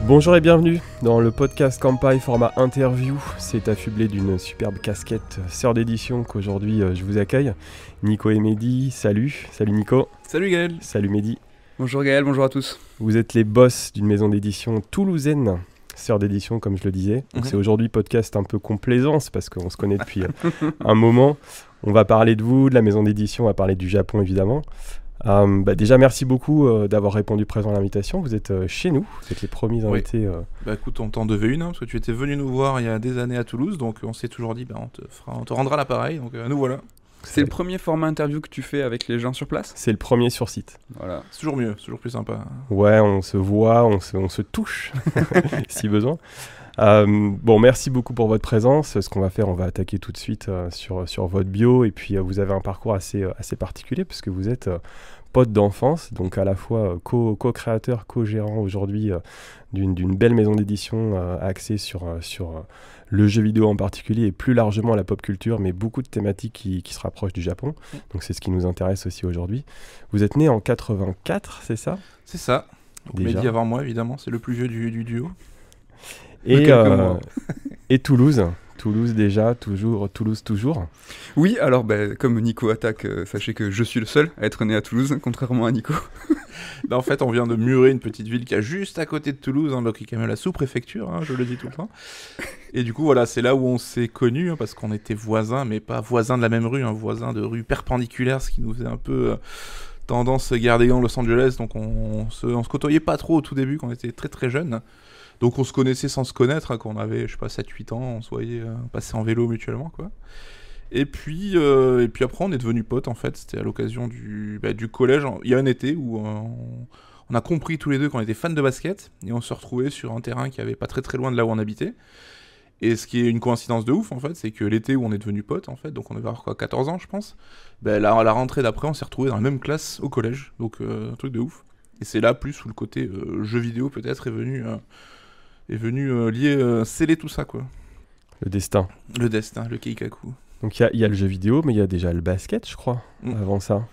Bonjour et bienvenue dans le podcast Kampai format interview. C'est affublé d'une superbe casquette sœur d'édition qu'aujourd'hui je vous accueille. Nico et Mehdi, salut. Salut Nico. Salut Gaël. Salut Mehdi. Bonjour Gaël, bonjour à tous. Vous êtes les boss d'une maison d'édition toulousaine, sœur d'édition comme je le disais. Donc c'est aujourd'hui podcast un peu complaisance parce qu'on se connaît depuis un moment. On va parler de vous, de la maison d'édition, on va parler du Japon évidemment. Déjà merci beaucoup d'avoir répondu présent à l'invitation. Vous êtes chez nous, vous êtes les premiers invités. Écoute, on t'en devait une parce que tu étais venu nous voir il y a des années à Toulouse, donc on s'est toujours dit on te rendra l'appareil, donc nous voilà. C'est le premier format interview que tu fais avec les gens sur place ? C'est le premier sur site. Voilà. C'est toujours mieux, c'est toujours plus sympa. Ouais, on se voit, on se touche si besoin. Merci beaucoup pour votre présence. Ce qu'on va faire, on va attaquer tout de suite sur votre bio. Et puis, vous avez un parcours assez particulier puisque vous êtes pote d'enfance, donc à la fois co-créateur, co-gérant aujourd'hui d'une belle maison d'édition axée sur le jeu vidéo en particulier et plus largement la pop culture, mais beaucoup de thématiques qui se rapprochent du Japon. Donc, c'est ce qui nous intéresse aussi aujourd'hui. Vous êtes né en 84, c'est ça ? C'est ça. Mehdi avant moi, évidemment. C'est le plus vieux du duo. Et Toulouse. Toulouse déjà, Toulouse toujours. Oui, alors comme Nico attaque, sachez que je suis le seul à être né à Toulouse, contrairement à Nico. En fait, on vient de Muret, une petite ville qui est juste à côté de Toulouse, donc qui est quand même la sous-préfecture, je le dis tout le temps. Et du coup, voilà, c'est là où on s'est connus, parce qu'on était voisins, mais pas voisins de la même rue, voisins de rue perpendiculaires, ce qui nous faisait un peu tendance guerre des gangs Los Angeles, donc on se côtoyait pas trop au tout début, quand on était très très jeunes. Donc on se connaissait sans se connaître, quand on avait, 7-8 ans, on se voyait passer en vélo mutuellement, quoi. Et puis après, on est devenus potes, en fait. C'était à l'occasion du collège. Il y a un été où on a compris tous les deux qu'on était fans de basket, et on se retrouvait sur un terrain qui avait pas très très loin de là où on habitait. Et ce qui est une coïncidence de ouf, en fait, c'est que l'été où on est devenus potes, en fait, donc on devait avoir 14 ans, je pense, à la rentrée d'après, on s'est retrouvés dans la même classe au collège, donc un truc de ouf. Et c'est là, plus où le côté jeu vidéo, peut-être, est venu sceller tout ça, quoi. Le destin, le keikaku. Donc il y a le jeu vidéo, mais il y a déjà le basket, je crois, avant ça.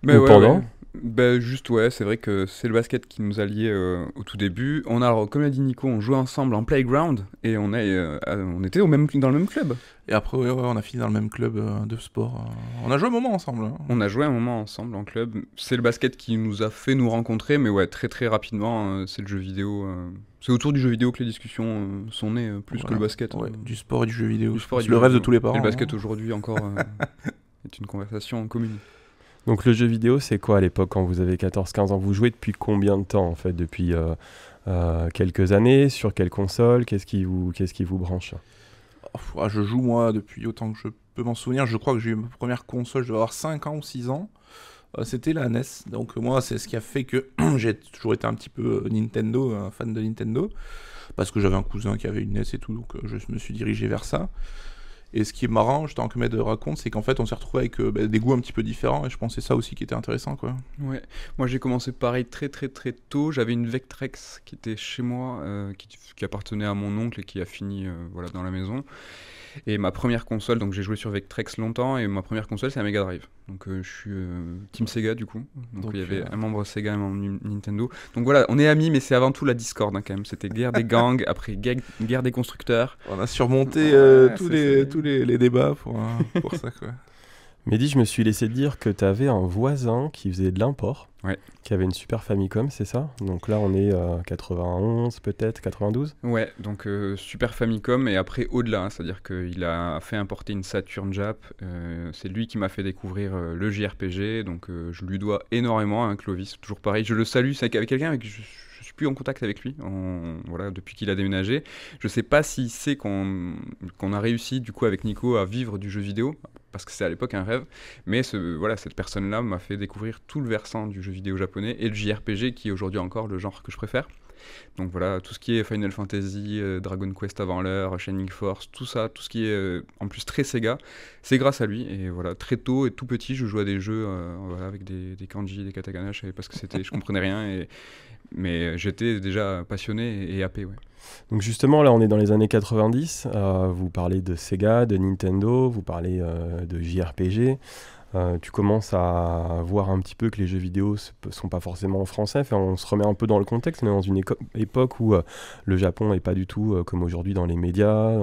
Ou pendant. C'est vrai que c'est le basket qui nous a liés au tout début. Comme l'a dit Nico, on jouait ensemble en playground et on était dans le même club. Et après, on a fini dans le même club de sport. On a joué un moment ensemble. On a joué un moment ensemble en club. C'est le basket qui nous a fait nous rencontrer, mais très très rapidement, c'est le jeu vidéo. C'est autour du jeu vidéo que les discussions sont nées, plus que le basket. Ouais, du sport et du jeu vidéo. C'est le rêve de tous les parents. Et le basket aujourd'hui encore est une conversation commune. Donc le jeu vidéo, c'est quoi à l'époque quand vous avez 14-15 ans ? Vous jouez depuis combien de temps en fait ? Depuis quelques années ? Sur quelle console ? Qu'est-ce qui vous branche ? Je joue moi depuis autant que je peux m'en souvenir. Je crois que j'ai eu ma première console, je devais avoir 5 ans ou 6 ans. C'était la NES. Donc moi, c'est ce qui a fait que j'ai toujours été un petit peu Nintendo, un fan de Nintendo. Parce que j'avais un cousin qui avait une NES et tout, donc je me suis dirigé vers ça. Et ce qui est marrant, je t'en raconte, c'est qu'en fait on s'est retrouvé avec des goûts un petit peu différents, et je pense que c'est ça aussi qui était intéressant, quoi. Ouais, moi j'ai commencé pareil très très très tôt. J'avais une Vectrex qui était chez moi, qui appartenait à mon oncle et qui a fini dans la maison. Et ma première console, donc j'ai joué sur Vectrex longtemps, et ma première console c'est la Mega Drive. Donc je suis Team Sega du coup. Donc il y avait un membre Sega et un membre Nintendo. Donc voilà, on est amis, mais c'est avant tout la discorde quand même. C'était guerre des gangs, après guerre des constructeurs. On a surmonté tous les débats pour ça, quoi. Mehdi, je me suis laissé dire que tu avais un voisin qui faisait de l'import, qui avait une Super Famicom, c'est ça ? Donc là, on est 91 peut-être, 92 ? Ouais, donc Super Famicom et après au-delà, c'est-à-dire qu'il a fait importer une Saturn Jap. C'est lui qui m'a fait découvrir le JRPG, donc je lui dois énormément, Clovis, toujours pareil. Je le salue, c'est avec quelqu'un avec qui je suis plus en contact avec lui, depuis qu'il a déménagé. Je sais pas s'il sait qu'on a réussi du coup avec Nico à vivre du jeu vidéo, parce que c'est à l'époque un rêve, mais cette personne-là m'a fait découvrir tout le versant du jeu vidéo japonais et le JRPG qui est aujourd'hui encore le genre que je préfère. Donc voilà, tout ce qui est Final Fantasy, Dragon Quest avant l'heure, Shining Force, tout ça, tout ce qui est en plus très Sega, c'est grâce à lui. Et voilà, très tôt et tout petit, je jouais à des jeux avec des kanji, des katakana, je savais pas ce que c'était, je comprenais rien, mais j'étais déjà passionné et happé, ouais. Donc justement, là, on est dans les années 90. Vous parlez de Sega, de Nintendo, vous parlez de JRPG. tu commences à voir un petit peu que les jeux vidéo sont pas forcément en français. Enfin, on se remet un peu dans le contexte. On est dans une époque où le Japon n'est pas du tout comme aujourd'hui dans les médias.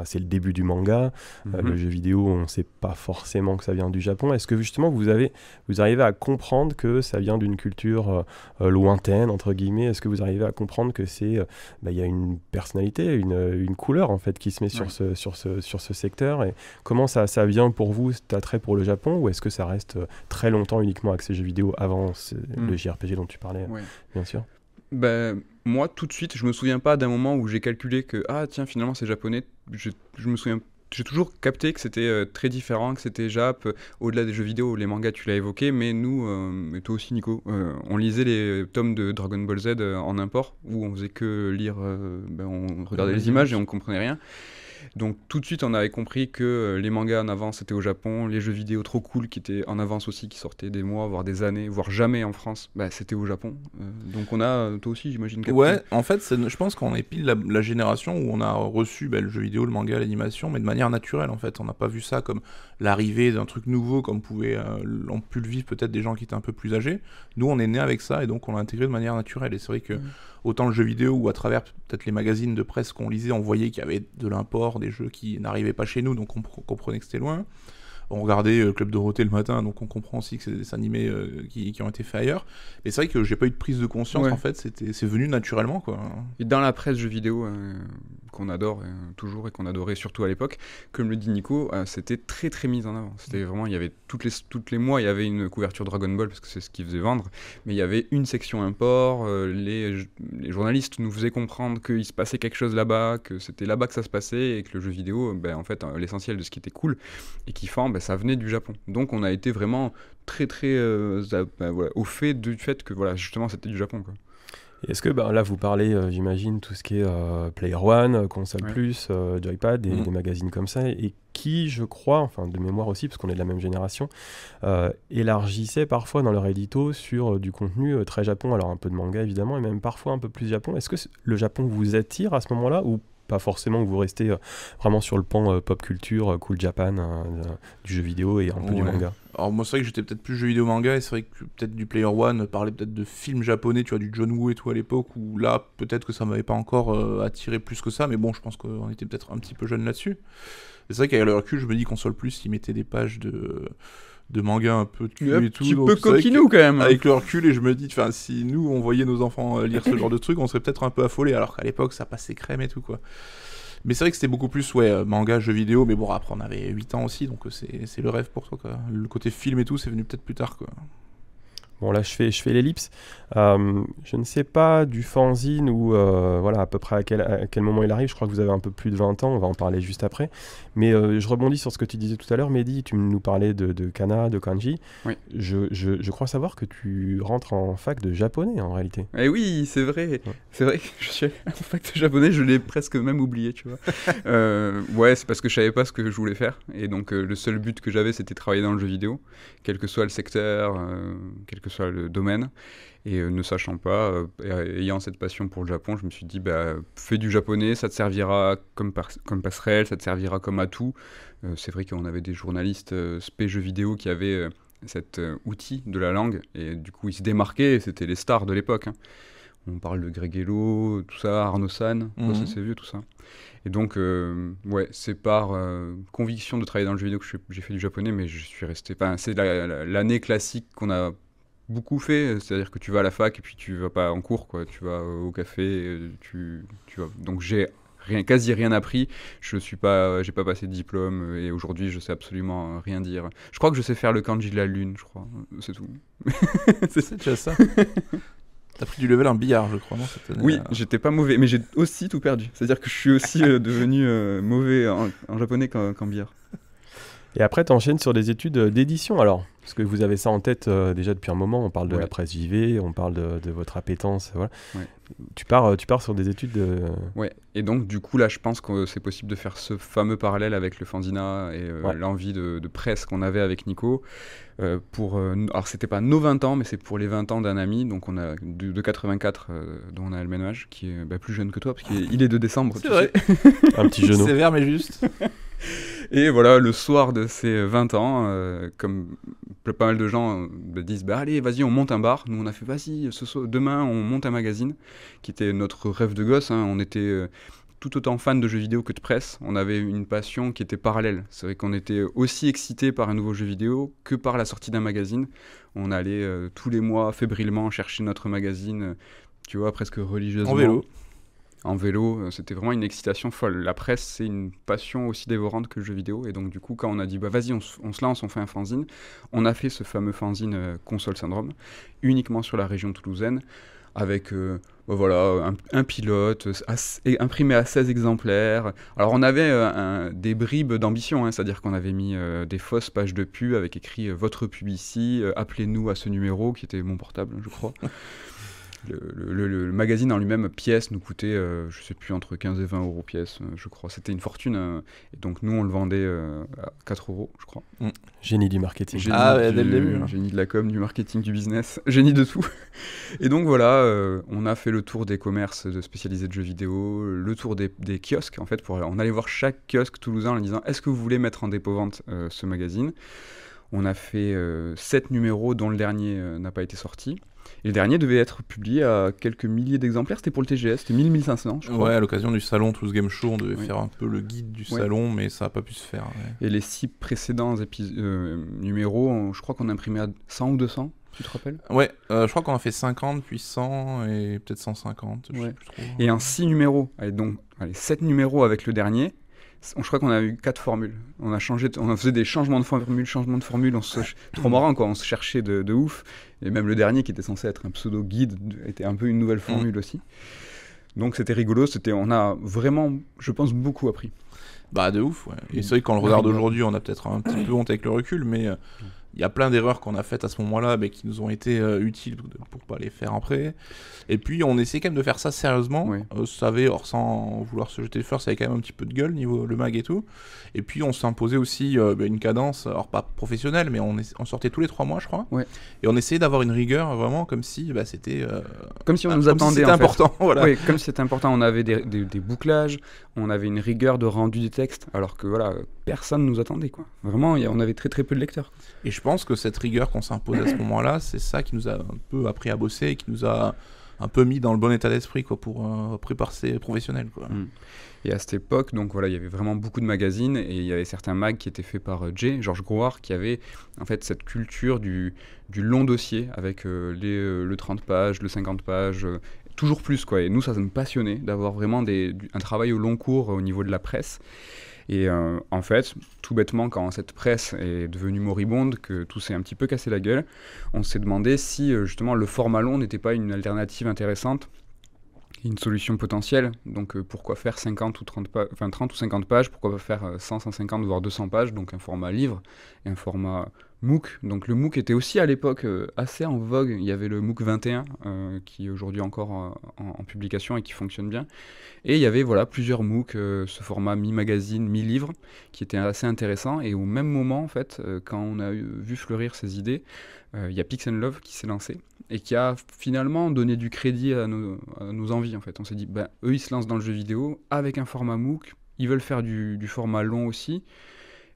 C'est le début du manga. Le jeu vidéo, on ne sait pas forcément que ça vient du Japon. Est-ce que justement vous arrivez à comprendre que ça vient d'une culture lointaine, entre guillemets? Est-ce que vous arrivez à comprendre que il y a une personnalité, une couleur en fait qui se met sur ce secteur? Et comment ça vient pour vous, cet attrait pour le Japon, ou est-ce que ça reste très longtemps uniquement axé jeux vidéo avant le JRPG dont tu parlais, bien sûr? Moi, tout de suite, je me souviens pas d'un moment où j'ai calculé que tiens, finalement c'est japonais. Je me souviens. J'ai toujours capté que c'était très différent, que c'était Jap, au-delà des jeux vidéo, les mangas tu l'as évoqué, mais nous, et toi aussi Nico, on lisait les tomes de Dragon Ball Z en import, où on faisait que lire, on regardait les images et on comprenait rien. Donc tout de suite on avait compris que les mangas en avance c'était au Japon, les jeux vidéo trop cool qui étaient en avance aussi, qui sortaient des mois, voire des années, voire jamais en France, c'était au Japon. Donc on a, toi aussi j'imagine capté. Ouais, en fait je pense qu'on est pile la génération où on a reçu le jeu vidéo, le manga, l'animation, mais de manière naturelle en fait. On n'a pas vu ça comme l'arrivée d'un truc nouveau comme on pu le vivre peut-être des gens qui étaient un peu plus âgés. Nous on est né avec ça et donc on l'a intégré de manière naturelle, et c'est vrai que autant le jeu vidéo ou à travers peut-être les magazines de presse qu'on lisait, on voyait qu'il y avait de l'import, des jeux qui n'arrivaient pas chez nous, donc on comprenait que c'était loin. On regardait Club Dorothée le matin, donc on comprend aussi que c'est des dessins animés qui ont été faits ailleurs. Mais c'est vrai que j'ai pas eu de prise de conscience, en fait, c'est venu naturellement, quoi. Et dans la presse jeux vidéo, qu'on adore toujours et qu'on adorait surtout à l'époque, comme le dit Nico, c'était très très mis en avant. C'était vraiment, il y avait toutes les mois, il y avait une couverture Dragon Ball, parce que c'est ce qu'ils faisaient vendre, mais il y avait une section import, les journalistes nous faisaient comprendre qu'il se passait quelque chose là-bas, que c'était là-bas que ça se passait, et que le jeu vidéo, en fait, l'essentiel de ce qui était cool et kiffant, ça venait du Japon. Donc on a été vraiment très très au fait du fait que justement c'était du Japon, quoi. Est-ce que là vous parlez, j'imagine, tout ce qui est Player One, Console Plus, Joypad, des magazines comme ça, et qui, je crois, enfin de mémoire aussi, parce qu'on est de la même génération, élargissaient parfois dans leur édito sur du contenu très Japon, alors un peu de manga évidemment, et même parfois un peu plus Japon. Est-ce que le Japon vous attire à ce moment-là, ou pas forcément, que vous restez vraiment sur le pan pop culture, cool Japan, du jeu vidéo et un peu du manga? Alors moi c'est vrai que j'étais peut-être plus jeu vidéo manga, et c'est vrai que peut-être du Player One, parler peut-être de films japonais, tu vois, du John Woo et tout à l'époque, où là peut-être que ça m'avait pas encore attiré plus que ça, mais bon, je pense qu'on était peut-être un petit peu jeune là-dessus. Et c'est vrai qu'avec le recul, je me dis Console Plus, ils mettaient des pages de manga un peu de cul et tout. Un petit peu coquinou quand même. Avec le recul, et je me dis, si nous on voyait nos enfants lire ce genre de trucs, on serait peut-être un peu affolés, alors qu'à l'époque ça passait crème et tout, quoi. Mais c'est vrai que c'était beaucoup plus manga, jeux vidéo, mais bon, après on avait 8 ans aussi, donc c'est le rêve pour toi, quoi. Le côté film et tout, c'est venu peut-être plus tard, quoi. Bon, là, je fais l'ellipse. Je ne sais pas du fanzine ou à peu près à quel moment il arrive. Je crois que vous avez un peu plus de 20 ans. On va en parler juste après. Mais je rebondis sur ce que tu disais tout à l'heure, Mehdi. Tu nous parlais de kana, de kanji. Oui. Je crois savoir que tu rentres en fac de japonais, en réalité. Eh oui, c'est vrai. Ouais. C'est vrai que je suis en fac de japonais. Je l'ai presque même oublié, tu vois. C'est parce que je savais pas ce que je voulais faire. Et donc, le seul but que j'avais, c'était travailler dans le jeu vidéo, quel que soit le secteur, quel que soit le domaine. Et ne sachant pas, ayant cette passion pour le Japon, je me suis dit, fais du japonais, ça te servira comme passerelle, ça te servira comme atout. C'est vrai qu'on avait des journalistes spé jeux vidéo qui avaient cet outil de la langue, et du coup ils se démarquaient, c'était les stars de l'époque, hein. On parle de Greg Hello, tout ça, Arnaud San, ça c'est vieux tout ça. Et donc, c'est par conviction de travailler dans le jeu vidéo que j'ai fait du japonais, mais je suis resté... c'est l'année classique qu'on a beaucoup fait, c'est-à-dire que tu vas à la fac et puis tu vas pas en cours, quoi. Tu vas au café, tu vas... Donc j'ai quasi rien appris, j'ai pas passé de diplôme, et aujourd'hui je sais absolument rien dire. Je crois que je sais faire le kanji de la lune, je crois, c'est tout. C'est déjà ça. T'as pris du level en billard, je crois, non, cette année? Oui, j'étais pas mauvais, mais j'ai aussi tout perdu. C'est-à-dire que je suis aussi devenu mauvais en japonais qu'en billard. Et après, tu enchaînes sur des études d'édition, alors, parce que vous avez ça en tête déjà depuis un moment. On parle de la presse JV, on parle de votre appétence, voilà. Ouais. Tu pars sur des études de... Ouais, et donc du coup là je pense que c'est possible de faire ce fameux parallèle avec le fanzina et l'envie de presse qu'on avait avec Nico alors c'était pas nos 20 ans, mais c'est pour les 20 ans d'un ami, donc on a de 84 dont on a le même âge, qui est plus jeune que toi parce qu'il est de décembre. C'est vrai. Un petit genou. Sévère mais juste. Et voilà, le soir de ses 20 ans, comme pas mal de gens disent bah allez, vas-y, on monte un bar. Nous, on a fait vas-y, demain, on monte un magazine, qui était notre rêve de gosse. Hein. On était tout autant fans de jeux vidéo que de presse. On avait une passion qui était parallèle. C'est vrai qu'on était aussi excités par un nouveau jeu vidéo que par la sortie d'un magazine. On allait tous les mois fébrilement chercher notre magazine, tu vois, presque religieusement. En vélo, c'était vraiment une excitation folle. La presse, c'est une passion aussi dévorante que le jeu vidéo. Et donc, du coup, quand on a dit, bah vas-y, on se lance, on fait un fanzine, on a fait ce fameux fanzine Console Syndrome, uniquement sur la région toulousaine, avec voilà, un pilote, imprimé à 16 exemplaires. Alors, on avait des bribes d'ambition, hein, c'est-à-dire qu'on avait mis des fausses pages de pub avec écrit votre pub ici, appelez-nous à ce numéro, qui était mon portable, je crois. Le magazine en lui-même, pièce, nous coûtait, je sais plus, entre 15 et 20 euros pièce, je crois. C'était une fortune. Et donc, nous, on le vendait à 4 euros, je crois. Génie du marketing. Dès le début. Génie de la com, du marketing, du business. Génie de tout. Et donc, voilà, on a fait le tour des commerces spécialisés de jeux vidéo, le tour des kiosques, en fait. On allait voir chaque kiosque toulousain en leur disant « Est-ce que vous voulez mettre en dépôt-vente ce magazine ?» On a fait 7 numéros, dont le dernier n'a pas été sorti. Et le dernier devait être publié à quelques milliers d'exemplaires. C'était pour le TGS, c'était 1000-1500, je crois. Ouais, à l'occasion du salon Toulouse Game Show, on devait faire un peu le guide du salon, mais ça n'a pas pu se faire. Ouais. Et les 6 précédents numéros, je crois qu'on a imprimé à 100 ou 200, tu te rappelles ? Ouais, je crois qu'on a fait 50, puis 100 et peut-être 150, je sais plus trop. Et en 6 numéros, donc 7 numéros avec le dernier, je crois qu'on a eu 4 formules. On faisait des changements de formules, trop marrant quoi, on se cherchait de ouf. Et même le dernier qui était censé être un pseudo guide était un peu une nouvelle formule aussi. Donc c'était rigolo, on a vraiment, je pense, beaucoup appris. Bah de ouf, ouais. Et c'est vrai que quand on le regarde aujourd'hui, on a peut-être un petit peu honte avec le recul, mais il y a plein d'erreurs qu'on a faites à ce moment-là, mais qui nous ont été utiles pour pas les faire après. Et puis on essaie quand même de faire ça sérieusement. Ça avait, sans vouloir se jeter les fleurs, ça avait quand même un petit peu de gueule niveau le mag et tout. Et puis on s'imposait aussi une cadence, alors pas professionnelle, mais on sortait tous les 3 mois, je crois. Ouais. Et on essayait d'avoir une rigueur vraiment comme si c'était comme si on nous attendait. C'était important. Voilà. Oui, comme si c'était important. On avait des bouclages, on avait une rigueur de rendu des textes, alors que voilà, personne nous attendait quoi. Vraiment, on avait très très peu de lecteurs. Et je pense que cette rigueur qu'on s'impose à ce moment-là, c'est ça qui nous a un peu appris à bosser et qui nous a un peu mis dans le bon état d'esprit quoi, pour préparer professionnels. Quoi. Et à cette époque, donc voilà, il y avait vraiment beaucoup de magazines et il y avait certains mags qui étaient faits par Georges Grouard, qui avait en fait cette culture du long dossier avec le 30 pages, le 50 pages, toujours plus quoi. Et nous, ça nous passionnait d'avoir vraiment un travail au long cours au niveau de la presse. Et en fait, tout bêtement, quand cette presse est devenue moribonde, que tout s'est un petit peu cassé la gueule, on s'est demandé si justement le format long n'était pas une alternative intéressante, une solution potentielle. Donc pourquoi faire 30 ou 50 pages, pourquoi pas faire 100, 150, voire 200 pages, donc un format livre et un format MOOC. Donc le MOOC était aussi à l'époque assez en vogue. Il y avait le MOOC 21 qui est aujourd'hui encore en publication et qui fonctionne bien. Et il y avait plusieurs MOOC, ce format mi-magazine, mi-livre, qui était assez intéressant. Et au même moment, en fait, quand on a vu fleurir ces idées, il y a Pix & Love qui s'est lancé et qui a finalement donné du crédit à nos envies. En fait. On s'est dit, eux, ils se lancent dans le jeu vidéo avec un format MOOC. Ils veulent faire du format long aussi.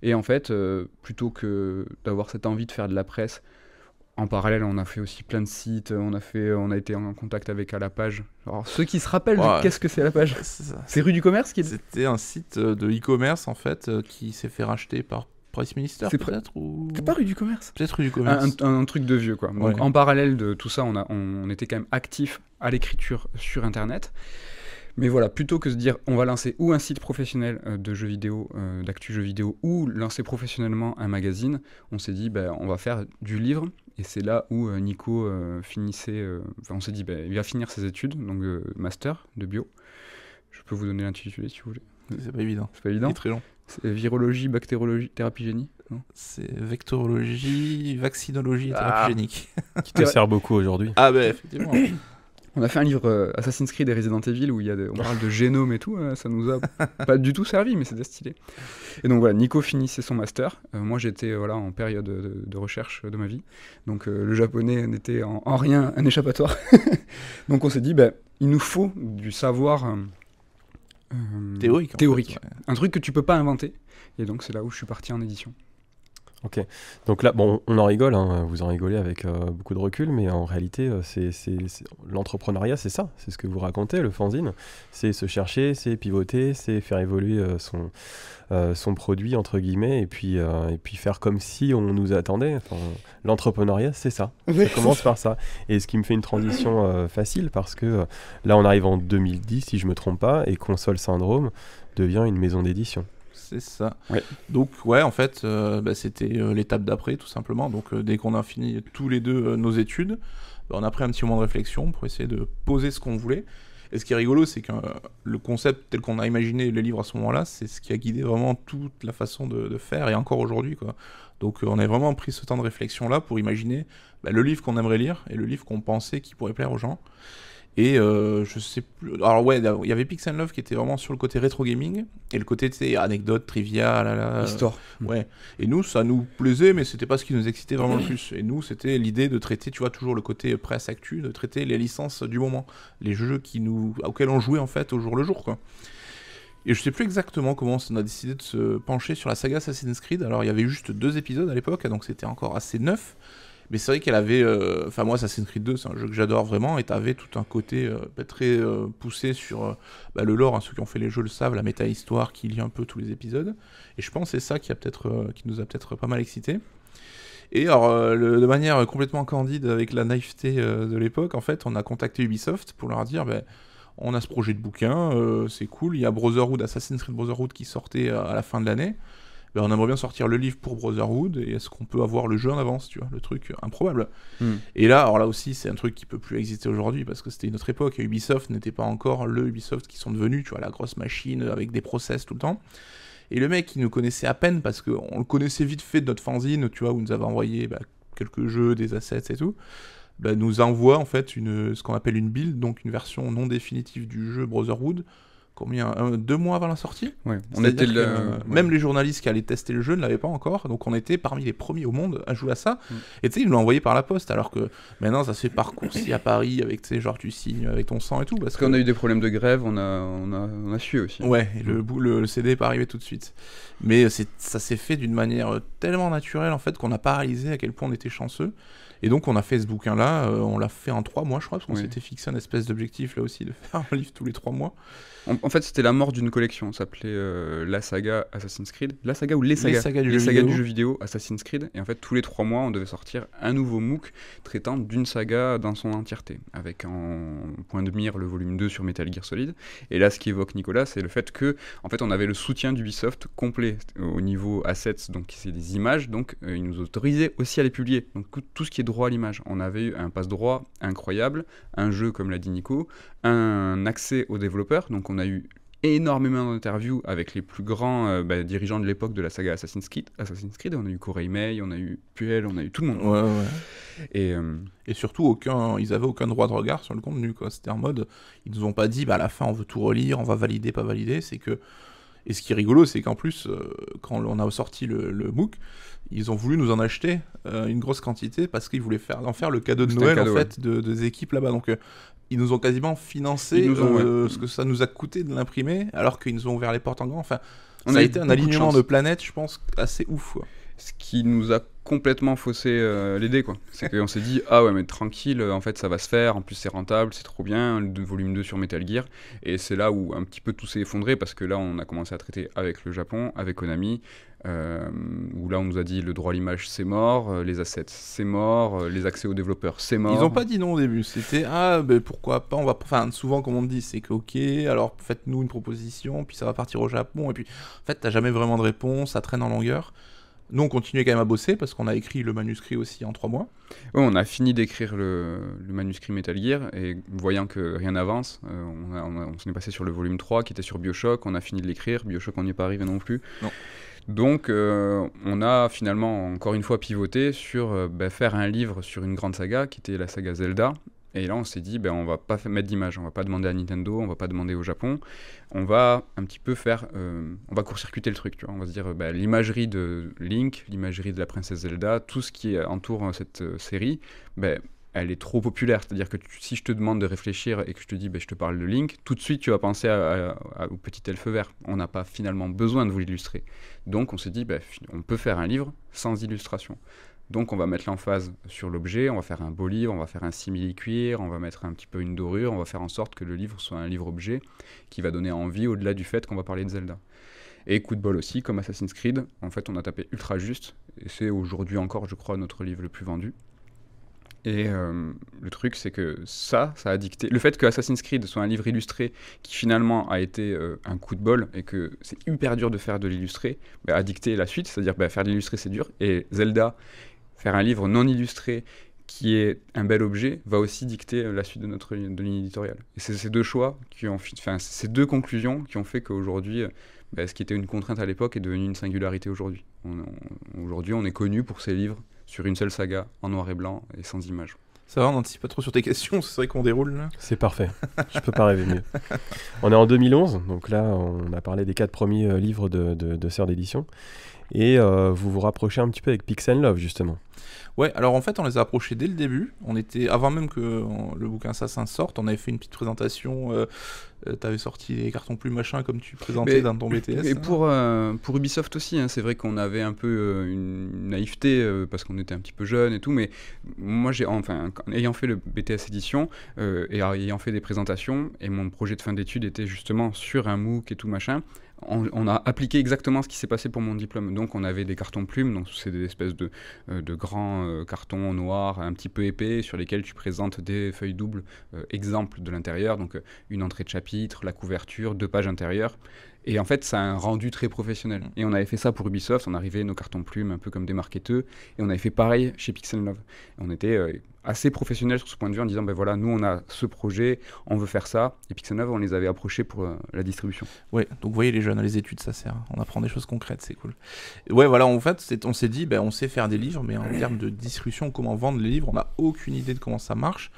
Et en fait, plutôt que d'avoir cette envie de faire de la presse, en parallèle, on a fait aussi plein de sites, on a été en contact avec Alapage. Alors, ceux qui se rappellent de qu'est-ce que c'est Alapage ? C'est Rue du Commerce qui est... C'était un site de e-commerce, en fait, qui s'est fait racheter par Price Minister, peut-être ou... C'est pas Rue du Commerce ? Peut-être Rue du Commerce. Un truc de vieux, quoi. Donc, en parallèle de tout ça, on était quand même actifs à l'écriture sur Internet. Mais voilà, plutôt que de se dire on va lancer ou un site professionnel de jeux vidéo, d'actu jeux vidéo, ou lancer professionnellement un magazine, on s'est dit on va faire du livre. Et c'est là où Nico finissait... on s'est dit il va finir ses études, donc master de bio. Je peux vous donner l'intitulé si vous voulez. C'est pas évident. C'est pas évident. C'est très long. C'est virologie, bactériologie, thérapie génie. C'est vectorologie, vaccinologie et thérapie génique. Qui te sert beaucoup aujourd'hui. Ah effectivement. On a fait un livre Assassin's Creed et Resident Evil où on parle de génome et tout, ça nous a pas du tout servi, mais c'était stylé. Et donc voilà, Nico finissait son master, moi j'étais en période de recherche de ma vie, donc le japonais n'était en rien un échappatoire. Donc on s'est dit, il nous faut du savoir Théorique. Théorique. En fait, ouais. Un truc que tu peux pas inventer. Et donc c'est là où je suis parti en édition. Ok, donc là, bon, on en rigole, hein, vous en rigolez avec beaucoup de recul, mais en réalité, l'entrepreneuriat, c'est ça, c'est ce que vous racontez, le fanzine, c'est se chercher, c'est pivoter, c'est faire évoluer son produit, entre guillemets, et puis faire comme si on nous attendait. Enfin, l'entrepreneuriat, c'est ça, ça commence par ça. Et ce qui me fait une transition facile, parce que là, on arrive en 2010, si je me trompe pas, et Console Syndrome devient une maison d'édition. C'est ça. Ouais. Donc ouais, en fait, c'était l'étape d'après, tout simplement. Donc dès qu'on a fini tous les deux nos études, on a pris un petit moment de réflexion pour essayer de poser ce qu'on voulait. Et ce qui est rigolo, c'est que le concept tel qu'on a imaginé le livre à ce moment-là, c'est ce qui a guidé vraiment toute la façon de faire, et encore aujourd'hui, quoi. Donc on a vraiment pris ce temps de réflexion-là pour imaginer le livre qu'on aimerait lire et le livre qu'on pensait qui pourrait plaire aux gens. Et je sais plus. Alors ouais, il y avait Pix and Love qui était vraiment sur le côté rétro gaming et le côté, tu sais, anecdote, trivia, Histoire. Ouais. Et nous, ça nous plaisait, mais c'était pas ce qui nous excitait vraiment le plus. Et nous, c'était l'idée de traiter, tu vois, toujours le côté presse actu, de traiter les licences du moment, les jeux auxquels on jouait en fait au jour le jour, quoi. Et je sais plus exactement comment on a décidé de se pencher sur la saga Assassin's Creed. Alors il y avait juste 2 épisodes à l'époque, donc c'était encore assez neuf. Mais c'est vrai qu'elle avait... Enfin, moi, Assassin's Creed 2, c'est un jeu que j'adore vraiment, et t'avais tout un côté très poussé sur le lore, hein, ceux qui ont fait les jeux le savent, la méta-histoire qui lie un peu tous les épisodes. Et je pense que c'est ça qui nous a peut-être pas mal excités. Et alors, de manière complètement candide, avec la naïveté de l'époque, en fait, on a contacté Ubisoft pour leur dire... on a ce projet de bouquin, c'est cool, il y a Brotherhood, Assassin's Creed Brotherhood qui sortait à la fin de l'année. On aimerait bien sortir le livre pour Brotherhood, et est-ce qu'on peut avoir le jeu en avance, tu vois, le truc improbable. Et là, alors là aussi, c'est un truc qui peut plus exister aujourd'hui, parce que c'était une autre époque, et Ubisoft n'était pas encore le Ubisoft qui sont devenus, tu vois, la grosse machine avec des process tout le temps. Et le mec, il nous connaissait à peine, parce qu'on le connaissait vite fait de notre fanzine, tu vois, où il nous avait envoyé quelques jeux, des assets et tout, nous envoie en fait ce qu'on appelle une build, donc une version non définitive du jeu Brotherhood, 2 mois avant la sortie. Ouais, on était même les journalistes qui allaient tester le jeu ne l'avaient pas encore, donc on était parmi les premiers au monde à jouer à ça. Et tu sais, ils l'ont envoyé par la poste, alors que maintenant ça se fait par coursier à Paris, avec, tu sais, genre tu signes avec ton sang et tout. Parce qu'on a eu des problèmes de grève, on a su aussi. Ouais, et le CD n'est pas arrivé tout de suite. Mais ça s'est fait d'une manière tellement naturelle en fait qu'on n'a pas réalisé à quel point on était chanceux. Et donc on a fait ce bouquin-là, on l'a fait en 3 mois je crois, parce qu'on s'était fixé un espèce d'objectif là aussi de faire un livre tous les 3 mois. En fait c'était la mort d'une collection, ça s'appelait la saga Assassin's Creed, la saga ou les sagas du jeu vidéo Assassin's Creed, et en fait tous les 3 mois on devait sortir un nouveau MOOC traitant d'une saga dans son entièreté, avec en point de mire le volume 2 sur Metal Gear Solid. Et là ce qui évoque Nicolas, c'est le fait que en fait on avait le soutien d'Ubisoft complet au niveau assets, donc c'est des images, donc ils nous autorisaient aussi à les publier, donc tout ce qui est droit à l'image. On avait eu un passe-droit incroyable, un jeu comme l'a dit Nico, un accès aux développeurs, donc on a eu énormément d'interviews avec les plus grands dirigeants de l'époque de la saga Assassin's Creed. On a eu Corey May, on a eu Puel, on a eu tout le monde. Ouais. Et surtout, ils avaient aucun droit de regard sur le contenu, quoi. C'était en mode, ils nous ont pas dit, à la fin on veut tout relire, on va valider, pas valider, c'est que... Et ce qui est rigolo, c'est qu'en plus, quand on a sorti le MOOC, ils ont voulu nous en acheter une grosse quantité parce qu'ils voulaient en faire le cadeau de Noël en fait, des équipes là-bas. Donc ils nous ont quasiment financé ce que ça nous a coûté de l'imprimer, alors qu'ils nous ont ouvert les portes en grand. Enfin, ça a été un alignement de planètes, je pense, assez ouf, quoi. Ce qui nous a complètement faussé l'idée, quoi. C'est qu'on s'est dit, ah ouais, mais tranquille, en fait ça va se faire, en plus c'est rentable, c'est trop bien, le volume 2 sur Metal Gear. Et c'est là où un petit peu tout s'est effondré, parce que là on a commencé à traiter avec le Japon, avec Konami, où là on nous a dit le droit à l'image c'est mort, les assets c'est mort, les accès aux développeurs c'est mort. Ils ont pas dit non au début, c'était pourquoi pas, enfin souvent comme on dit c'est que ok, alors faites-nous une proposition, puis ça va partir au Japon, et puis en fait t'as jamais vraiment de réponse, ça traîne en longueur. Nous, on continuait quand même à bosser parce qu'on a écrit le manuscrit aussi en 3 mois. Ouais, on a fini d'écrire le manuscrit Metal Gear et voyant que rien n'avance, on s'en est passé sur le volume 3 qui était sur Bioshock, on a fini de l'écrire, Bioshock on n'y est pas arrivé non plus. Non. Donc on a finalement encore une fois pivoté sur faire un livre sur une grande saga qui était la saga Zelda. Et là on s'est dit on va pas mettre d'image, on va pas demander à Nintendo, on va pas demander au Japon, on va un petit peu on va court-circuiter le truc, tu vois. On va se dire l'imagerie de Link, l'imagerie de la princesse Zelda, tout ce qui entoure cette série, elle est trop populaire. C'est-à-dire que si je te demande de réfléchir et que je te dis, je te parle de Link, tout de suite, tu vas penser au petit elfe vert. On n'a pas finalement besoin de vous l'illustrer. Donc, on s'est dit, on peut faire un livre sans illustration. Donc, on va mettre l'emphase sur l'objet, on va faire un beau livre, on va faire un simili-cuir, on va mettre un petit peu une dorure, on va faire en sorte que le livre soit un livre-objet qui va donner envie au-delà du fait qu'on va parler de Zelda. Et coup de bol aussi, comme Assassin's Creed, en fait, on a tapé ultra juste, et c'est aujourd'hui encore, je crois, notre livre le plus vendu. Et le truc, c'est que ça a dicté... Le fait que Assassin's Creed soit un livre illustré qui finalement a été un coup de bol et que c'est hyper dur de faire de l'illustré, a dicté la suite, c'est-à-dire faire de l'illustré, c'est dur. Et Zelda, faire un livre non illustré qui est un bel objet, va aussi dicter la suite de notre ligne éditoriale. Et c'est ces deux choix, ces deux conclusions qui ont fait qu'aujourd'hui, ce qui était une contrainte à l'époque est devenu une singularité aujourd'hui. Aujourd'hui, on est connu pour ces livres sur une seule saga, en noir et blanc et sans images. Ça va, on n'anticipe pas trop sur tes questions, c'est vrai qu'on déroule là. C'est parfait, je peux pas rêver mieux. On est en 2011, donc là on a parlé des 4 premiers livres de Sœurs d'édition, et vous vous rapprochez un petit peu avec Pixel Love justement. Ouais, alors en fait on les a approchés dès le début, avant même que le bouquin Assassin sorte, on avait fait une petite présentation, t'avais sorti des cartons plumes machin comme tu présentais dans ton BTS. Et pour Ubisoft aussi, c'est vrai qu'on avait un peu une naïveté parce qu'on était un petit peu jeune et tout, mais moi ayant fait le BTS édition et ayant fait des présentations, et mon projet de fin d'études était justement sur un MOOC et tout machin, on a appliqué exactement ce qui s'est passé pour mon diplôme. Donc on avait des cartons plumes, donc c'est des espèces de grands cartons noirs un petit peu épais sur lesquels tu présentes des feuilles doubles exemples de l'intérieur, donc une entrée de chapitre, la couverture, 2 pages intérieures. Et en fait, ça a un rendu très professionnel. Et on avait fait ça pour Ubisoft, on arrivait nos cartons plumes un peu comme des marketeux, et on avait fait pareil chez Pixel Love. Et on était assez professionnels sur ce point de vue en disant, voilà, nous on a ce projet, on veut faire ça, et Pixel Love, on les avait approchés pour la distribution. Ouais, donc vous voyez les jeunes, les études ça sert, on apprend des choses concrètes, c'est cool. Ouais, voilà, en fait, on s'est dit, on sait faire des livres, mais en termes de distribution, comment vendre les livres, on n'a aucune idée de comment ça marche.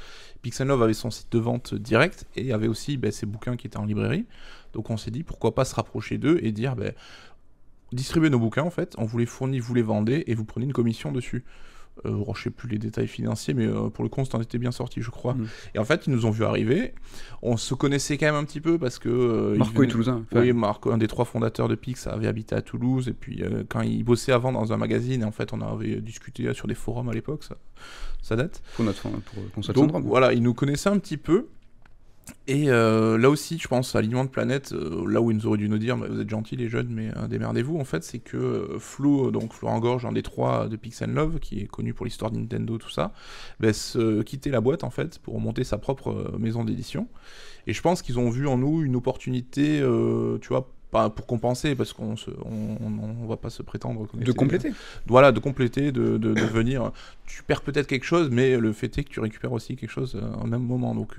Pixel Love avait son site de vente direct, et il y avait aussi ses bouquins qui étaient en librairie. Donc on s'est dit pourquoi pas se rapprocher d'eux et dire distribuez nos bouquins en fait, on vous les fournit, vous les vendez et vous prenez une commission dessus. Je sais plus les détails financiers, mais pour le coup on était bien sorti je crois. Et en fait ils nous ont vu arriver, on se connaissait quand même un petit peu parce que... Marco est toulousain. Oui, Marco, un des 3 fondateurs de Pix, avait habité à Toulouse, et puis quand il bossait avant dans un magazine, et en fait on avait discuté sur des forums à l'époque, ça date. Pour Console Donc Syndrome. voilà, ils nous connaissaient un petit peu. Et là aussi, je pense, Alignement de Planète, là où ils nous auraient dû nous dire vous êtes gentils les jeunes, mais démerdez-vous, en fait, c'est que Florent Gorge, un des 3 de Pixel Love, qui est connu pour l'histoire de Nintendo, tout ça, quitter la boîte, en fait, pour monter sa propre maison d'édition. Et je pense qu'ils ont vu en nous une opportunité, tu vois, pas pour compenser, parce qu'on va pas se prétendre... De compléter. Voilà, de compléter, de venir... Tu perds peut-être quelque chose, mais le fait est que tu récupères aussi quelque chose au même moment, donc...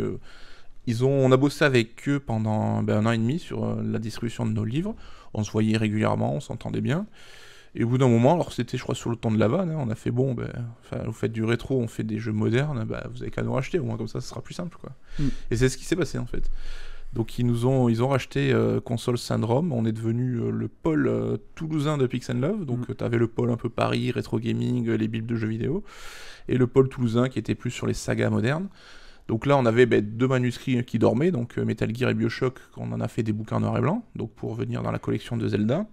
on a bossé avec eux pendant 1 an et demi sur la distribution de nos livres. On se voyait régulièrement, on s'entendait bien. Et au bout d'un moment, alors c'était je crois sur le temps de la vanne, on a fait vous faites du rétro, on fait des jeux modernes, vous avez qu'à nous racheter, au moins comme ça sera plus simple quoi. Et c'est ce qui s'est passé en fait. Donc ils ont racheté Console Syndrome, on est devenu le pôle toulousain de Pixel Love, donc t'avais le pôle un peu Paris, rétro gaming, les bibles de jeux vidéo, et le pôle toulousain qui était plus sur les sagas modernes. Donc là, on avait 2 manuscrits qui dormaient, donc Metal Gear et Bioshock, on en a fait des bouquins noir et blanc, donc pour venir dans la collection de Zelda.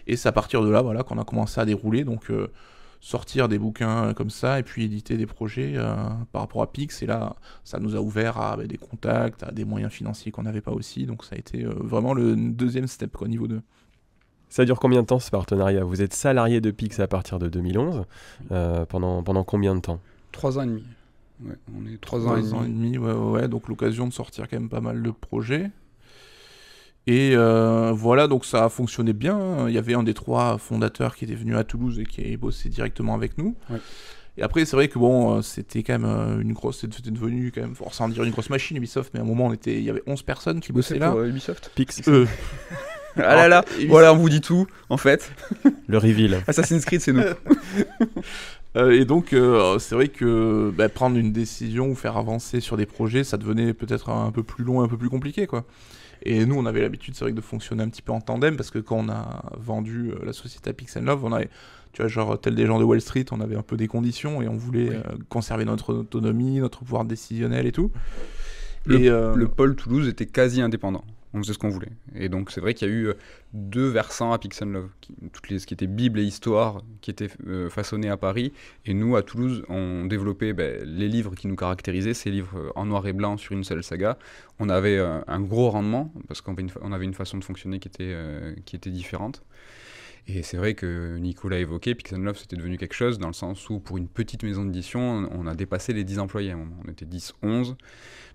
Et c'est à partir de là, voilà, qu'on a commencé à dérouler, donc sortir des bouquins comme ça, et puis éditer des projets par rapport à Pix, et là, ça nous a ouvert à des contacts, à des moyens financiers qu'on n'avait pas aussi, donc ça a été vraiment le 2e step, quoi, niveau 2. Ça dure combien de temps ce partenariat ? Vous êtes salarié de Pix à partir de 2011, pendant combien de temps ? 3 ans et demi. Ouais, on est 3 ans et demi. Ouais, donc l'occasion de sortir quand même pas mal de projets. Et voilà, donc ça a fonctionné bien. Il y avait un des 3 fondateurs qui était venu à Toulouse et qui a bossé directement avec nous. Ouais. Et après, c'est vrai que c'était quand même c'était devenu quand même, sans dire une grosse machine Ubisoft, mais à un moment, il y avait 11 personnes qui bossaient là. Pour Ubisoft Pix. Ah là, voilà, on vous dit tout, en fait. Le reveal. Assassin's Creed, c'est nous. Et donc, c'est vrai que prendre une décision ou faire avancer sur des projets, ça devenait peut-être un peu plus long, un peu plus compliqué, quoi. Et nous, on avait l'habitude, c'est vrai, de fonctionner un petit peu en tandem, parce que quand on a vendu la société à Pix & Love, on avait, tu vois, genre, tel des gens de Wall Street, on avait un peu des conditions, et on voulait conserver notre autonomie, notre pouvoir décisionnel et tout. Le pôle Toulouse était quasi indépendant. On faisait ce qu'on voulait. Et donc c'est vrai qu'il y a eu 2 versants à Pix & Love, ce qui était Bible et Histoire, qui étaient façonnés à Paris. Et nous, à Toulouse, on développait les livres qui nous caractérisaient, ces livres en noir et blanc sur une seule saga. On avait un gros rendement, parce qu'on avait une façon de fonctionner qui était différente. Et c'est vrai que Nico l'a évoqué, Pix & Love c'était devenu quelque chose, dans le sens où pour une petite maison d'édition, on a dépassé les 10 employés à un moment. On était 10, 11.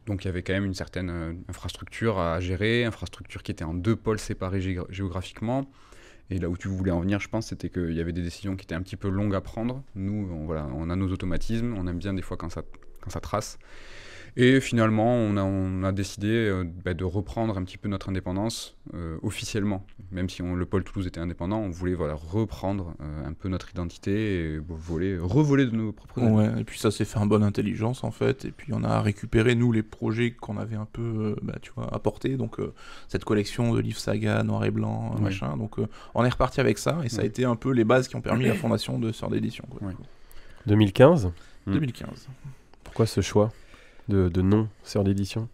Donc il y avait quand même une certaine infrastructure à gérer, infrastructure qui était en 2 pôles séparés géographiquement. Et là où tu voulais en venir, je pense, c'était qu'il y avait des décisions qui étaient un petit peu longues à prendre. Nous, on a nos automatismes, on aime bien des fois quand ça trace. Et finalement, on a décidé de reprendre un petit peu notre indépendance officiellement. Même si le pôle Toulouse était indépendant, on voulait reprendre un peu notre identité et revoler de nos propres ailes. Ouais, et puis ça s'est fait en bonne intelligence en fait. Et puis on a récupéré, nous, les projets qu'on avait un peu apportés. Donc cette collection de livres saga, noir et blanc, machin. Donc on est reparti avec ça. Et ça a été un peu les bases qui ont permis la fondation de Sœurs d'édition. 2015 2015. Pourquoi ce choix de nom Sœurs d'édition?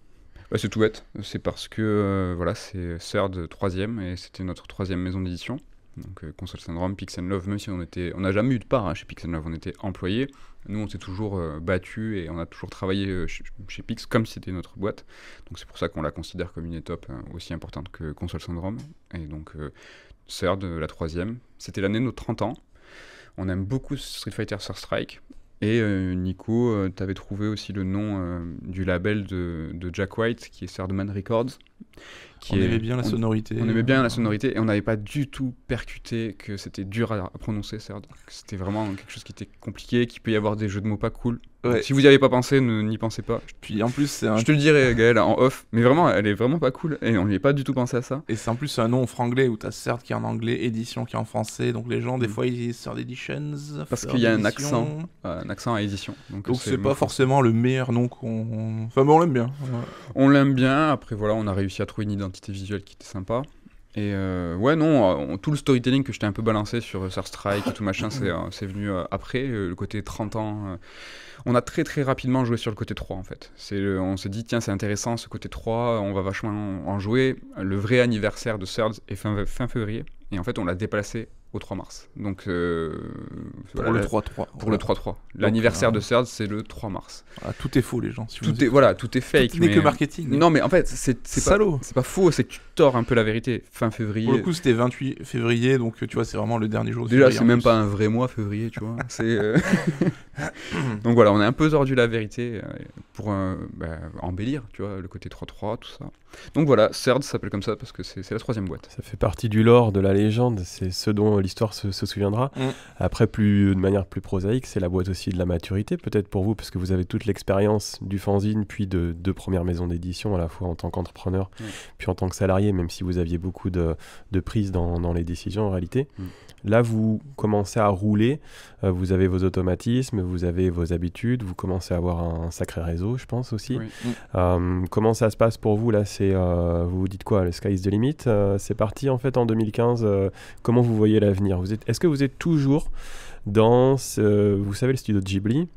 C'est tout bête, c'est parce que c'est Sœurs de 3e et c'était notre 3e maison d'édition. Donc Console Syndrome, Pix & Love, même si on n'a jamais eu de part chez Pix & Love, on était employés. Nous on s'est toujours battus et on a toujours travaillé chez Pix comme si c'était notre boîte. Donc c'est pour ça qu'on la considère comme une étape aussi importante que Console Syndrome. Et donc Sœurs de la 3e, c'était l'année de nos 30 ans. On aime beaucoup Street Fighter Third Strike. Et Nico, tu avais trouvé aussi le nom du label de Jack White, qui est Thirdman Records. On aimait bien la sonorité. On aimait bien la sonorité et on n'avait pas du tout percuté que c'était dur à prononcer, Third. C'était vraiment quelque chose qui était compliqué, qu'il peut y avoir des jeux de mots pas cool. Ouais. Si vous n'y avez pas pensé, n'y pensez pas. Puis en plus, je te le dirai, Gaël, en off, mais vraiment, elle est vraiment pas cool et on n'y a pas du tout pensé à ça. Et c'est en plus un nom en franglais où t'as Third qui est en anglais, édition qui est en français, donc les gens, des fois, ils disent Third Editions. Parce qu'il y a un accent à édition. Donc c'est pas forcément le meilleur nom qu'on. Enfin, mais on l'aime bien. Ouais. On l'aime bien, après voilà, on a réussi à trouver une identité visuelle qui était sympa. Et tout le storytelling que je t'ai un peu balancé sur Third Strike et tout machin, c'est venu après, le côté 30 ans. On a très très rapidement joué sur le côté 3 en fait. On s'est dit, tiens, c'est intéressant ce côté 3, on va vachement en jouer. Le vrai anniversaire de Third est fin février, et en fait on l'a déplacé au 3 mars. Donc, pour le 3-3. Pour le 3-3. L'anniversaire de Third, c'est le 3 mars. Tout est faux, les gens. Si tout est fake. Tout n'est que marketing. Non, mais en fait, c'est pas faux, c'est que tu tords un peu la vérité. Fin février. Pour le coup, c'était 28 février, donc tu vois, c'est vraiment le dernier jour de février. Déjà, février. c'est même pas un vrai mois, février, tu vois. Donc voilà, on a un peu tordu la vérité pour embellir, tu vois, le côté 3-3, tout ça. Donc voilà, Third s'appelle comme ça parce que c'est la 3e boîte. Ça fait partie du lore, de la légende, c'est ce dont l'histoire se souviendra. Après, de manière plus prosaïque, c'est la boîte aussi de la maturité, peut-être pour vous, parce que vous avez toute l'expérience du fanzine, puis de 2 premières maisons d'édition, à la fois en tant qu'entrepreneur, puis en tant que salarié, même si vous aviez beaucoup de prise dans les décisions en réalité. Là, vous commencez à rouler, vous avez vos automatismes, vous avez vos habitudes, vous commencez à avoir un sacré réseau, je pense aussi. Comment ça se passe pour vous là? Vous vous dites quoi? Le sky is the limit? C'est parti en fait en 2015. Comment vous voyez l'avenir? Est-ce que vous êtes toujours dans vous savez, le studio de Ghibli?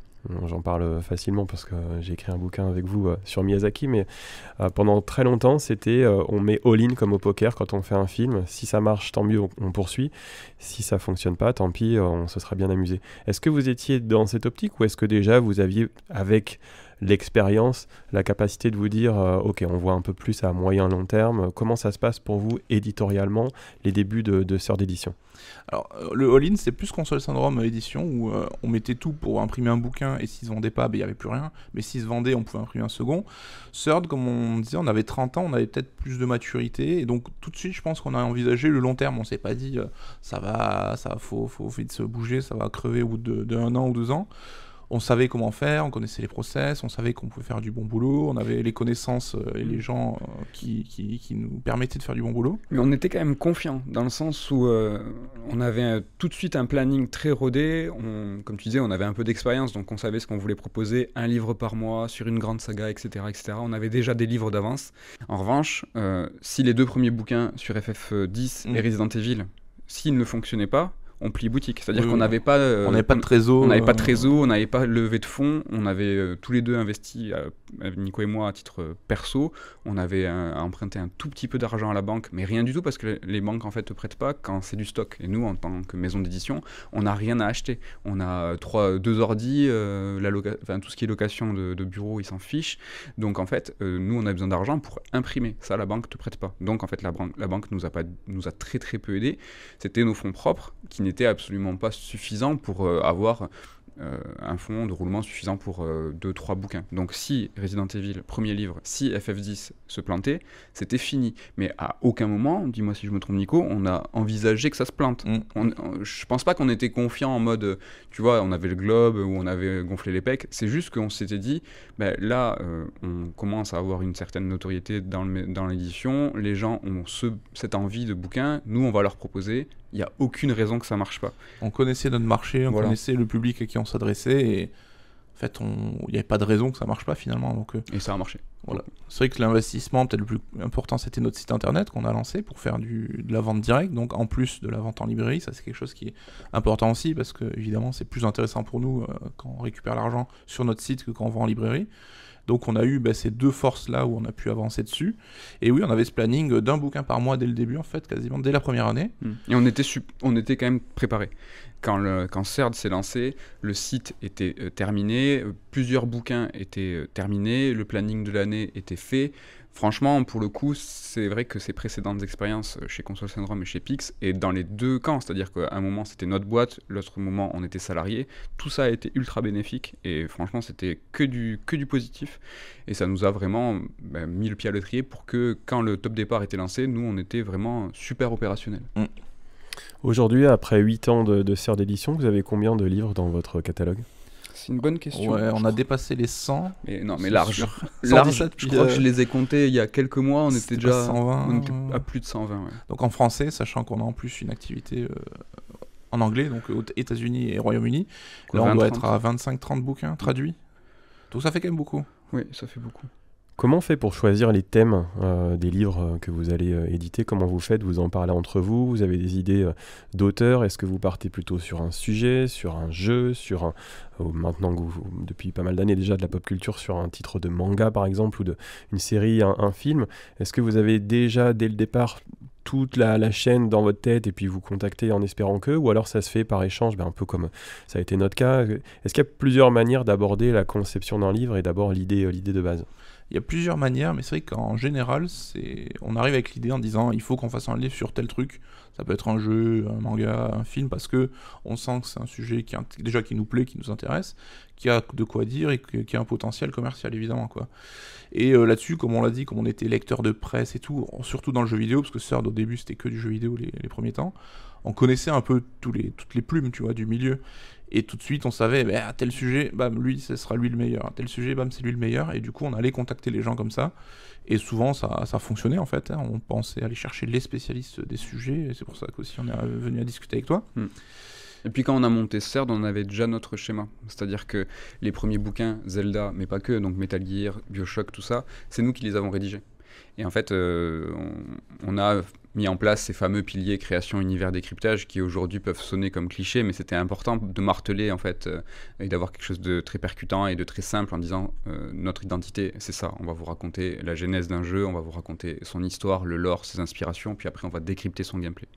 J'en parle facilement parce que j'ai écrit un bouquin avec vous sur Miyazaki, mais pendant très longtemps, c'était on met all-in comme au poker quand on fait un film. Si ça marche, tant mieux, on poursuit. Si ça fonctionne pas, tant pis, on se sera bien amusé. Est-ce que vous étiez dans cette optique ou est-ce que déjà vous aviez, avec l'expérience, la capacité de vous dire ok, on voit un peu plus à moyen long terme? Comment ça se passe pour vous éditorialement, les débuts de Sœurs d'édition? Alors le all-in, c'est plus Console Syndrome édition où on mettait tout pour imprimer un bouquin et s'il se vendait pas, il n'y avait plus rien, mais s'il se vendait, on pouvait imprimer un second. Third, comme on disait, on avait 30 ans, on avait peut-être plus de maturité et donc tout de suite je pense qu'on a envisagé le long terme. On s'est pas dit ça faut vite se bouger, ça va crever au bout de 1 an ou 2 ans. on savait comment faire, on connaissait les process, on savait qu'on pouvait faire du bon boulot, on avait les connaissances et les gens qui nous permettaient de faire du bon boulot. Mais on était quand même confiants, dans le sens où on avait tout de suite un planning très rodé. Comme tu disais, on avait un peu d'expérience, donc on savait ce qu'on voulait proposer, un livre par mois, sur une grande saga, etc. etc. On avait déjà des livres d'avance. En revanche, si les 2 premiers bouquins sur FF10 et Resident Evil, s'ils ne fonctionnaient pas, on plie boutique. C'est-à-dire qu'on n'avait pas... on n'avait pas de trésor. On n'avait pas de trésor, on n'avait pas levé de fonds, on avait tous les deux investi, Nico et moi, à titre perso. On avait emprunté un tout petit peu d'argent à la banque, mais rien du tout parce que les banques en fait te prêtent pas quand c'est du stock. Et nous, en tant que maison d'édition, on n'a rien à acheter. On a 2 ordis, tout ce qui est location de bureau, ils s'en fichent. Donc en fait, nous, on a besoin d'argent pour imprimer. Ça, la banque te prête pas. Donc en fait, la banque nous a très très peu aidé. C'était nos fonds propres qui n'étaient absolument pas suffisants pour avoir un fonds de roulement suffisant pour 2-3 bouquins. Donc si Resident Evil, premier livre, si FF10 se plantait, c'était fini. Mais à aucun moment, dis-moi si je me trompe Nico, on a envisagé que ça se plante. Je pense pas qu'on était confiant en mode, tu vois, on avait le globe ou on avait gonflé les pecs. C'est juste qu'on s'était dit, là, on commence à avoir une certaine notoriété dans l'édition, les gens ont cette envie de bouquin, nous on va leur proposer. Il n'y a aucune raison que ça marche pas. On connaissait notre marché, on connaissait le public à qui on s'adressait et en fait, il n'y avait pas de raison que ça marche pas finalement. Donc, et ça a marché. Voilà. C'est vrai que l'investissement peut-être le plus important, c'était notre site internet qu'on a lancé pour faire de la vente directe. Donc en plus de la vente en librairie, ça c'est quelque chose qui est important aussi parce que évidemment c'est plus intéressant pour nous quand on récupère l'argent sur notre site que quand on vend en librairie. Donc on a eu ces 2 forces-là où on a pu avancer dessus. Et oui, on avait ce planning d'1 bouquin par mois dès le début, en fait, quasiment dès la première année. Et on était quand même préparés. Quand CERD s'est lancé, le site était terminé, plusieurs bouquins étaient terminés, le planning de l'année était fait. Franchement, pour le coup, c'est vrai que ces précédentes expériences chez Console Syndrome et chez Pix, et dans les 2 camps, c'est-à-dire qu'à un moment c'était notre boîte, l'autre moment on était salarié, tout ça a été ultra bénéfique, et franchement c'était que du positif, et ça nous a vraiment mis le pied à l'étrier pour que quand le top départ était lancé, nous on était vraiment super opérationnels. Aujourd'hui, après 8 ans de CERD d'édition, vous avez combien de livres dans votre catalogue ? C'est une bonne question. Ouais, on a dépassé les 100. Mais large. 117, je crois que je les ai comptés il y a quelques mois, on était déjà 120, on était à plus de 120. Ouais. Donc en français, sachant qu'on a en plus une activité en anglais, donc aux États-Unis et Royaume-Uni, là on doit être à 25-30 bouquins traduits. Donc ça fait quand même beaucoup. Oui, ça fait beaucoup. Comment on fait pour choisir les thèmes des livres que vous allez éditer ? Comment vous faites ? Vous en parlez entre vous ? Vous avez des idées d'auteurs ? Est-ce que vous partez plutôt sur un sujet, sur un jeu, maintenant que depuis pas mal d'années déjà de la pop culture, sur un titre de manga par exemple, ou une série, un film ? Est-ce que vous avez déjà dès le départ toute la chaîne dans votre tête et puis vous contactez en espérant que, ou alors ça se fait par échange, un peu comme ça a été notre cas ? Est-ce qu'il y a plusieurs manières d'aborder la conception d'un livre et d'abord l'idée de base ? Il y a plusieurs manières, mais c'est vrai qu'en général, on arrive avec l'idée en disant il faut qu'on fasse un livre sur tel truc. Ça peut être un jeu, un manga, un film, parce que on sent que c'est un sujet qui nous plaît, qui nous intéresse, qui a de quoi dire et qui a un potentiel commercial évidemment, quoi. Et là-dessus, comme on l'a dit, comme on était lecteur de presse et tout, surtout dans le jeu vidéo, parce que CERD au début c'était que du jeu vidéo les premiers temps, on connaissait un peu toutes les plumes, tu vois, du milieu. Et tout de suite, on savait, à tel sujet, lui, ce sera lui le meilleur. À tel sujet, c'est lui le meilleur. Et du coup, on allait contacter les gens comme ça. Et souvent, ça fonctionnait, en fait. On pensait aller chercher les spécialistes des sujets. Et c'est pour ça qu'aussi, on est venu à discuter avec toi. Et puis quand on a monté CERD, on avait déjà notre schéma. C'est-à-dire que les premiers bouquins, Zelda, mais pas que, donc Metal Gear, Bioshock, tout ça, c'est nous qui les avons rédigés. Et en fait, on a mis en place ces fameux piliers création, univers, décryptage qui aujourd'hui peuvent sonner comme clichés, mais c'était important de marteler en fait et d'avoir quelque chose de très percutant et de très simple en disant notre identité, c'est ça. On va vous raconter la genèse d'un jeu, on va vous raconter son histoire, le lore, ses inspirations, puis après on va décrypter son gameplay.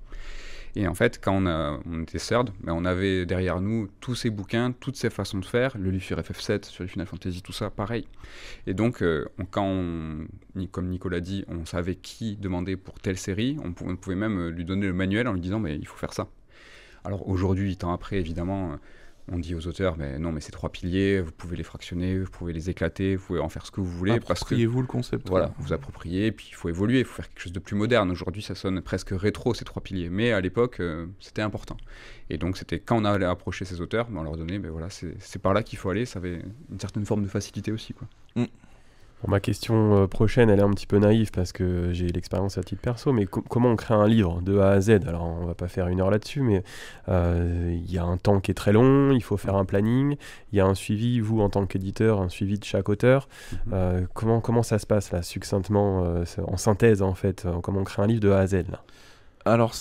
Et en fait, quand on était CERD, on avait derrière nous tous ces bouquins, toutes ces façons de faire, le livre sur FF7, sur les Final Fantasy, tout ça, pareil. Et donc, comme Nicolas dit, on savait qui demander pour telle série, on pouvait même lui donner le manuel en lui disant il faut faire ça. Alors aujourd'hui, 8 ans après, évidemment, On dit aux auteurs, mais non, mais ces 3 piliers, vous pouvez les fractionner, vous pouvez les éclater, vous pouvez en faire ce que vous voulez. Appropriez-vous le concept. Voilà, vous appropriez, puis il faut évoluer, il faut faire quelque chose de plus moderne. Aujourd'hui, ça sonne presque rétro, ces 3 piliers. Mais à l'époque, c'était important. Et donc, c'était quand on allait approcher ces auteurs, on leur donnait, voilà, c'est par là qu'il faut aller. Ça avait une certaine forme de facilité aussi, quoi. Bon, ma question prochaine, elle est un petit peu naïve parce que j'ai l'expérience à titre perso, mais comment on crée un livre de A à Z? Alors, on va pas faire 1 heure là-dessus, mais il y a un temps qui est très long, il faut faire un planning, il y a un suivi, vous en tant qu'éditeur, un suivi de chaque auteur. Comment ça se passe là, succinctement, en synthèse en fait, comment on crée un livre de A à Z là? Alors,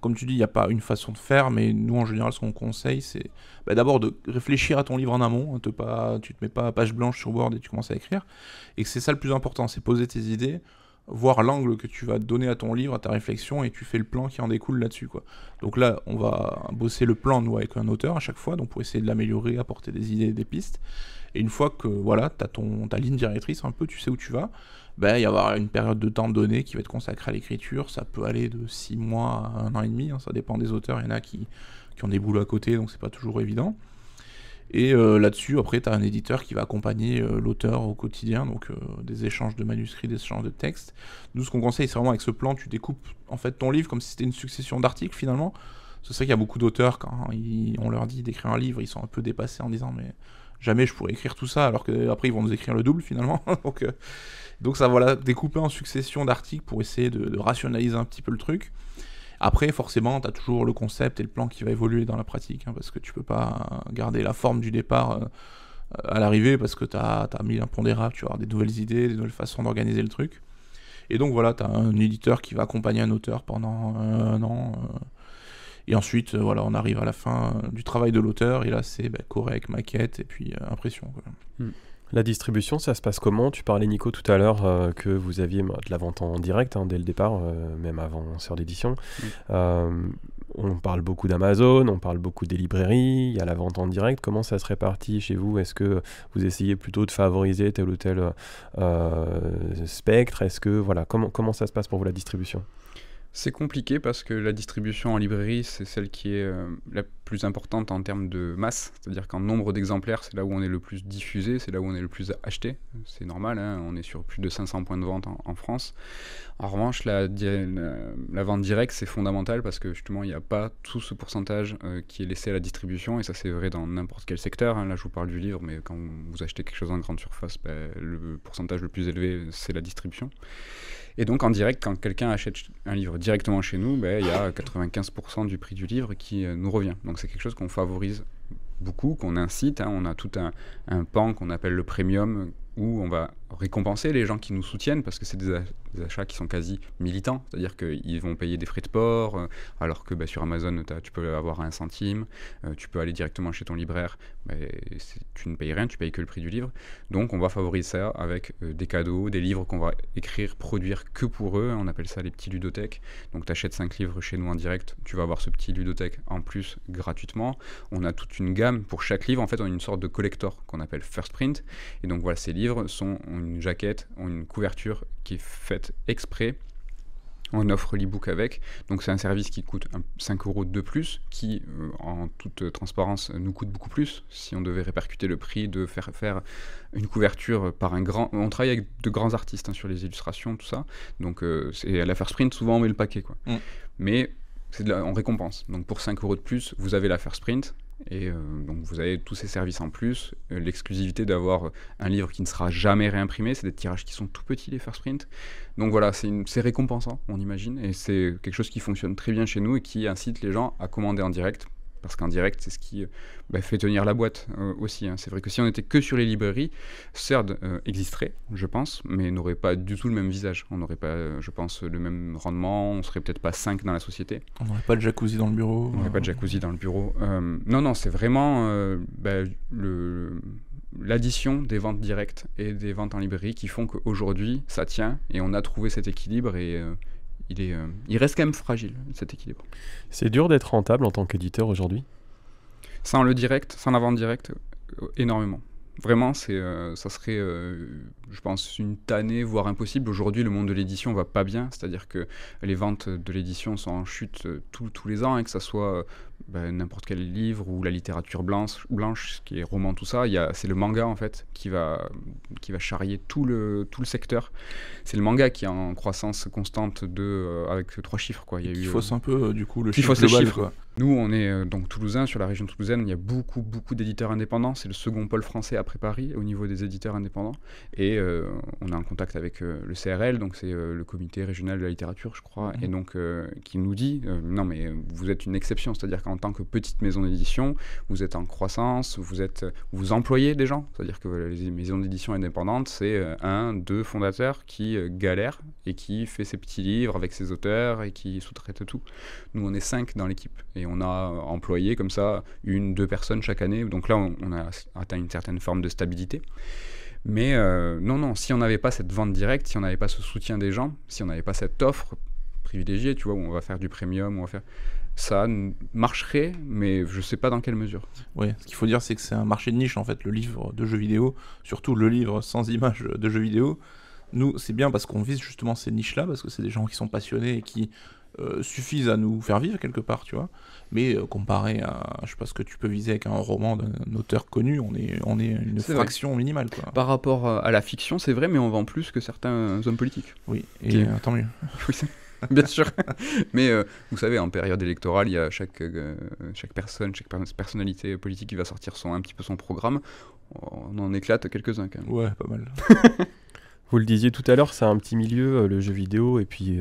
comme tu dis, il n'y a pas une façon de faire, mais nous, en général, ce qu'on conseille, c'est d'abord de réfléchir à ton livre en amont. Tu te mets pas page blanche sur Word et tu commences à écrire. Et que c'est ça le plus important, c'est poser tes idées, voir l'angle que tu vas donner à ton livre, à ta réflexion, et tu fais le plan qui en découle là-dessus, quoi. Donc là, on va bosser le plan, nous, avec un auteur à chaque fois, donc pour essayer de l'améliorer, apporter des idées, des pistes. Et une fois que voilà, tu as ta ligne directrice, un peu, tu sais où tu vas, il va y avoir une période de temps donnée qui va être consacrée à l'écriture. Ça peut aller de 6 mois à 1 an et demi, hein, ça dépend des auteurs. Il y en a qui ont des boulots à côté, donc c'est pas toujours évident. Et là-dessus, après, tu as un éditeur qui va accompagner l'auteur au quotidien, donc des échanges de manuscrits, des échanges de textes. Nous, ce qu'on conseille, c'est vraiment avec ce plan, tu découpes en fait ton livre comme si c'était une succession d'articles finalement. C'est vrai qu'il y a beaucoup d'auteurs, quand on leur dit d'écrire un livre, ils sont un peu dépassés en disant mais jamais je pourrais écrire tout ça, alors qu'après ils vont nous écrire le double finalement. Donc ça, voilà, découper en succession d'articles pour essayer de rationaliser un petit peu le truc. Après, forcément, tu as toujours le concept et le plan qui va évoluer dans la pratique, hein, parce que tu peux pas garder la forme du départ à l'arrivée, parce que tu as mis l'impondérable, tu vas avoir des nouvelles idées, des nouvelles façons d'organiser le truc. Et donc voilà, tu as un éditeur qui va accompagner un auteur pendant 1 an. Et ensuite, voilà, on arrive à la fin du travail de l'auteur, et là c'est correct, maquette, et puis impression, quoi. La distribution, ça se passe comment? Tu parlais, Nico, tout à l'heure que vous aviez de la vente en direct dès le départ, même avant Sœurs d'édition. On parle beaucoup d'Amazon, on parle beaucoup des librairies, il y a la vente en direct. Comment ça se répartit chez vous? Est-ce que vous essayez plutôt de favoriser tel ou tel spectre? Est-ce que, voilà, comment ça se passe pour vous, la distribution? C'est compliqué parce que la distribution en librairie, c'est celle qui est la plus importante en termes de masse. C'est-à-dire qu'en nombre d'exemplaires, c'est là où on est le plus diffusé, c'est là où on est le plus acheté. C'est normal, hein, on est sur plus de 500 points de vente en France. En revanche, la vente directe, c'est fondamental parce que justement, il n'y a pas tout ce pourcentage qui est laissé à la distribution. Et ça, c'est vrai dans n'importe quel secteur, hein. Là, je vous parle du livre, mais quand vous achetez quelque chose en grande surface, le pourcentage le plus élevé, c'est la distribution. Et donc en direct, quand quelqu'un achète un livre directement chez nous, il y a 95% du prix du livre qui nous revient. Donc c'est quelque chose qu'on favorise beaucoup, qu'on incite, hein. On a tout un pan qu'on appelle le premium, où on va récompenser les gens qui nous soutiennent, parce que c'est des achats qui sont quasi militants, c'est-à-dire qu'ils vont payer des frais de port, alors que sur Amazon, tu peux avoir 1 centime, tu peux aller directement chez ton libraire, tu ne payes rien, tu payes que le prix du livre. Donc on va favoriser ça avec des cadeaux, des livres qu'on va écrire, produire que pour eux, on appelle ça les petits ludothèques. Donc tu achètes 5 livres chez nous en direct, tu vas avoir ce petit ludothèque en plus gratuitement. On a toute une gamme pour chaque livre, en fait on a une sorte de collector qu'on appelle First Print, et donc voilà, ces livres ont une jaquette, ont une couverture qui est faite exprès. On offre l'e-book avec, donc c'est un service qui coûte 5 € de plus, qui en toute transparence nous coûte beaucoup plus. Si on devait répercuter le prix de faire une couverture par un grand... On travaille avec de grands artistes, hein, sur les illustrations, tout ça, donc c'est à la First Print, souvent on met le paquet, quoi. Mais on récompense, donc pour 5 € de plus, vous avez la First Print. Et donc vous avez tous ces services en plus, l'exclusivité d'avoir un livre qui ne sera jamais réimprimé, c'est des tirages qui sont tout petits, les First Print. Donc voilà, c'est récompensant, on imagine, et c'est quelque chose qui fonctionne très bien chez nous et qui incite les gens à commander en direct, parce qu'en direct, c'est ce qui fait tenir la boîte aussi, hein. C'est vrai que si on était que sur les librairies, CERD existerait, je pense, mais n'aurait pas du tout le même visage. On n'aurait pas, je pense, le même rendement, on serait peut-être pas 5 dans la société. On n'aurait pas de jacuzzi dans le bureau. On n'aurait pas de jacuzzi dans le bureau. Non, c'est vraiment l'addition des ventes directes et des ventes en librairie qui font qu'aujourd'hui, ça tient, et on a trouvé cet équilibre, et... il reste quand même fragile, cet équilibre. C'est dur d'être rentable en tant qu'éditeur aujourd'hui? Sans le direct, sans la vente directe, énormément. Vraiment, ça serait, je pense, une tannée, voire impossible. Aujourd'hui, le monde de l'édition va pas bien, c'est-à-dire que les ventes de l'édition sont en chute tous les ans, et que ça soit n'importe quel livre ou la littérature blanche, ce qui est roman, tout ça, c'est le manga en fait qui va charrier tout le secteur. C'est le manga qui est en croissance constante avec 3 chiffres, quoi. Il fausse un peu du coup le chiffre global, quoi. Nous, on est donc toulousain, sur la région toulousaine, il y a beaucoup d'éditeurs indépendants. C'est le second pôle français après Paris au niveau des éditeurs indépendants. Et on est en contact avec le CRL, donc c'est le comité régional de la littérature, je crois, et donc qui nous dit non mais vous êtes une exception, c'est-à-dire qu'en tant que petite maison d'édition, vous êtes en croissance, vous employez des gens, c'est-à-dire que les maisons d'édition indépendantes, c'est 2 fondateurs qui galèrent et qui fait ses petits livres avec ses auteurs et qui sous-traite tout. Nous, on est 5 dans l'équipe. Et on a employé comme ça 1-2 personnes chaque année. Donc là, on a atteint une certaine forme de stabilité. Mais non, si on n'avait pas cette vente directe, si on n'avait pas ce soutien des gens, si on n'avait pas cette offre privilégiée, tu vois, où on va faire du premium, ça marcherait, mais je ne sais pas dans quelle mesure. Oui, ce qu'il faut dire, c'est que c'est un marché de niche, en fait, le livre de jeux vidéo, surtout le livre sans images de jeux vidéo. Nous, c'est bien parce qu'on vise justement ces niches-là, parce que c'est des gens qui sont passionnés et qui suffisent à nous faire vivre quelque part, tu vois. Mais comparé à, je sais pas, ce que tu peux viser avec un roman d'un auteur connu, on est une fraction minimale, quoi. Par rapport à la fiction, c'est vrai, mais on vend plus que certains hommes politiques. Oui, et tant mieux. Oui, bien sûr. Mais vous savez, en période électorale, il y a chaque personnalité politique qui va sortir un petit peu son programme. On en éclate quelques-uns quand même. Ouais, pas mal. Vous le disiez tout à l'heure, c'est un petit milieu, le jeu vidéo, et puis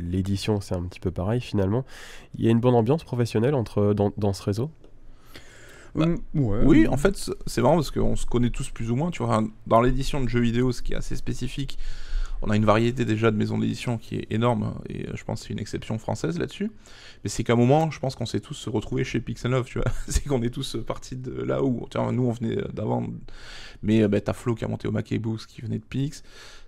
l'édition, c'est un petit peu pareil finalement. Il y a une bonne ambiance professionnelle dans ce réseau ? Oui, en fait, c'est marrant parce qu'on se connaît tous plus ou moins. Tu vois, dans l'édition de jeux vidéo, ce qui est assez spécifique, on a une variété déjà de maisons d'édition qui est énorme, et je pense que c'est une exception française là-dessus. Mais c'est qu'à un moment, je pense qu'on s'est tous retrouvés chez Pixel Love, tu vois. C'est qu'on est tous partis de là où, tu vois, nous on venait d'avant. Mais t'as Flo qui a monté au Mackey Books, qui venait de Pix.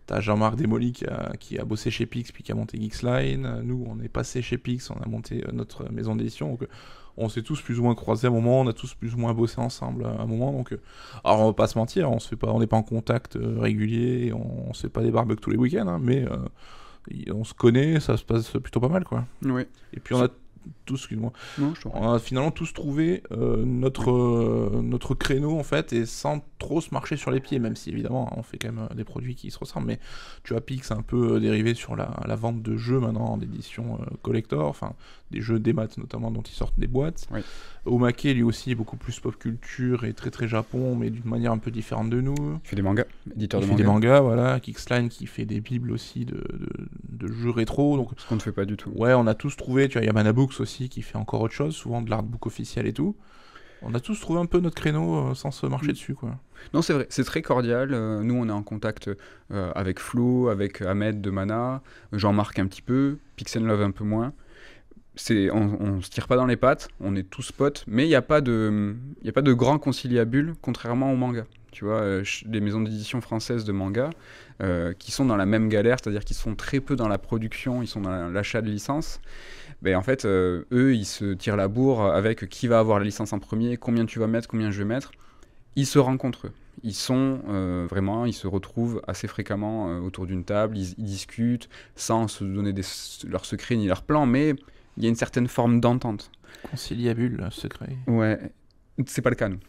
T'as Jean-Marc Desmolly qui a bossé chez Pix, puis qui a monté Geeksline. Nous, on est passé chez Pix, on a monté notre maison d'édition. Donc, on s'est tous plus ou moins croisés à un moment, on a tous plus ou moins bossé ensemble à un moment. Donc, alors, on va pas se mentir, on n'est pas en contact régulier, on se fait pas des barbecues tous les week-ends, hein, mais on se connaît, ça se passe plutôt pas mal, quoi. Oui. Et puis, on a finalement tous trouvé notre créneau en fait, et sans trop se marcher sur les pieds, même si évidemment on fait quand même des produits qui se ressemblent, mais tu vois, Pix c'est un peu dérivé sur la vente de jeux maintenant en édition collector, enfin des jeux des maths notamment dont ils sortent des boîtes. Oui. Omake lui aussi est beaucoup plus pop culture et très très Japon, mais d'une manière un peu différente de nous. Il fait des mangas, éditeur de mangas. Il fait des mangas, voilà. Geeksline qui fait des bibles aussi de jeux rétro. Donc, ce qu'on ne fait pas du tout. Ouais, on a tous trouvé, tu vois, il y a Mana Books aussi qui fait encore autre chose, souvent de l'artbook officiel et tout. On a tous trouvé un peu notre créneau sans se marcher dessus, quoi. Non, c'est vrai, c'est très cordial. Nous, on est en contact avec Flo, avec Ahmed de Mana, Jean-Marc un petit peu, Pixel Love un peu moins. On se tire pas dans les pattes, on est tous potes, mais il n'y a pas de grand conciliabule, contrairement au manga. Tu vois, les maisons d'édition françaises de manga qui sont dans la même galère, c'est-à-dire qu'ils sont très peu dans la production, ils sont dans l'achat de licences. Ben, en fait, eux, ils se tirent la bourre avec qui va avoir la licence en premier, combien tu vas mettre, combien je vais mettre. Ils se rencontrent. Ils ils se retrouvent assez fréquemment autour d'une table, ils discutent sans se donner leurs secrets ni leurs plans, mais il y a une certaine forme d'entente. Conciliabule, secret. Ouais, c'est pas le cas, nous.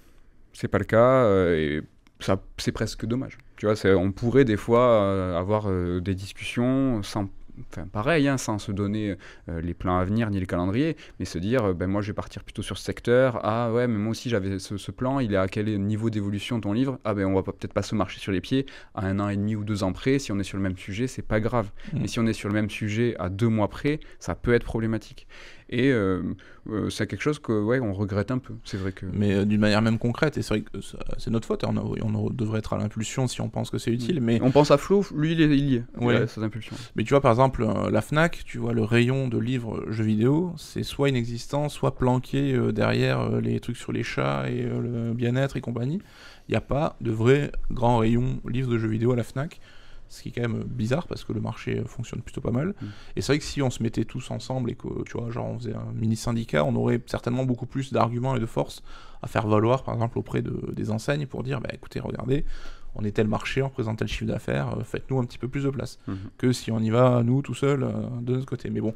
C'est pas le cas, et ça, c'est presque dommage. Tu vois, on pourrait des fois avoir des discussions sans... Enfin, pareil, hein, sans se donner les plans à venir ni le calendrier, mais se dire, moi je vais partir plutôt sur ce secteur. Ah ouais, mais moi aussi j'avais ce plan, il est à quel niveau d'évolution ton livre? Ah on va peut-être pas se marcher sur les pieds à 1 an et demi ou 2 ans près. Si on est sur le même sujet, c'est pas grave. Mais si on est sur le même sujet à 2 mois près, ça peut être problématique. Et c'est quelque chose on regrette un peu, c'est vrai que... Mais d'une manière même concrète, et c'est vrai que c'est notre faute, on devrait être à l'impulsion si on pense que c'est utile, mais... On pense à Flo, lui il y est, il a cette impulsion. Mais tu vois par exemple, la Fnac, tu vois le rayon de livres jeux vidéo, c'est soit inexistant, soit planqué derrière les trucs sur les chats et le bien-être et compagnie. Il n'y a pas de vrai grand rayon livres de jeux vidéo à la Fnac. Ce qui est quand même bizarre parce que le marché fonctionne plutôt pas mal. Et c'est vrai que si on se mettait tous ensemble et que, tu vois, genre on faisait un mini syndicat, on aurait certainement beaucoup plus d'arguments et de force à faire valoir, par exemple, auprès des enseignes pour dire, écoutez, regardez, on est tel marché, on représente tel chiffre d'affaires, faites-nous un petit peu plus de place. Que si on y va, nous, tout seuls, de notre côté. Mais bon,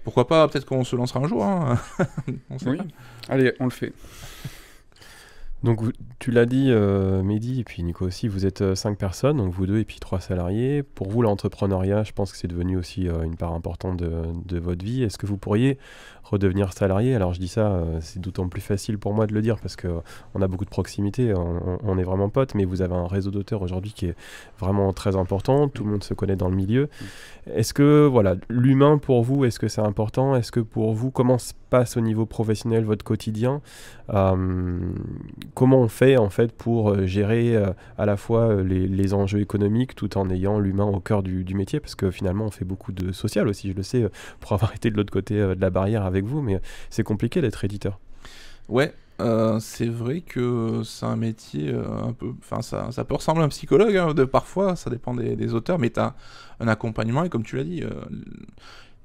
Pourquoi pas, peut-être qu'on se lancera un jour. Hein. On sait Oui. pas. Allez, on le fait. Donc tu l'as dit, Mehdi, et puis Nico aussi, vous êtes 5 personnes, donc vous deux et puis 3 salariés. Pour vous, l'entrepreneuriat, je pense que c'est devenu aussi une part importante de votre vie. Est-ce que vous pourriez redevenir salarié? Alors je dis ça, c'est d'autant plus facile pour moi de le dire parce qu'on a beaucoup de proximité, on est vraiment potes, mais vous avez un réseau d'auteurs aujourd'hui qui est vraiment très important, tout le monde se connaît dans le milieu. Est-ce que, voilà, l'humain pour vous, est-ce que c'est important? Est-ce que pour vous, comment se passe au niveau professionnel votre quotidien? Comment on fait en fait pour gérer à la fois les enjeux économiques tout en ayant l'humain au cœur du métier, parce que finalement on fait beaucoup de social aussi, je le sais, pour avoir été de l'autre côté de la barrière avec vous, mais c'est compliqué d'être éditeur. Ouais, c'est vrai que c'est un métier un peu... Enfin, ça peut ressembler à un psychologue, hein, parfois, ça dépend des auteurs, mais tu as un accompagnement, et comme tu l'as dit,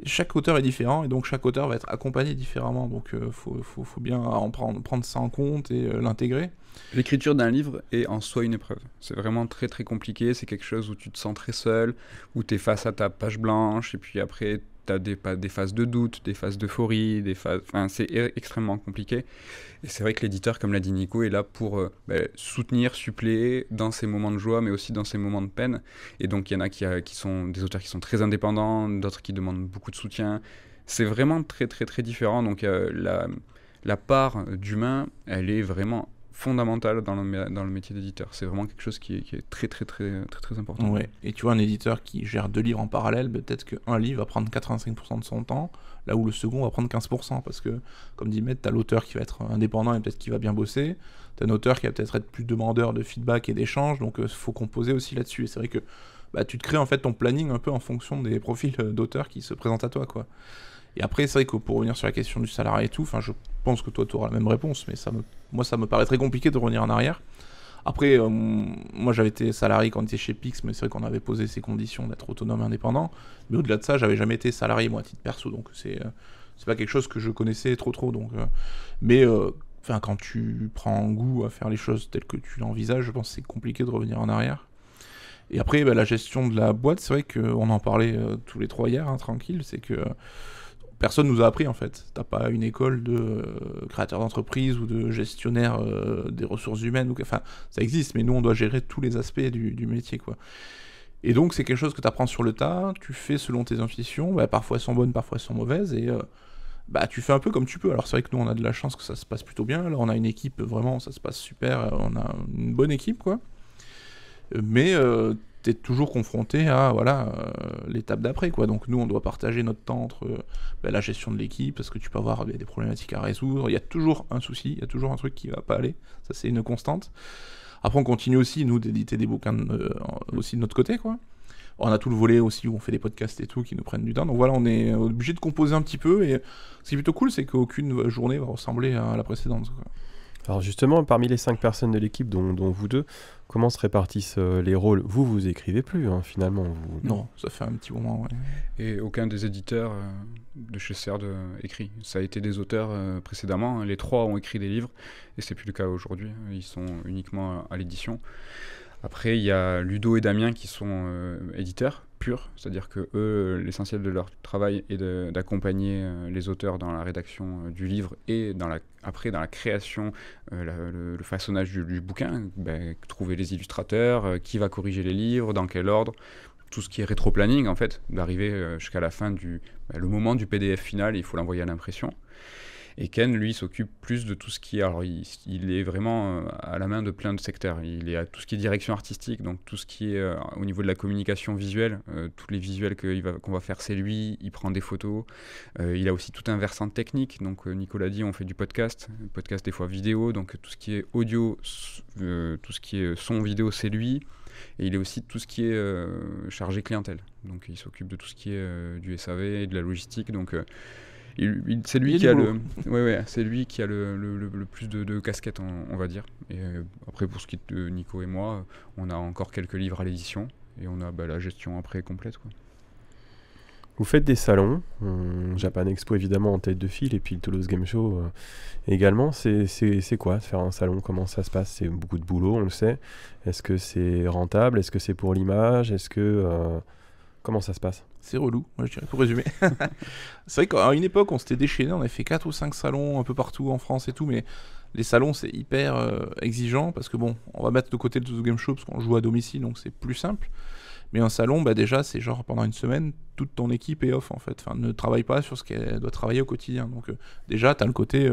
chaque auteur est différent, et donc chaque auteur va être accompagné différemment, donc faut bien prendre ça en compte et l'intégrer. L'écriture d'un livre est en soi une épreuve. C'est vraiment très très compliqué, c'est quelque chose où tu te sens très seul, où tu es face à ta page blanche, et puis après tu as des phases de doute, des phases d'euphorie, enfin, c'est extrêmement compliqué. Et c'est vrai que l'éditeur, comme l'a dit Nico, est là pour soutenir, suppléer dans ces moments de joie, mais aussi dans ces moments de peine. Et donc il y en a qui sont des auteurs qui sont très indépendants, d'autres qui demandent beaucoup de soutien. C'est vraiment très très très différent, donc la part d'humain, elle est vraiment fondamentale dans le métier d'éditeur. C'est vraiment quelque chose qui est très très très très très important. Ouais. Et tu vois, un éditeur qui gère 2 livres en parallèle, peut-être qu'un livre va prendre 85% de son temps, là où le second va prendre 15%, parce que, comme dit Matt, t'as l'auteur qui va être indépendant et peut-être qui va bien bosser, t'as un auteur qui va peut-être être plus demandeur de feedback et d'échange, donc faut composer aussi là-dessus. Et c'est vrai que tu te crées en fait ton planning un peu en fonction des profils d'auteurs qui se présentent à toi, quoi. Et après, c'est vrai que pour revenir sur la question du salarié et tout, je pense que toi, tu auras la même réponse, mais moi, ça me paraît très compliqué de revenir en arrière. Après, moi, j'avais été salarié quand on était chez Pix, mais c'est vrai qu'on avait posé ces conditions d'être autonome et indépendant. Mais au-delà de ça, j'avais jamais été salarié, moi, à titre perso, donc c'est pas quelque chose que je connaissais trop. Donc, mais quand tu prends goût à faire les choses telles que tu l'envisages, je pense que c'est compliqué de revenir en arrière. Et après, la gestion de la boîte, c'est vrai qu'on en parlait tous les trois hier, hein, tranquille, c'est que personne nous a appris en fait. T'as pas une école de créateur d'entreprise ou de gestionnaire des ressources humaines. Enfin, ça existe, mais nous on doit gérer tous les aspects du métier, quoi. Et donc c'est quelque chose que tu apprends sur le tas, tu fais selon tes intuitions, parfois elles sont bonnes, parfois elles sont mauvaises, et tu fais un peu comme tu peux. Alors c'est vrai que nous on a de la chance que ça se passe plutôt bien, là on a une équipe, vraiment ça se passe super, on a une bonne équipe, quoi. Mais t'es toujours confronté à l'étape d'après, quoi. Donc nous on doit partager notre temps entre la gestion de l'équipe, parce que tu peux avoir des problématiques à résoudre, il y a toujours un souci, il y a toujours un truc qui va pas aller, ça c'est une constante. Après on continue aussi nous d'éditer des bouquins aussi de notre côté, quoi. On a tout le volet aussi où on fait des podcasts et tout qui nous prennent du temps, donc voilà, on est obligé de composer un petit peu, et ce qui est plutôt cool, c'est qu'aucune journée va ressembler à la précédente, quoi. Alors justement, parmi les 5 personnes de l'équipe, dont vous deux, comment se répartissent les rôles? Vous écrivez plus, hein, finalement. Non, ça fait un petit moment, ouais. Et aucun des éditeurs de chez CERD écrit. Ça a été des auteurs précédemment. Les 3 ont écrit des livres, et c'est plus le cas aujourd'hui. Ils sont uniquement à l'édition. Après, il y a Ludo et Damien qui sont éditeurs purs, c'est-à-dire que eux, l'essentiel de leur travail est d'accompagner les auteurs dans la rédaction du livre et après dans la création, le façonnage du bouquin, trouver les illustrateurs, qui va corriger les livres, dans quel ordre, tout ce qui est rétro-planning en fait, d'arriver jusqu'à la fin le moment du PDF final, il faut l'envoyer à l'impression. Et Ken, lui, s'occupe plus de tout ce qui est... Alors, il est vraiment à la main de plein de secteurs. Il est à tout ce qui est direction artistique, donc tout ce qui est au niveau de la communication visuelle. Tous les visuels qu'on va faire, c'est lui. Il prend des photos. Il a aussi tout un versant technique. Donc, Nicolas dit, on fait du podcast des fois vidéo. Donc, tout ce qui est audio, tout ce qui est son vidéo, c'est lui. Et il est aussi tout ce qui est chargé clientèle. Donc, il s'occupe de tout ce qui est du SAV et de la logistique. Donc... c'est lui qui a c'est lui qui a le plus de casquettes, on va dire. Et après, pour ce qui est de Nico et moi, on a encore quelques livres à l'édition et on a la gestion après complète, quoi. Vous faites des salons, Japan Expo évidemment en tête de file, et puis le Toulouse Game Show également. C'est quoi de faire un salon? Comment ça se passe? C'est beaucoup de boulot, on le sait. Est-ce que c'est rentable? Est-ce que c'est pour l'image? Comment ça se passe? C'est relou, moi je dirais, pour résumer. C'est vrai qu'à une époque, on s'était déchaîné, on avait fait 4 ou 5 salons un peu partout en France et tout, mais les salons, c'est hyper exigeant, parce que bon, on va mettre de côté le Toulouse Game Show, parce qu'on joue à domicile, donc c'est plus simple. Mais un salon, bah déjà, c'est genre pendant une semaine, toute ton équipe est off en fait. Enfin, ne travaille pas sur ce qu'elle doit travailler au quotidien. Donc déjà, t'as le côté,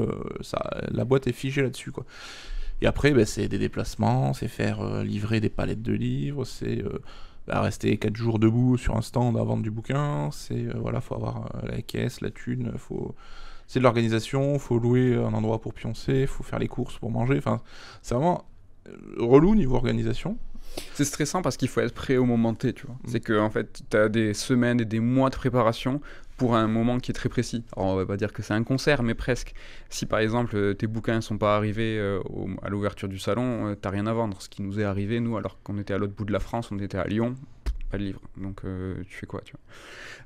la boîte est figée là-dessus, quoi. Et après, bah, c'est des déplacements, c'est faire livrer des palettes de livres, c'est rester 4 jours debout sur un stand à vendre du bouquin, c'est voilà, faut avoir la caisse, la thune, c'est de l'organisation, faut louer un endroit pour pioncer, faut faire les courses pour manger. Enfin, c'est vraiment relou niveau organisation. C'est stressant parce qu'il faut être prêt au moment T, tu vois. C'est que en fait, tu as des semaines et des mois de préparation pour un moment qui est très précis. Alors, on va pas dire que c'est un concert, mais presque. Si par exemple tes bouquins sont pas arrivés à l'ouverture du salon, t'as rien à vendre. Ce qui nous est arrivé, nous, alors qu'on était à l'autre bout de la France, on était à Lyon, pas de livre. Donc tu fais quoi, tu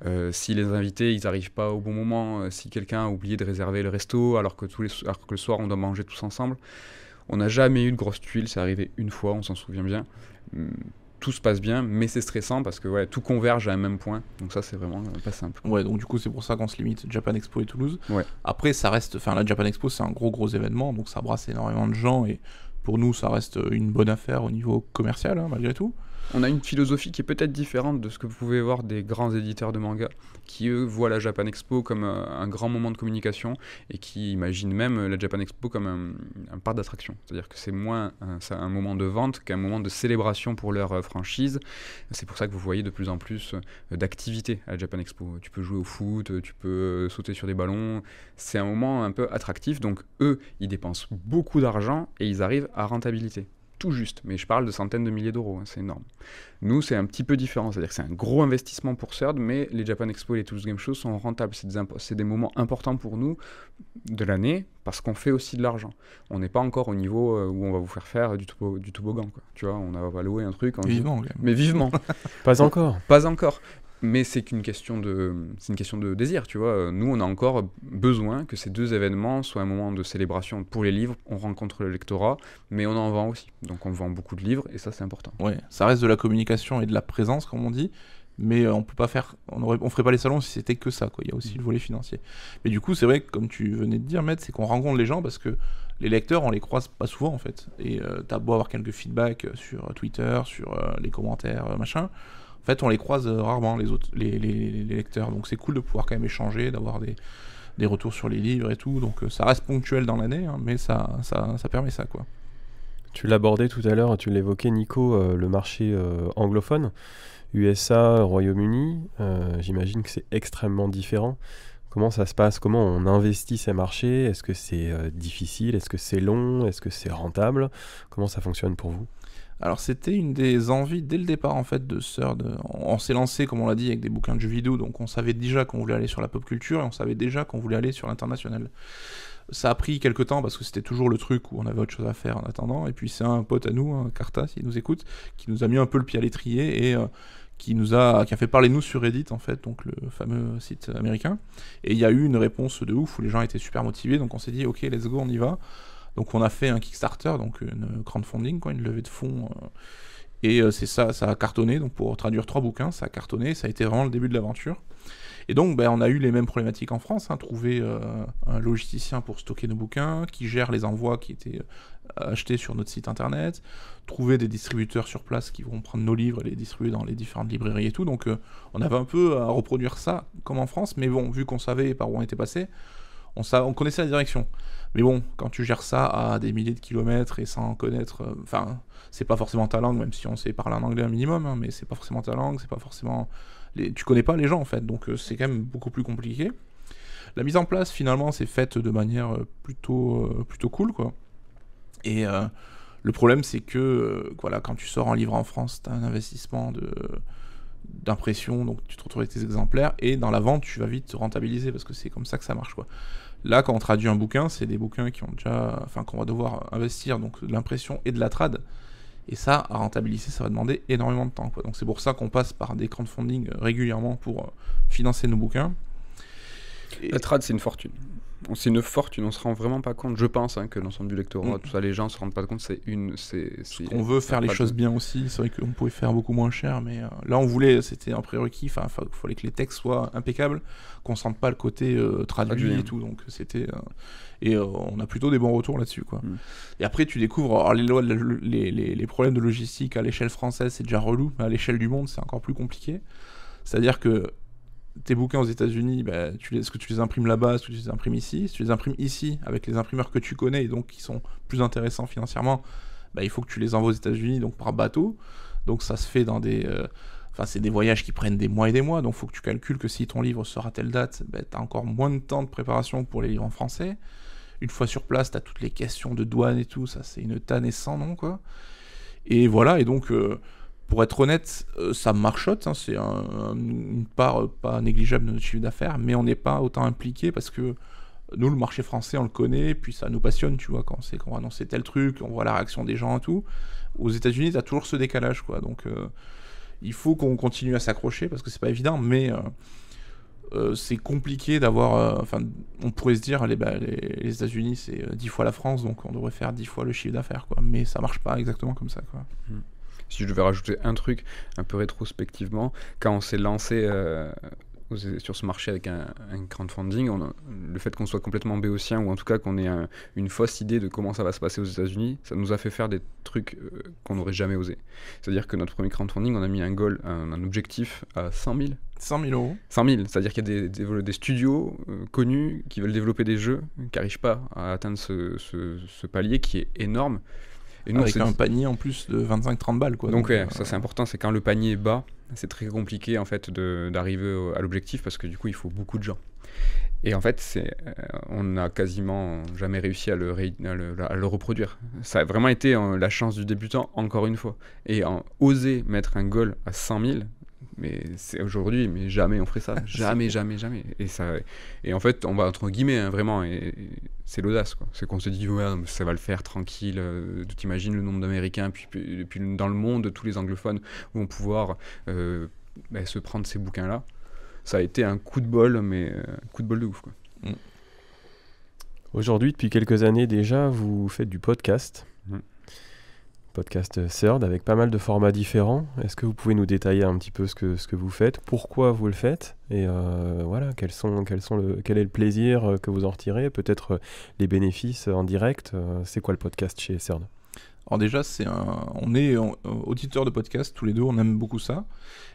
vois. Si les invités, ils arrivent pas au bon moment, si quelqu'un a oublié de réserver le resto, alors que le soir on doit manger tous ensemble, on n'a jamais eu de grosses tuiles. C'est arrivé une fois, on s'en souvient bien. Tout se passe bien, mais c'est stressant parce que ouais, tout converge à un même point. Donc ça, c'est vraiment pas simple. Ouais, donc du coup, c'est pour ça qu'on se limite Japan Expo et Toulouse. Ouais. Après, ça reste, enfin, la Japan Expo, c'est un gros événement, donc ça brasse énormément de gens et pour nous, ça reste une bonne affaire au niveau commercial, hein, malgré tout. On a une philosophie qui est peut-être différente de ce que vous pouvez voir des grands éditeurs de manga qui, eux, voient la Japan Expo comme un grand moment de communication et qui imaginent même la Japan Expo comme un parc d'attraction. C'est-à-dire que c'est moins un moment de vente qu'un moment de célébration pour leur franchise. C'est pour ça que vous voyez de plus en plus d'activités à la Japan Expo. Tu peux jouer au foot, tu peux sauter sur des ballons. C'est un moment un peu attractif. Donc eux, ils dépensent beaucoup d'argent et ils arrivent à rentabilité. Tout juste, mais je parle de centaines de milliers d'euros, hein, c'est énorme. Nous, c'est un petit peu différent, c'est-à-dire que c'est un gros investissement pour CERD, mais les Japan Expo et les Toulouse Game Show sont rentables. C'est des moments importants pour nous de l'année, parce qu'on fait aussi de l'argent. On n'est pas encore au niveau où on va vous faire du toboggan, quoi. Tu vois, on va louer un truc. Vivement, mais vivement. Pas encore. Pas encore. Mais c'est une question de désir, tu vois. Nous, on a encore besoin que ces deux événements soient un moment de célébration pour les livres. On rencontre le lectorat, mais on en vend aussi. Donc on vend beaucoup de livres et ça, c'est important. Ouais, ça reste de la communication et de la présence, comme on dit. Mais on peut pas faire, on ferait pas les salons si c'était que ça, quoi. Il y a aussi le volet financier. Mais du coup, c'est vrai que comme tu venais de dire, Maître, c'est qu'on rencontre les gens parce que les lecteurs, on les croise pas souvent en fait. Et t'as beau avoir quelques feedbacks sur Twitter, sur les commentaires, machin. En fait, on les croise rarement, les lecteurs. Donc c'est cool de pouvoir quand même échanger, d'avoir des retours sur les livres et tout. Donc ça reste ponctuel dans l'année, hein, mais ça permet ça, quoi. Tu l'abordais tout à l'heure, tu l'évoquais, Nico, le marché anglophone, USA, Royaume-Uni. J'imagine que c'est extrêmement différent. Comment ça se passe? Comment on investit ces marchés? Est-ce que c'est difficile? Est-ce que c'est long? Est-ce que c'est rentable? Comment ça fonctionne pour vous? Alors c'était une des envies dès le départ en fait de CERD. On s'est lancé, comme on l'a dit, avec des bouquins de jeux vidéo, donc on savait déjà qu'on voulait aller sur la pop culture et on savait déjà qu'on voulait aller sur l'international. Ça a pris quelques temps parce que c'était toujours le truc où on avait autre chose à faire en attendant, et puis c'est un pote à nous, Carta, s'il nous écoute, qui nous a mis un peu le pied à l'étrier et qui a fait parler de nous sur Reddit en fait, donc le fameux site américain. Et il y a eu une réponse de ouf où les gens étaient super motivés, donc on s'est dit ok, let's go, on y va. Donc on a fait un Kickstarter, donc une crowdfunding, quoi, une levée de fonds, et c'est ça a cartonné. Donc pour traduire 3 bouquins, ça a cartonné, ça a été vraiment le début de l'aventure. Et donc on a eu les mêmes problématiques en France, hein, trouver un logisticien pour stocker nos bouquins, qui gère les envois qui étaient achetés sur notre site internet, trouver des distributeurs sur place qui vont prendre nos livres et les distribuer dans les différentes librairies et tout. Donc on avait un peu à reproduire ça comme en France, mais bon, vu qu'on savait par où on était passé, on connaissait la direction. Mais bon, quand tu gères ça à des milliers de kilomètres et sans connaître... Enfin, c'est pas forcément ta langue, même si on sait parler en anglais un minimum, hein, mais c'est pas forcément ta langue, c'est pas forcément... Tu connais pas les gens, en fait, donc c'est quand même beaucoup plus compliqué. La mise en place, finalement, c'est faite de manière plutôt cool, quoi. Et le problème, c'est que, voilà, quand tu sors un livre en France, t'as un investissement d'impression, donc tu te retrouves avec tes exemplaires, et dans la vente, tu vas vite te rentabiliser, parce que c'est comme ça que ça marche, quoi. Là, quand on traduit un bouquin, c'est des bouquins qu'on va devoir investir, donc de l'impression et de la trad. Et ça, à rentabiliser, ça va demander énormément de temps, quoi. Donc c'est pour ça qu'on passe par des crowdfunding régulièrement pour financer nos bouquins. La trad, c'est une fortune. C'est une fortune, on se rend vraiment pas compte. Je pense que l'ensemble du lectorat, tout ça, les gens se rendent pas compte. On veut faire les choses bien aussi. C'est vrai qu'on pouvait faire beaucoup moins cher, mais là on voulait, c'était un prérequis. Enfin, il fallait que les textes soient impeccables, qu'on sente pas le côté traduit et tout. Donc c'était on a plutôt des bons retours là-dessus, quoi. Et après tu découvres alors, les problèmes de logistique à l'échelle française, c'est déjà relou, mais à l'échelle du monde, c'est encore plus compliqué. C'est-à-dire que tes bouquins aux États-Unis, est-ce que tu les imprimes là-bas, est-ce que tu les imprimes ici? Si tu les imprimes ici, avec les imprimeurs que tu connais et donc qui sont plus intéressants financièrement, il faut que tu les envoies aux États-Unis, donc par bateau. Donc ça se fait dans des... c'est des voyages qui prennent des mois et des mois, donc il faut que tu calcules que si ton livre sort à telle date, tu as encore moins de temps de préparation pour les livres en français. Une fois sur place, tu as toutes les questions de douane et tout, ça c'est une tannée sans nom, quoi. Et voilà, et donc... pour être honnête, ça marchote, c'est une part pas négligeable de notre chiffre d'affaires, mais on n'est pas autant impliqué parce que nous, le marché français, on le connaît, puis ça nous passionne, tu vois, quand on sait qu'on va annoncer tel truc, on voit la réaction des gens et tout. Aux États-Unis, t'as toujours ce décalage, quoi, donc il faut qu'on continue à s'accrocher parce que c'est pas évident, mais c'est compliqué d'avoir... on pourrait se dire, les États-Unis, c'est 10 fois la France, donc on devrait faire 10 fois le chiffre d'affaires, quoi, mais ça marche pas exactement comme ça, quoi. Si je devais rajouter un truc un peu rétrospectivement, quand on s'est lancé sur ce marché avec un crowdfunding, le fait qu'on soit complètement béotien, ou en tout cas qu'on ait une fausse idée de comment ça va se passer aux États-Unis, ça nous a fait faire des trucs qu'on n'aurait jamais osé. C'est-à-dire que notre premier crowdfunding, on a mis un objectif à 100 000. 100 000 euros. 100 000, c'est-à-dire qu'il y a des studios connus qui veulent développer des jeux, qui n'arrivent pas à atteindre ce palier qui est énorme. Et nous, avec un panier en plus de 25-30 balles, quoi. Donc ça c'est important, c'est quand le panier est bas, c'est très compliqué en fait d'arriver à l'objectif parce que du coup il faut beaucoup de gens. Et en fait on n'a quasiment jamais réussi à le reproduire. Ça a vraiment été la chance du débutant encore une fois. Et oser mettre un goal à 100 000, mais c'est aujourd'hui, mais jamais on ferait ça, jamais. Et en fait on va entre guillemets vraiment, et c'est l'audace, quoi. C'est qu'on se dit ouais, ça va le faire tranquille. T'imagines le nombre d'Américains puis dans le monde tous les anglophones vont pouvoir se prendre ces bouquins là. Ça a été un coup de bol, mais un coup de bol de ouf, quoi. Aujourd'hui, depuis quelques années déjà, vous faites du podcast. Podcast Third avec pas mal de formats différents. Est-ce que vous pouvez nous détailler un petit peu ce que vous faites, pourquoi vous le faites, et voilà, quel est le plaisir que vous en retirez, peut-être les bénéfices en direct. C'est quoi le podcast chez Third? Alors déjà, on est auditeurs de podcast, tous les deux, on aime beaucoup ça.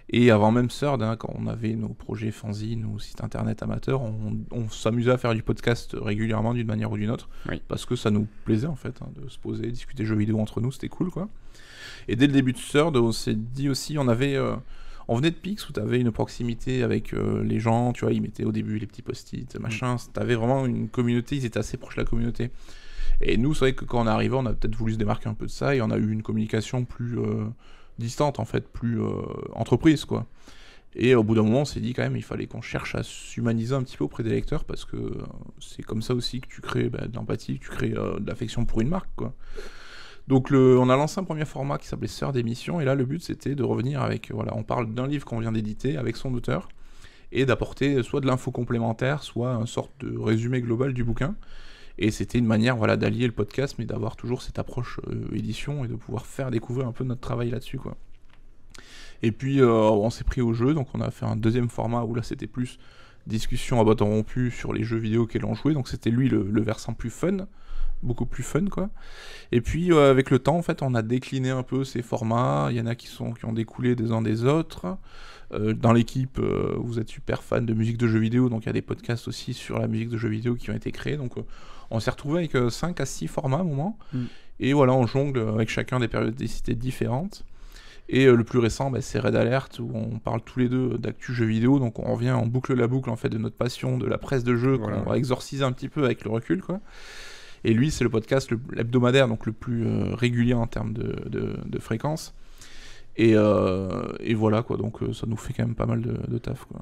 Et avant même Third, quand on avait nos projets fanzine, nos sites internet amateurs, on s'amusait à faire du podcast régulièrement d'une manière ou d'une autre, parce que ça nous plaisait en fait, de se poser, discuter jeux vidéo entre nous, c'était cool, quoi. Et dès le début de Third, on s'est dit aussi, on venait de Pix où t'avais une proximité avec les gens, tu vois, ils mettaient au début les petits post-it, machin, t'avais vraiment une communauté, ils étaient assez proches de la communauté. Et nous, c'est vrai que quand on est arrivé, on a peut-être voulu se démarquer un peu de ça, et on a eu une communication plus distante, en fait, plus entreprise, quoi. Et au bout d'un moment, on s'est dit quand même, il fallait qu'on cherche à s'humaniser un petit peu auprès des lecteurs, parce que c'est comme ça aussi que tu crées de l'empathie, que tu crées de l'affection pour une marque, quoi. Donc on a lancé un premier format qui s'appelait Sœurs d'émission, et là le but c'était de revenir avec, on parle d'un livre qu'on vient d'éditer avec son auteur, et d'apporter soit de l'info complémentaire, soit une sorte de résumé global du bouquin. Et c'était une manière d'allier le podcast, mais d'avoir toujours cette approche édition et de pouvoir faire découvrir un peu notre travail là-dessus, quoi. Et puis on s'est pris au jeu, donc on a fait un deuxième format où là c'était plus discussion à bâton rompu sur les jeux vidéo qu'elle en jouait, donc c'était lui le versant plus fun, beaucoup plus fun, quoi. Et puis avec le temps en fait on a décliné un peu ces formats, il y en a qui ont découlé des uns des autres. Dans l'équipe, vous êtes super fan de musique de jeux vidéo, donc il y a des podcasts aussi sur la musique de jeux vidéo qui ont été créés, donc on s'est retrouvé avec 5 à 6 formats à un moment, et voilà, on jongle avec chacun des périodicités différentes. Et le plus récent, c'est Red Alert, où on parle tous les deux d'actu jeux vidéo, donc on revient, on boucle la boucle en fait de notre passion de la presse de jeux, qu'on va exorciser un petit peu avec le recul, quoi. Et lui, c'est le podcast l'hebdomadaire, donc le plus régulier en termes de fréquence. Et voilà, quoi, donc ça nous fait quand même pas mal de taf, quoi.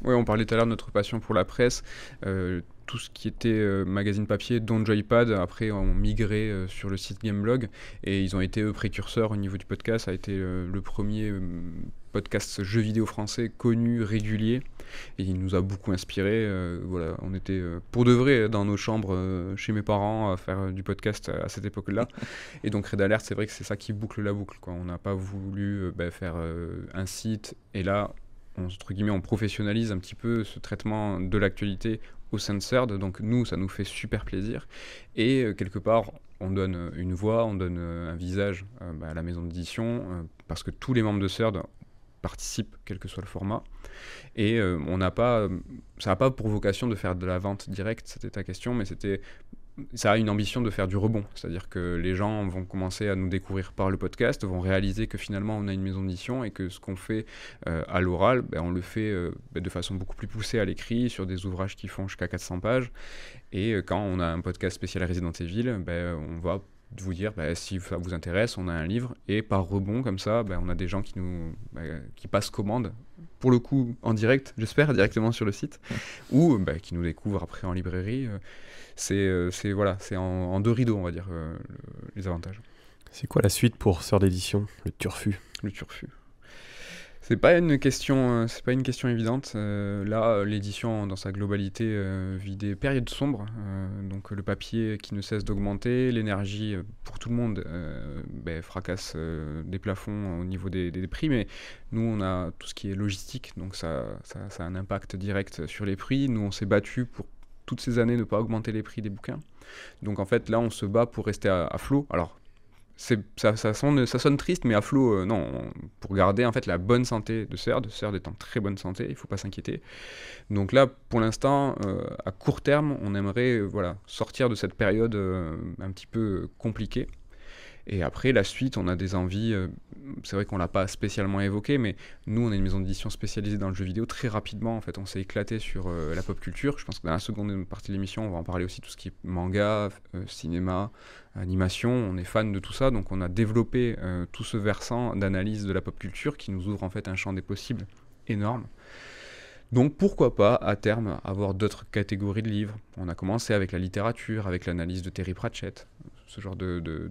Ouais, on parlait tout à l'heure de notre passion pour la presse. tout ce qui était magazine papier, dont Joypad, après ont migré sur le site Gameblog, et ils ont été précurseurs au niveau du podcast. Ça a été le premier podcast jeux vidéo français connu, régulier, et il nous a beaucoup inspiré. Voilà, on était pour de vrai dans nos chambres chez mes parents à faire du podcast à cette époque-là. Et donc Red Alert, c'est vrai que c'est ça qui boucle la boucle, quoi. On n'a pas voulu faire un site, et là entre guillemets on professionnalise un petit peu ce traitement de l'actualité au sein de CERD. Donc nous, ça nous fait super plaisir, et quelque part on donne une voix, on donne un visage à la maison d'édition, parce que tous les membres de CERD participent, quel que soit le format, et ça n'a pas pour vocation de faire de la vente directe, c'était ta question, mais ça a une ambition de faire du rebond, c'est-à-dire que les gens vont commencer à nous découvrir par le podcast, vont réaliser que finalement on a une maison d'édition, et que ce qu'on fait à l'oral, on le fait de façon beaucoup plus poussée à l'écrit, sur des ouvrages qui font jusqu'à 400 pages, et quand on a un podcast spécial Resident Evil, on va vous dire si ça vous intéresse, on a un livre, et par rebond comme ça, on a des gens qui passent commande, pour le coup en direct, j'espère, directement sur le site, ou qui nous découvrent après en librairie. C'est en deux rideaux, on va dire, les avantages. C'est quoi la suite pour Sœur d'édition, le Turfu? Le Turfu. C'est pas une question évidente. Là, l'édition dans sa globalité vit des périodes sombres. Donc le papier qui ne cesse d'augmenter, l'énergie pour tout le monde fracasse des plafonds au niveau des prix. Mais nous, on a tout ce qui est logistique, donc ça a un impact direct sur les prix. Nous, on s'est battu pour toutes ces années ne pas augmenter les prix des bouquins. Donc en fait, là, on se bat pour rester à flot. Alors, ça sonne triste, mais à flot, non, pour garder en fait la bonne santé de CERD. CERD est en très bonne santé, il ne faut pas s'inquiéter. Donc là, pour l'instant, à court terme, on aimerait sortir de cette période un petit peu compliquée. Et après, la suite, on a des envies, c'est vrai qu'on ne l'a pas spécialement évoqué, mais nous, on est une maison d'édition spécialisée dans le jeu vidéo. Très rapidement, en fait, on s'est éclaté sur la pop culture. Je pense que dans la seconde partie de l'émission, on va en parler aussi, tout ce qui est manga, cinéma, animation. On est fan de tout ça, donc on a développé tout ce versant d'analyse de la pop culture qui nous ouvre en fait un champ des possibles énorme. Donc pourquoi pas, à terme, avoir d'autres catégories de livres. On a commencé avec la littérature, avec l'analyse de Terry Pratchett, ce genre de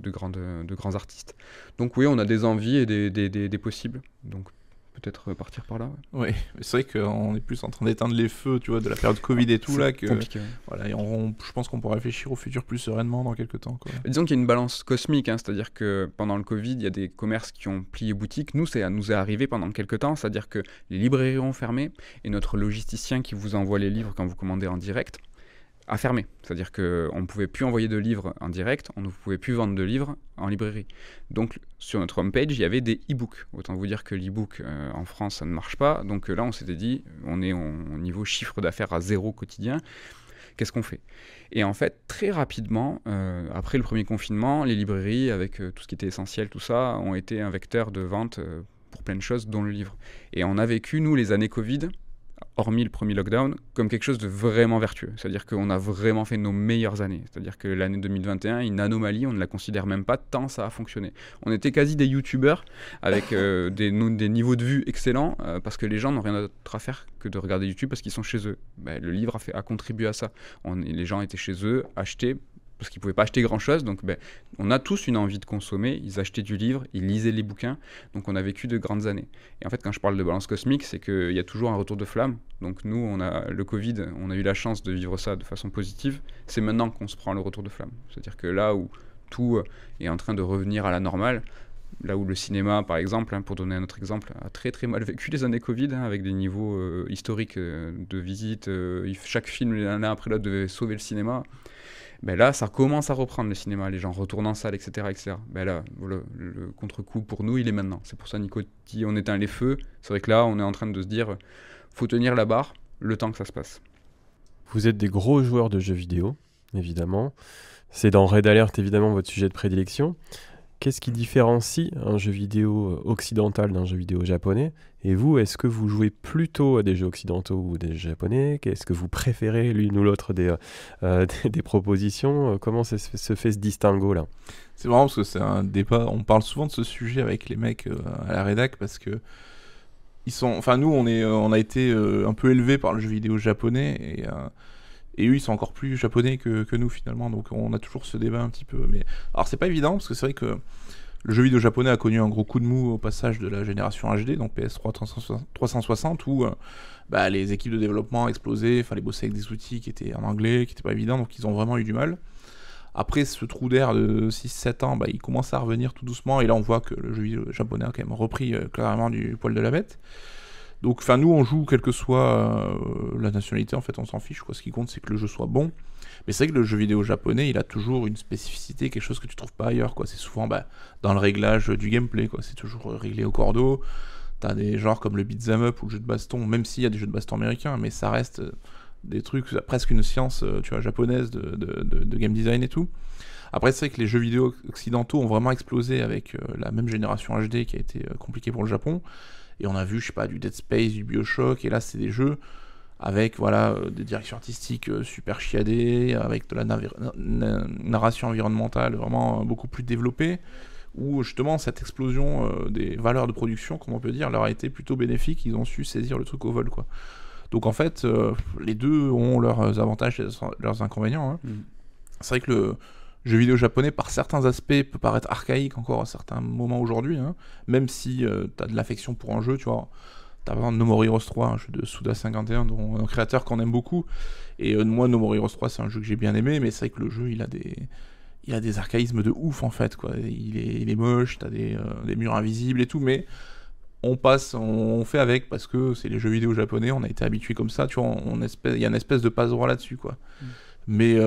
grands artistes. Donc oui, on a des envies et des possibles. Donc peut-être partir par là. Oui, mais c'est vrai qu'on est plus en train d'éteindre les feux, tu vois, de la période Covid et tout là, que compliqué. Voilà, et je pense qu'on pourra réfléchir au futur plus sereinement dans quelques temps, quoi. Disons qu'il y a une balance cosmique, c'est-à-dire que pendant le Covid, il y a des commerces qui ont plié boutique. Nous, ça nous est arrivé pendant quelques temps, c'est-à-dire que les librairies ont fermé, et notre logisticien qui vous envoie les livres quand vous commandez en direct a fermé. C'est-à-dire qu'on ne pouvait plus envoyer de livres en direct, on ne pouvait plus vendre de livres en librairie. Donc sur notre homepage, il y avait des e-books. Autant vous dire que l'e-book en France, ça ne marche pas. Donc là, on s'était dit, on est au niveau chiffre d'affaires à 0 quotidien. Qu'est-ce qu'on fait? Et en fait, très rapidement, après le premier confinement, les librairies, avec tout ce qui était essentiel, tout ça, ont été un vecteur de vente pour plein de choses, dont le livre. Et on a vécu, nous, les années Covid, hormis le premier lockdown, comme quelque chose de vraiment vertueux. C'est-à-dire qu'on a vraiment fait nos meilleures années. C'est-à-dire que l'année 2021, une anomalie, on ne la considère même pas tant ça a fonctionné. On était quasi des youtubeurs avec des niveaux de vue excellents parce que les gens n'ont rien d'autre à faire que de regarder YouTube parce qu'ils sont chez eux. Le livre a contribué à ça. Les gens étaient chez eux, achetaient, parce qu'ils ne pouvaient pas acheter grand-chose. Donc on a tous une envie de consommer. Ils achetaient du livre, ils lisaient les bouquins. Donc on a vécu de grandes années. Et en fait, quand je parle de balance cosmique, c'est qu'il y a toujours un retour de flamme. Donc nous, on a le Covid, on a eu la chance de vivre ça de façon positive. C'est maintenant qu'on se prend le retour de flamme. C'est-à-dire que là où tout est en train de revenir à la normale, là où le cinéma, par exemple, pour donner un autre exemple, a très très mal vécu les années Covid, avec des niveaux historiques de visite. Chaque film, l'un après l'autre, devait sauver le cinéma. Là, ça commence à reprendre le cinéma, les gens retournent en salle, etc. etc. Là, le contre-coup pour nous, il est maintenant. C'est pour ça, Nico dit, on éteint les feux. C'est vrai que là, on est en train de se dire, faut tenir la barre le temps que ça se passe. Vous êtes des gros joueurs de jeux vidéo, évidemment. C'est dans Red Alert, évidemment, votre sujet de prédilection. Qu'est-ce qui différencie un jeu vidéo occidental d'un jeu vidéo japonais? Et vous, est-ce que vous jouez plutôt à des jeux occidentaux ou des jeux japonais? Qu'est-ce que vous préférez l'une ou l'autre des propositions? Comment se fait ce distinguo-là? C'est marrant parce que c'est un débat, on parle souvent de ce sujet avec les mecs à la rédac parce que nous on a été un peu élevés par le jeu vidéo japonais Et eux, ils sont encore plus japonais que nous finalement, donc on a toujours ce débat un petit peu. Mais alors c'est pas évident parce que c'est vrai que le jeu vidéo japonais a connu un gros coup de mou au passage de la génération HD, donc PS3 360, où les équipes de développement explosaient, fallait bosser avec des outils qui étaient en anglais, qui étaient pas évidents, donc ils ont vraiment eu du mal. Après ce trou d'air de 6-7 ans, il commence à revenir tout doucement, et là on voit que le jeu vidéo japonais a quand même repris clairement du poil de la bête. Donc nous on joue quelle que soit la nationalité, en fait on s'en fiche, quoi. Ce qui compte c'est que le jeu soit bon. Mais c'est vrai que le jeu vidéo japonais, il a toujours une spécificité, quelque chose que tu trouves pas ailleurs, quoi. C'est souvent dans le réglage du gameplay, quoi. C'est toujours réglé au cordeau. T'as des genres comme le beat'em up ou le jeu de baston, même s'il y a des jeux de baston américains, mais ça reste des trucs, presque une science japonaise de game design et tout. Après, c'est vrai que les jeux vidéo occidentaux ont vraiment explosé avec la même génération HD qui a été compliquée pour le Japon. Et on a vu, je sais pas, du Dead Space, du BioShock, et là, c'est des jeux avec des directions artistiques super chiadées, avec de la narration environnementale vraiment beaucoup plus développée, où justement cette explosion des valeurs de production, comme on peut dire, leur a été plutôt bénéfique. Ils ont su saisir le truc au vol, quoi. Donc en fait, les deux ont leurs avantages et leurs inconvénients, hein. C'est vrai que le jeu vidéo japonais, par certains aspects, peut paraître archaïque encore à certains moments aujourd'hui, hein. Même si t'as de l'affection pour un jeu, tu vois. T'as par exemple No More Heroes 3, un jeu de Suda51, dont un créateur qu'on aime beaucoup. Et moi, No More Heroes 3, c'est un jeu que j'ai bien aimé, mais c'est vrai que le jeu, il a des archaïsmes de ouf, en fait, quoi. Il est moche, t'as des murs invisibles et tout, mais on fait avec, parce que c'est les jeux vidéo japonais, on a été habitués comme ça, tu vois, il y a une espèce de passe-droit là-dessus, quoi. Mais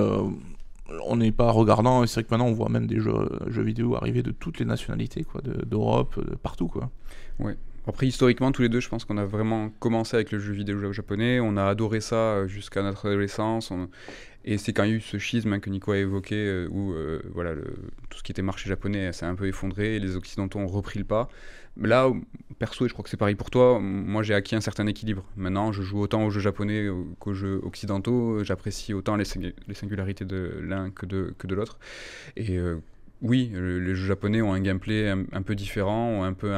on n'est pas regardant, c'est vrai que maintenant on voit même des jeux vidéo arriver de toutes les nationalités, quoi, d'Europe, partout, quoi. Ouais. Après, historiquement, tous les deux, je pense qu'on a vraiment commencé avec le jeu vidéo japonais. On a adoré ça jusqu'à notre adolescence. Et c'est quand il y a eu ce schisme que Nico a évoqué, où tout ce qui était marché japonais s'est un peu effondré et les Occidentaux ont repris le pas. Mais là, perso, et je crois que c'est pareil pour toi, moi j'ai acquis un certain équilibre. Maintenant, je joue autant aux jeux japonais qu'aux jeux occidentaux. J'apprécie autant les singularités de l'un que de l'autre. Et oui, les jeux japonais ont un gameplay un peu différent, ont un peu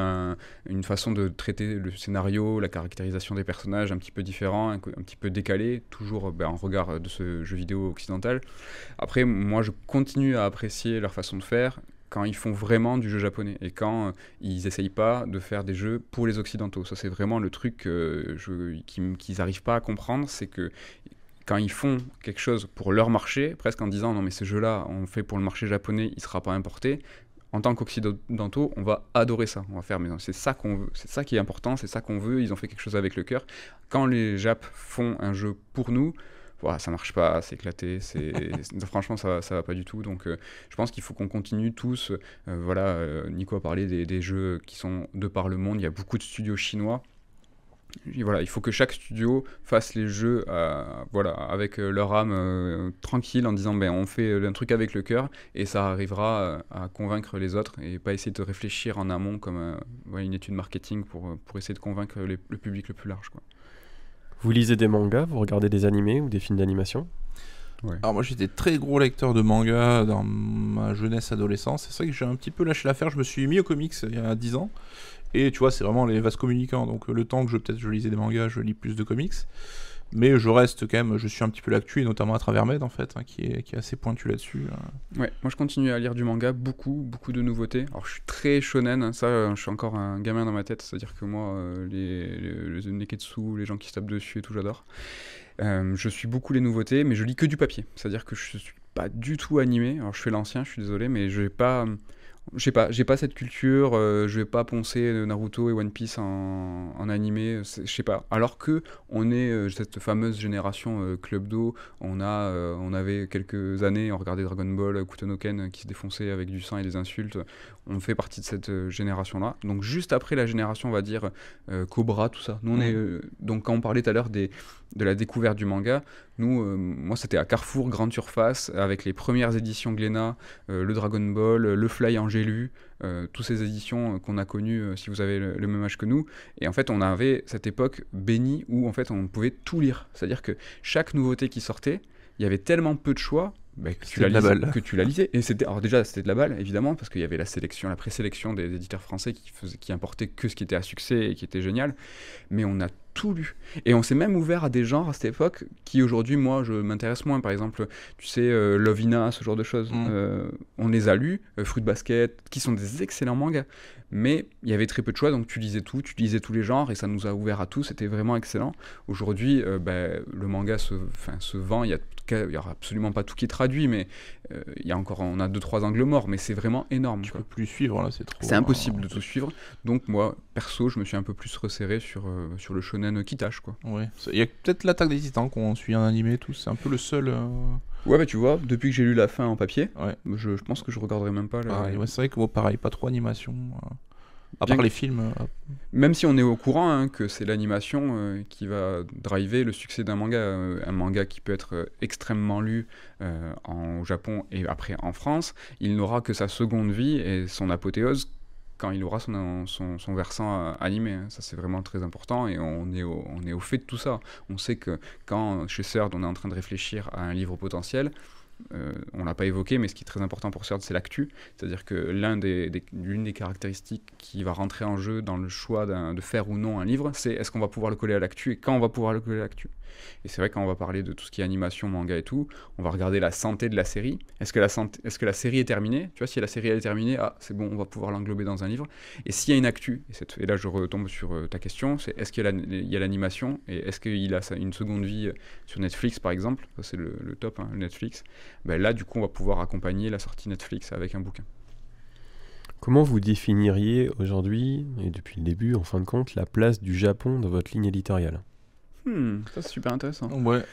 une façon de traiter le scénario, la caractérisation des personnages un petit peu différent, un petit peu décalé, toujours en regard de ce jeu vidéo occidental. Après, moi, je continue à apprécier leur façon de faire quand ils font vraiment du jeu japonais et quand ils n'essayent pas de faire des jeux pour les occidentaux. Ça, c'est vraiment le truc qu'ils n'arrivent pas à comprendre, c'est que quand ils font quelque chose pour leur marché, presque en disant non mais ce jeu-là, on fait pour le marché japonais, il ne sera pas importé, en tant qu'occidentaux, on va adorer ça. On va faire, mais non, c'est ça qu'on veut, c'est ça qui est important, c'est ça qu'on veut, ils ont fait quelque chose avec le cœur. Quand les Japs font un jeu pour nous, voilà, ça marche pas, c'est éclaté, franchement ça va pas du tout. Donc je pense qu'il faut qu'on continue tous. Nico a parlé des jeux qui sont de par le monde, il y a beaucoup de studios chinois. Et voilà, il faut que chaque studio fasse les jeux avec leur âme tranquille en disant on fait un truc avec le cœur et ça arrivera à convaincre les autres et pas essayer de réfléchir en amont comme une étude marketing pour essayer de convaincre le public le plus large, quoi. Vous lisez des mangas, vous regardez des animés ou des films d'animation ? Ouais. Alors moi j'étais très gros lecteur de manga dans ma jeunesse adolescence. C'est vrai que j'ai un petit peu lâché l'affaire, je me suis mis aux comics il y a 10 ans. Et tu vois, c'est vraiment les vases communicants. Donc le temps que je lisais des mangas, je lis plus de comics. Mais je reste quand même, je suis un petit peu l'actu, et notamment à travers Med en fait, qui est assez pointu là-dessus. Ouais, moi je continue à lire du manga, beaucoup de nouveautés. Alors je suis très shonen, ça je suis encore un gamin dans ma tête, c'est-à-dire que moi les neketsu, les gens qui se tapent dessus et tout, j'adore. Je suis beaucoup les nouveautés, mais je lis que du papier, c'est-à-dire que je suis pas du tout animé. Alors je fais l'ancien, je suis désolé, mais j'ai pas cette culture, je vais pas poncer Naruto et One Piece en animé, je sais pas. Alors que on est cette fameuse génération Club Do, on avait quelques années, on regardait Dragon Ball, Kutonoken qui se défonçait avec du sang et des insultes. On fait partie de cette génération-là. Donc juste après la génération, on va dire Cobra, tout ça. Nous on est donc quand on parlait tout à l'heure de la découverte du manga, moi c'était à Carrefour, grande surface, avec les premières éditions Glénat, le Dragon Ball, le Fly Angelu, toutes ces éditions qu'on a connues si vous avez le même âge que nous. Et en fait on avait cette époque bénie où en fait on pouvait tout lire. C'est-à-dire que chaque nouveauté qui sortait, il y avait tellement peu de choix que tu la lisais. Et alors déjà c'était de la balle évidemment, parce qu'il y avait la présélection des éditeurs français qui importaient que ce qui était à succès et qui était génial. Mais on a tout lu. Et on s'est même ouvert à des genres à cette époque qui aujourd'hui, moi, je m'intéresse moins. Par exemple, tu sais, Love Hina, ce genre de choses. On les a lus, Fruit Basket, qui sont des excellents mangas. Mais il y avait très peu de choix, donc tu lisais tout, tu lisais tous les genres, et ça nous a ouvert à tout, c'était vraiment excellent. Aujourd'hui, le manga se vend, il y aura absolument pas tout qui est traduit, mais on a 2-3 angles morts, mais c'est vraiment énorme. Tu peux plus suivre, là, c'est trop... C'est impossible de tout suivre, donc moi, perso, je me suis un peu plus resserré sur le shonen qui tâche, quoi. Ouais, il y a peut-être l'Attaque des Titans qu'on suit en animé, tout, c'est un peu le seul... Ouais, tu vois, depuis que j'ai lu la fin en papier, ouais. Je pense que je regarderai même pas. Ouais, c'est vrai que pareil, pas trop animation. À part les films. Même si on est au courant que c'est l'animation qui va driver le succès d'un manga. Un manga qui peut être extrêmement lu au Japon et après en France, il n'aura que sa seconde vie et son apothéose quand il aura son versant animé. Ça, c'est vraiment très important et on est au fait de tout ça. On sait que quand, chez Third, on est en train de réfléchir à un livre potentiel, on l'a pas évoqué, mais ce qui est très important pour Third, c'est l'actu. C'est-à-dire que l'une des caractéristiques qui va rentrer en jeu dans le choix de faire ou non un livre, c'est est-ce qu'on va pouvoir le coller à l'actu et quand on va pouvoir le coller à l'actu. Et c'est vrai, quand on va parler de tout ce qui est animation, manga et tout, on va regarder la santé de la série. Est-ce que la série est terminée ? Tu vois, si la série elle est terminée, c'est bon, on va pouvoir l'englober dans un livre. Et s'il y a une actu, et là je retombe sur ta question, c'est est-ce qu'il y a l'animation et est-ce qu'il a une seconde vie sur Netflix par exemple ? Ça, c'est le top, Netflix. Là, du coup, on va pouvoir accompagner la sortie Netflix avec un bouquin. Comment vous définiriez aujourd'hui, et depuis le début en fin de compte, la place du Japon dans votre ligne éditoriale ? Ça, c'est super intéressant. Ouais.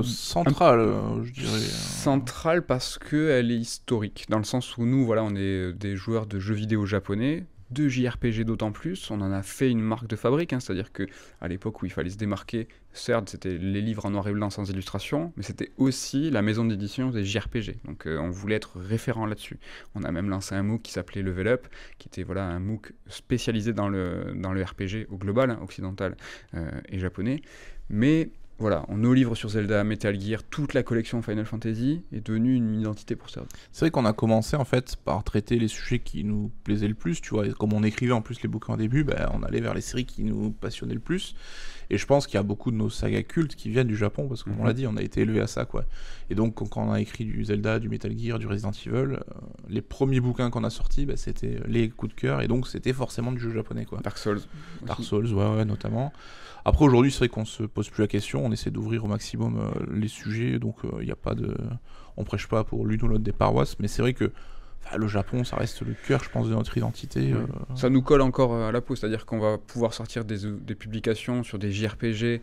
Centrale, je dirais. Centrale parce qu'elle est historique, dans le sens où nous, voilà, on est des joueurs de jeux vidéo japonais, de JRPG d'autant plus, on en a fait une marque de fabrique, c'est-à-dire qu'à l'époque où il fallait se démarquer, certes, c'était les livres en noir et blanc sans illustration, mais c'était aussi la maison d'édition des JRPG, donc on voulait être référent là-dessus. On a même lancé un MOOC qui s'appelait Level Up, qui était un MOOC spécialisé dans le RPG au global, occidental et japonais, mais... Voilà, nos livres sur Zelda, Metal Gear, toute la collection Final Fantasy est devenue une identité pour ça. C'est vrai qu'on a commencé en fait par traiter les sujets qui nous plaisaient le plus, tu vois, et comme on écrivait en plus les bouquins au début, on allait vers les séries qui nous passionnaient le plus. Et je pense qu'il y a beaucoup de nos sagas cultes qui viennent du Japon, parce que comme on l'a dit, on a été élevé à ça, quoi. Et donc quand on a écrit du Zelda, du Metal Gear, du Resident Evil, les premiers bouquins qu'on a sortis, c'était les coups de cœur, et donc c'était forcément du jeu japonais, quoi. Dark Souls, ouais, notamment. Après, aujourd'hui, c'est vrai qu'on se pose plus la question, on essaie d'ouvrir au maximum les sujets, donc il n'y a pas de... On prêche pas pour l'une ou l'autre des paroisses, mais c'est vrai que le Japon, ça reste le cœur, je pense, de notre identité. Ça nous colle encore à la peau, c'est-à-dire qu'on va pouvoir sortir des publications sur des JRPG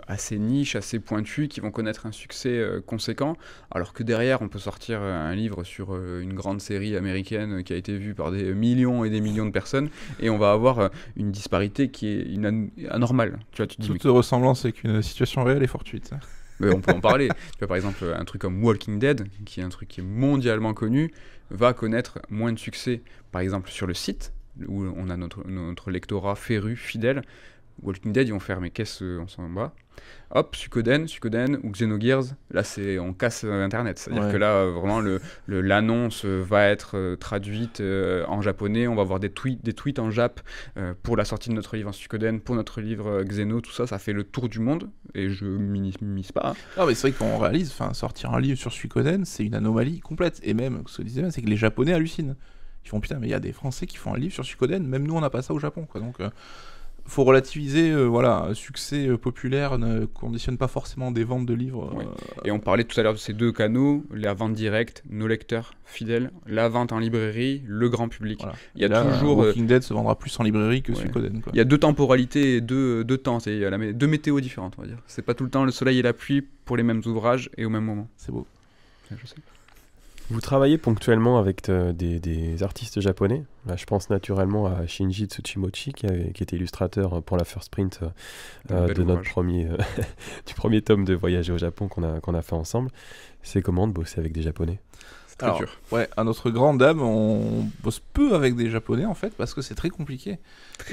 assez niches, assez pointus, qui vont connaître un succès conséquent, alors que derrière, on peut sortir un livre sur une grande série américaine qui a été vue par des millions et des millions de personnes, et on va avoir une disparité qui est anormale. Tu vois, toute ressemblance avec une situation réelle est fortuite. Mais on peut en parler. Tu vois, par exemple, un truc comme Walking Dead, qui est un truc qui est mondialement connu, va connaître moins de succès, par exemple, sur le site, où on a notre lectorat féru, fidèle. Walking Dead, ils vont faire, mais qu'est-ce on s'en bat. Hop, Suikoden ou Xenogears, là on casse Internet. C'est-à-dire que là, vraiment, l'annonce va être traduite en japonais, on va avoir des tweets en jap pour la sortie de notre livre en Suikoden, pour notre livre Xeno, tout ça, ça fait le tour du monde, et je minimise pas. Non, mais c'est vrai qu'on réalise, sortir un livre sur Suikoden, c'est une anomalie complète, et même, ce que je disais, c'est que les Japonais hallucinent. Ils font, putain, mais il y a des Français qui font un livre sur Suikoden, même nous on n'a pas ça au Japon, quoi, donc... faut relativiser, un succès populaire ne conditionne pas forcément des ventes de livres. Oui. Et on parlait tout à l'heure de ces deux canaux, la vente directe, nos lecteurs fidèles, la vente en librairie, le grand public. Voilà. Il y a toujours... Walking Dead se vendra plus en librairie que Suikoden, quoi. Il y a deux temporalités et deux temps, il y a deux météos différentes, on va dire. C'est pas tout le temps le soleil et la pluie pour les mêmes ouvrages et au même moment. C'est beau. Je sais. Vous travaillez ponctuellement avec des artistes japonais. Là, je pense naturellement à Shinji Tsuchimochi, qui était illustrateur pour la first print de notre du premier tome de Voyager au Japon qu'on a fait ensemble. C'est comment de bosser avec des Japonais ? C'est très dur. Ouais, à notre grande dame, on bosse peu avec des Japonais en fait, parce que c'est très compliqué.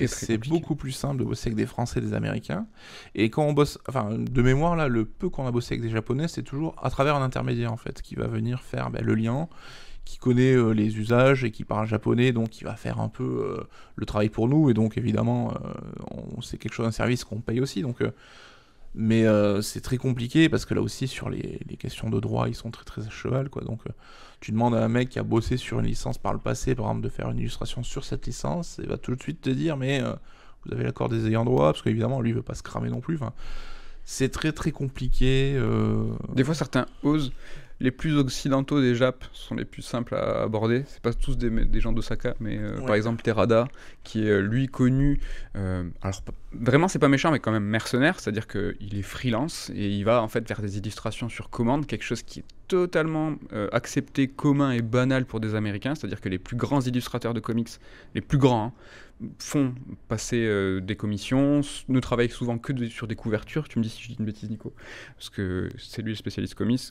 C'est beaucoup plus simple de bosser avec des Français et des Américains. Et quand on bosse, de mémoire là, le peu qu'on a bossé avec des Japonais, c'est toujours à travers un intermédiaire en fait, qui va venir faire le lien, qui connaît les usages et qui parle japonais, donc qui va faire un peu le travail pour nous, et donc évidemment c'est quelque chose, un service qu'on paye aussi, donc mais c'est très compliqué parce que là aussi sur les questions de droit ils sont très très à cheval, quoi. Donc tu demandes à un mec qui a bossé sur une licence par le passé, par exemple, de faire une illustration sur cette licence, il va tout de suite te dire mais vous avez l'accord des ayants droit, parce qu'évidemment lui il veut pas se cramer non plus, enfin, c'est très très compliqué. Des fois certains osent. Les plus occidentaux des Japs sont les plus simples à aborder. C'est pas tous des gens d'Osaka, mais par exemple Terada, qui est lui connu. Alors vraiment, c'est pas méchant, mais quand même mercenaire, c'est-à-dire qu'il est freelance et il va en fait faire des illustrations sur commande, quelque chose qui est totalement accepté, commun et banal pour des Américains. C'est-à-dire que les plus grands illustrateurs de comics, les plus grands, hein, font passer des commissions, ne travaillent souvent que sur des couvertures. Tu me dis si je dis une bêtise, Nico, parce que c'est lui le spécialiste comics.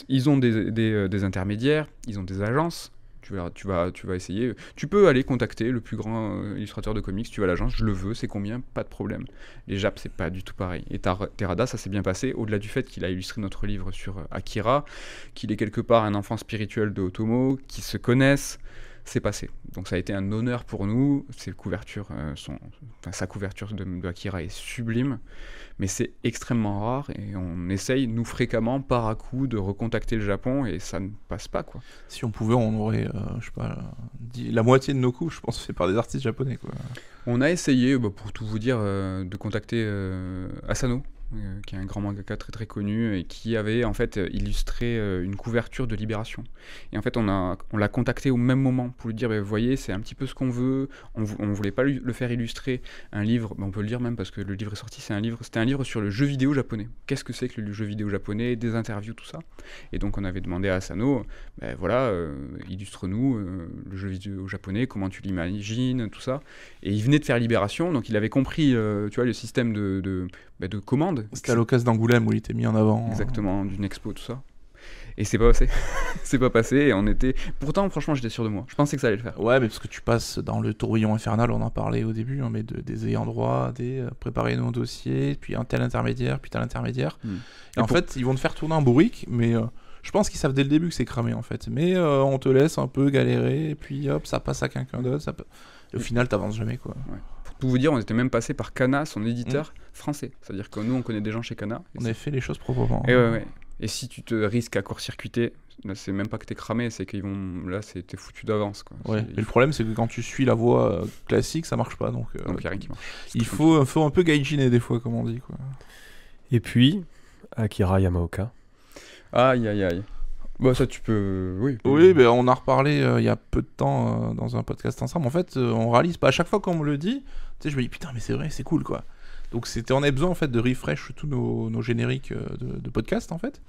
Ils ont des intermédiaires, ils ont des agences. Tu vas essayer. Tu peux aller contacter le plus grand illustrateur de comics, tu vas à l'agence, je le veux, c'est combien, pas de problème. Les Japs, c'est pas du tout pareil. Et Terada, ça s'est bien passé, au-delà du fait qu'il a illustré notre livre sur Akira, qu'il est quelque part un enfant spirituel de Otomo, qu'ils se connaissent. C'est passé. Donc ça a été un honneur pour nous. Sa couverture de Akira est sublime, mais c'est extrêmement rare et on essaye, nous fréquemment, par à coup, de recontacter le Japon et ça ne passe pas, quoi. Si on pouvait, on aurait, je sais pas, la moitié de nos coups, je pense, fait par des artistes japonais, quoi. On a essayé, pour tout vous dire, de contacter Asano, qui est un grand mangaka très très connu et qui avait en fait illustré une couverture de Libération. Et en fait on l'a contacté au même moment pour lui dire vous voyez, c'est un petit peu ce qu'on veut, on voulait pas le faire illustrer un livre, on peut le dire même parce que le livre est sorti, c'était un livre sur le jeu vidéo japonais. Qu'est-ce que c'est que le jeu vidéo japonais, des interviews, tout ça. Et donc on avait demandé à Asano, illustre-nous le jeu vidéo japonais, comment tu l'imagines, tout ça. Et il venait de faire Libération, donc il avait compris tu vois, le système de commande. C'était à l'occasion d'Angoulême où il était mis en avant. Exactement, d'une expo, tout ça. Et c'est pas passé. C'est pas passé et on était... Pourtant, franchement, j'étais sûr de moi. Je pensais que ça allait le faire. Ouais, mais parce que tu passes dans le tourbillon infernal, on en parlait au début, mais des ayants droit, préparer nos dossiers, puis un tel intermédiaire, puis tel intermédiaire. Et en fait, ils vont te faire tourner un bourrique, mais je pense qu'ils savent dès le début que c'est cramé, en fait. Mais on te laisse un peu galérer, et puis hop, ça passe à quelqu'un d'autre. Et au final, t'avances jamais, quoi. Ouais. Pour vous dire, on était même passé par Kana, son éditeur français. C'est-à-dire que nous, on connaît des gens chez Kana. On avait fait les choses proprement. Et si tu te risques à court-circuiter, là, c'est même pas que t'es cramé, c'est qu'ils vont... Là, t'es foutu d'avance, quoi. Ouais. Mais le problème, c'est que quand tu suis la voie classique, ça marche pas. Donc y a rien qui marche. Il faut un peu gaijiner des fois, comme on dit, quoi. Et puis, Akira Yamaoka. Aïe, aïe, aïe. Bah ça tu peux... Oui, on a reparlé il y a peu de temps dans un podcast ensemble. En fait, on réalise pas. À chaque fois qu'on me le dit, tu sais, je me dis putain, mais c'est vrai, c'est cool, quoi. Donc on avait besoin en fait de refresh tous nos génériques de podcast, en fait.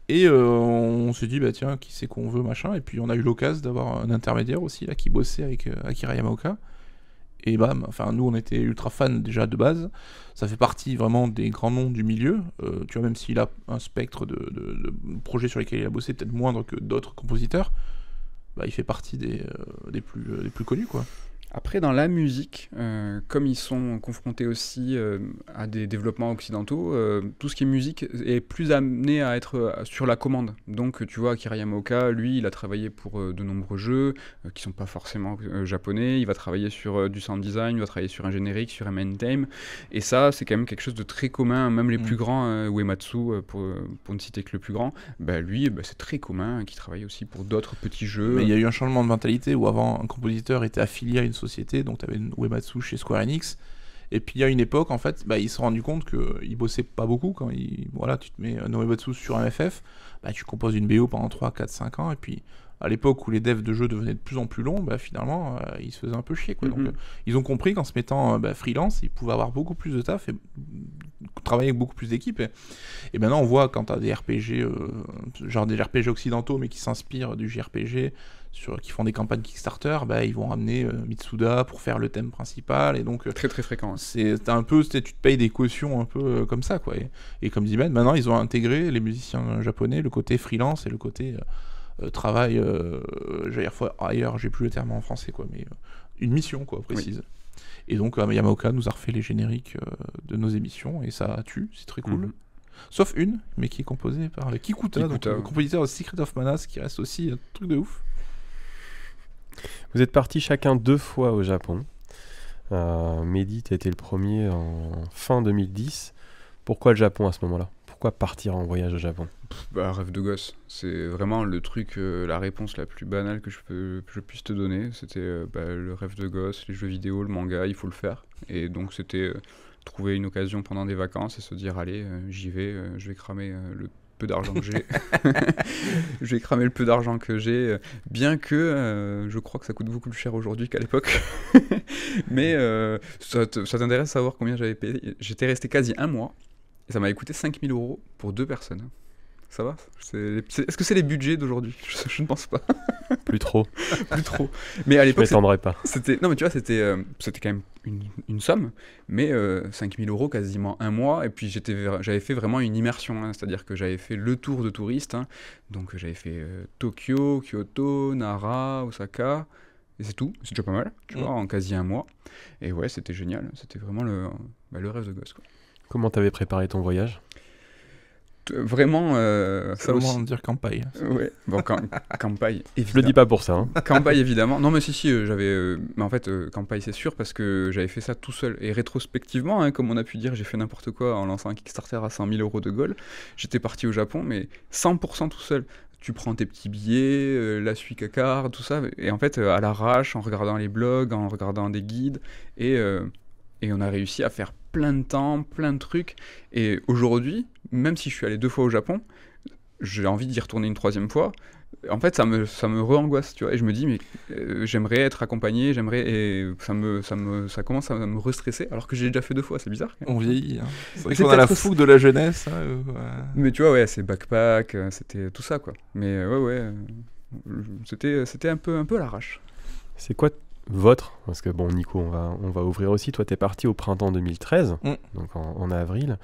Et on s'est dit, bah tiens, qui c'est qu'on veut, machin. Et puis on a eu l'occasion d'avoir un intermédiaire aussi là qui bossait avec Akira Yamaoka. Et bam, enfin nous on était ultra fans déjà de base, ça fait partie vraiment des grands noms du milieu, tu vois, même s'il a un spectre de projets sur lesquels il a bossé peut-être moindre que d'autres compositeurs, bah, il fait partie des plus connus, quoi. Après, dans la musique, comme ils sont confrontés aussi à des développements occidentaux, tout ce qui est musique est plus amené à être sur la commande. Donc, tu vois, Akira Yamaoka, lui, il a travaillé pour de nombreux jeux qui sont pas forcément japonais. Il va travailler sur du sound design, il va travailler sur un générique, sur un main theme. Et ça, c'est quand même quelque chose de très commun. Même les plus grands, Uematsu, pour ne citer que le plus grand, bah, lui, bah, c'est très commun, qui travaille aussi pour d'autres petits jeux. Mais il y a eu un changement de mentalité où avant, un compositeur était affilié à une société, donc tu avais une Uematsu chez Square Enix, et puis il y a une époque en fait, bah, ils se sont rendus compte qu'ils bossaient pas beaucoup. Quand tu te mets un Uematsu sur un FF, bah, tu composes une BO pendant 3, 4, 5 ans, et puis à l'époque où les devs de jeux devenaient de plus en plus longs, bah, finalement ils se faisaient un peu chier, quoi. Donc ils ont compris qu'en se mettant freelance, ils pouvaient avoir beaucoup plus de taf et travailler avec beaucoup plus d'équipes, et maintenant on voit quand tu as des RPG genre des RPG occidentaux mais qui s'inspirent du JRPG, qui font des campagnes Kickstarter, bah, ils vont ramener Mitsuda pour faire le thème principal, et donc très très fréquent. C'est un peu, tu te payes des cautions un peu comme ça, quoi. Et comme dit Ben, maintenant ils ont intégré, les musiciens japonais, le côté freelance et le côté travail, j'allais dire ailleurs, j'ai plus le terme en français, quoi, mais une mission, quoi, précise. Oui. Et donc Yamaoka nous a refait les génériques de nos émissions, et ça tue, c'est très cool. Sauf une, mais qui est composée par Kikuta, donc le compositeur de Secret of Mana, ce qui reste aussi un truc de ouf. Vous êtes partis chacun 2 fois au Japon. Mehdi, tu as été le premier en fin 2010. Pourquoi le Japon à ce moment-là? Pourquoi partir en voyage au Japon? Rêve de gosse. C'est vraiment le truc, la réponse la plus banale que je puisse te donner. C'était le rêve de gosse, les jeux vidéo, le manga, il faut le faire. Et donc c'était trouver une occasion pendant des vacances et se dire allez, j'y vais, je vais cramer le peu d'argent que j'ai. Je vais cramer le peu d'argent que j'ai, bien que je crois que ça coûte beaucoup plus cher aujourd'hui qu'à l'époque. Mais ça t'intéresse de savoir combien j'avais payé? J'étais resté quasi un mois et ça m'avait coûté 5 000 € pour 2 personnes. Ça va? Est-ce que c'est les budgets d'aujourd'hui? Je ne pense pas. Plus trop. Plus trop. Mais à Je l'époque, m'étendrai pas. non, mais tu vois, c'était quand même une somme, mais 5 000 € quasiment un mois. Et puis j'avais fait vraiment une immersion, hein, c'est-à-dire que j'avais fait le tour de touriste. Hein, donc j'avais fait Tokyo, Kyoto, Nara, Osaka. Et c'est tout, c'est déjà pas mal, tu vois, en quasi un mois. Et ouais, c'était génial, c'était vraiment le rêve de gosse, quoi. Comment t'avais préparé ton voyage? Vraiment, ça aussi. Dire Kanpai. Ouais, bon, Kanpai, évidemment. Je le dis pas pour ça. Hein. Kanpai, évidemment. Non, mais si, j'avais. Mais en fait, Kanpai, c'est sûr, parce que j'avais fait ça tout seul. Et rétrospectivement, hein, comme on a pu dire, j'ai fait n'importe quoi en lançant un Kickstarter à 100 000 € de goal. J'étais parti au Japon, mais 100% tout seul. Tu prends tes petits billets, la Suica, tout ça, et en fait, à l'arrache, en regardant les blogs, en regardant des guides, et on a réussi à faire plein de temps, plein de trucs. Et aujourd'hui, même si je suis allé 2 fois au Japon, j'ai envie d'y retourner une 3e fois. En fait, ça me re-angoisse, tu vois. Et je me dis, mais j'aimerais être accompagné, et ça commence à me restresser, alors que j'ai déjà fait 2 fois, c'est bizarre. On vieillit. Hein. C'est vrai qu'on a la fougue de la jeunesse. Hein, Mais tu vois, ouais, c'est backpack, c'était tout ça, quoi. Mais ouais, c'était un peu à l'arrache. C'est quoi votre, parce que bon, Nico, on va ouvrir aussi. Toi, t'es parti au printemps 2013, donc en avril.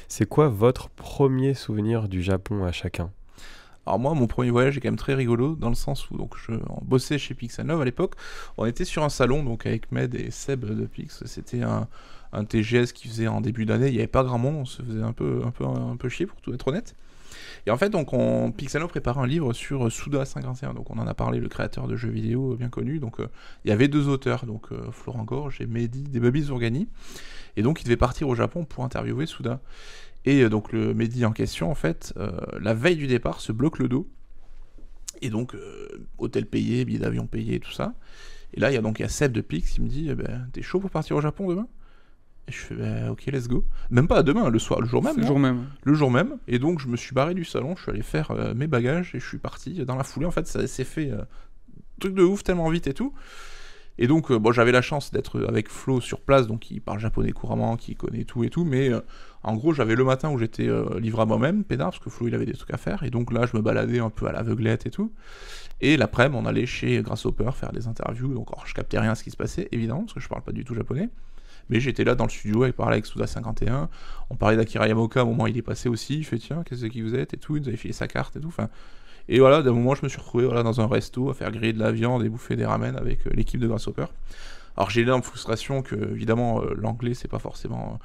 C'est quoi votre premier souvenir du Japon à chacun? Alors moi, mon premier voyage est quand même très rigolo, dans le sens où donc, on bossait chez Pixelnov à l'époque. On était sur un salon donc avec Med et Seb de Pix. C'était un TGS qui faisait en début d'année. Il n'y avait pas grand monde, on se faisait un peu chier pour tout être honnête. Et en fait, donc, Pixelnov préparait un livre sur Suda 51. Donc on en a parlé, le créateur de jeux vidéo bien connu. Donc il y avait 2 auteurs, donc Florent Gorge et Mehdi des Baby Zourgani. Et donc il devait partir au Japon pour interviewer Suda. Et donc le Mehdi en question, en fait, la veille du départ, se bloque le dos. Et donc, hôtel payé, billet d'avion payé, tout ça. Et là, il y a Seb de Pix qui me dit t'es chaud pour partir au Japon demain? Et je fais ok, let's go. Même pas demain, le jour même. Le jour même. Et donc, je me suis barré du salon, je suis allé faire mes bagages et je suis parti dans la foulée. En fait, ça s'est fait truc de ouf, tellement vite et tout. Et donc, j'avais la chance d'être avec Flo sur place, donc il parle japonais couramment, qui connaît tout et tout, mais en gros, j'avais le matin où j'étais livré à moi-même, pédard, parce que Flo, il avait des trucs à faire, et donc là, je me baladais un peu à l'aveuglette et tout. Et l'après-midi, on allait chez Grasshopper faire des interviews, donc je captais rien à ce qui se passait, évidemment, parce que je parle pas du tout japonais. Mais j'étais là dans le studio, il parlait avec Suda 51, on parlait d'Akira Yamaoka, au moment où il est passé aussi, il fait tiens, qu'est-ce que vous êtes et tout, il nous avait filé sa carte et tout, enfin... Et voilà, d'un moment, je me suis retrouvé dans un resto à faire griller de la viande et bouffer des ramen avec l'équipe de Grasshopper. Alors j'ai l'énorme frustration que, évidemment, l'anglais, c'est pas forcément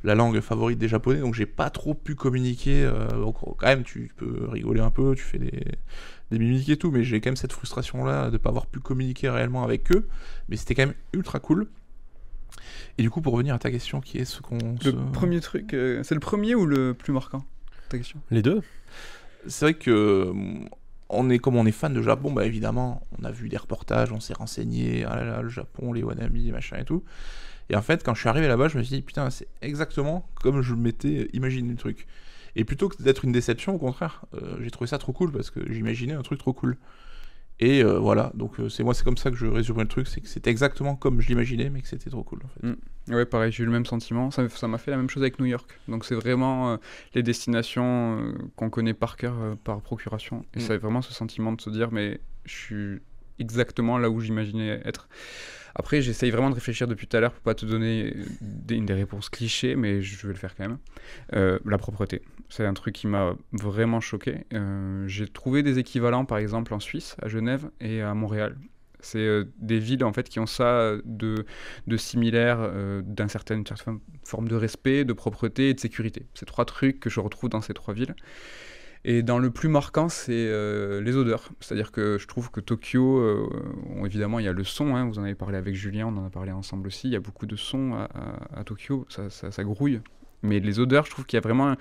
la langue favorite des Japonais, donc j'ai pas trop pu communiquer. Donc, quand même, tu peux rigoler un peu, tu fais des mimiques et tout, mais j'ai quand même cette frustration-là de pas avoir pu communiquer réellement avec eux. Mais c'était quand même ultra cool. Et du coup, pour revenir à ta question, qui est ce qu'on... Premier truc, c'est le premier ou le plus marquant, ta question? Les deux. C'est vrai que comme on est fan de Japon, bah évidemment, on a vu des reportages, on s'est renseigné, ah là là, le Japon, les wannabe, machin et tout. Et en fait, quand je suis arrivé là-bas, je me suis dit, putain, c'est exactement comme je m'étais imaginé le truc. Et plutôt que d'être une déception, au contraire, j'ai trouvé ça trop cool parce que j'imaginais un truc trop cool. Et voilà, donc c'est comme ça que je résumerais le truc, c'est que c'était exactement comme je l'imaginais, mais que c'était trop cool en fait. Ouais, pareil, j'ai eu le même sentiment, ça m'a fait la même chose avec New York, donc c'est vraiment les destinations qu'on connaît par cœur, par procuration, et c'est vraiment ce sentiment de se dire, mais je suis exactement là où j'imaginais être. Après, j'essaye vraiment de réfléchir depuis tout à l'heure pour pas te donner des réponses clichés, mais je vais le faire quand même. La propreté, c'est un truc qui m'a vraiment choqué. J'ai trouvé des équivalents, par exemple, en Suisse, à Genève et à Montréal. C'est des villes en fait qui ont ça de similaire, d'une certaine forme de respect, de propreté et de sécurité. C'est 3 trucs que je retrouve dans ces 3 villes. Et dans le plus marquant, c'est les odeurs. C'est-à-dire que je trouve que Tokyo, évidemment, il y a le son, hein, vous en avez parlé avec Julien, on en a parlé ensemble aussi, il y a beaucoup de sons à Tokyo, ça grouille. Mais les odeurs, je trouve qu'il y a vraiment...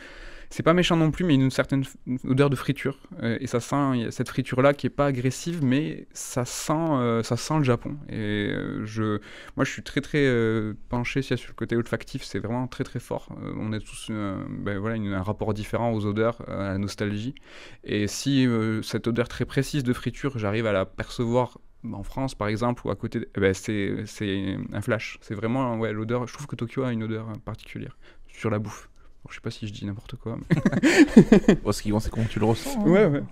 C'est pas méchant non plus, mais une certaine odeur de friture. Et ça sent, il y a cette friture-là qui est pas agressive, mais ça sent le Japon. Et moi, je suis très très penché sur le côté olfactif, c'est vraiment très très fort. On a tous un rapport différent aux odeurs, à la nostalgie. Et si cette odeur très précise de friture, j'arrive à la percevoir en France par exemple, ou à côté, c'est un flash. C'est vraiment l'odeur. Je trouve que Tokyo a une odeur particulière sur la bouffe. Je sais pas si je dis n'importe quoi. Mais... Ce qui compte, c'est comment tu le ressens. Hein. Ouais.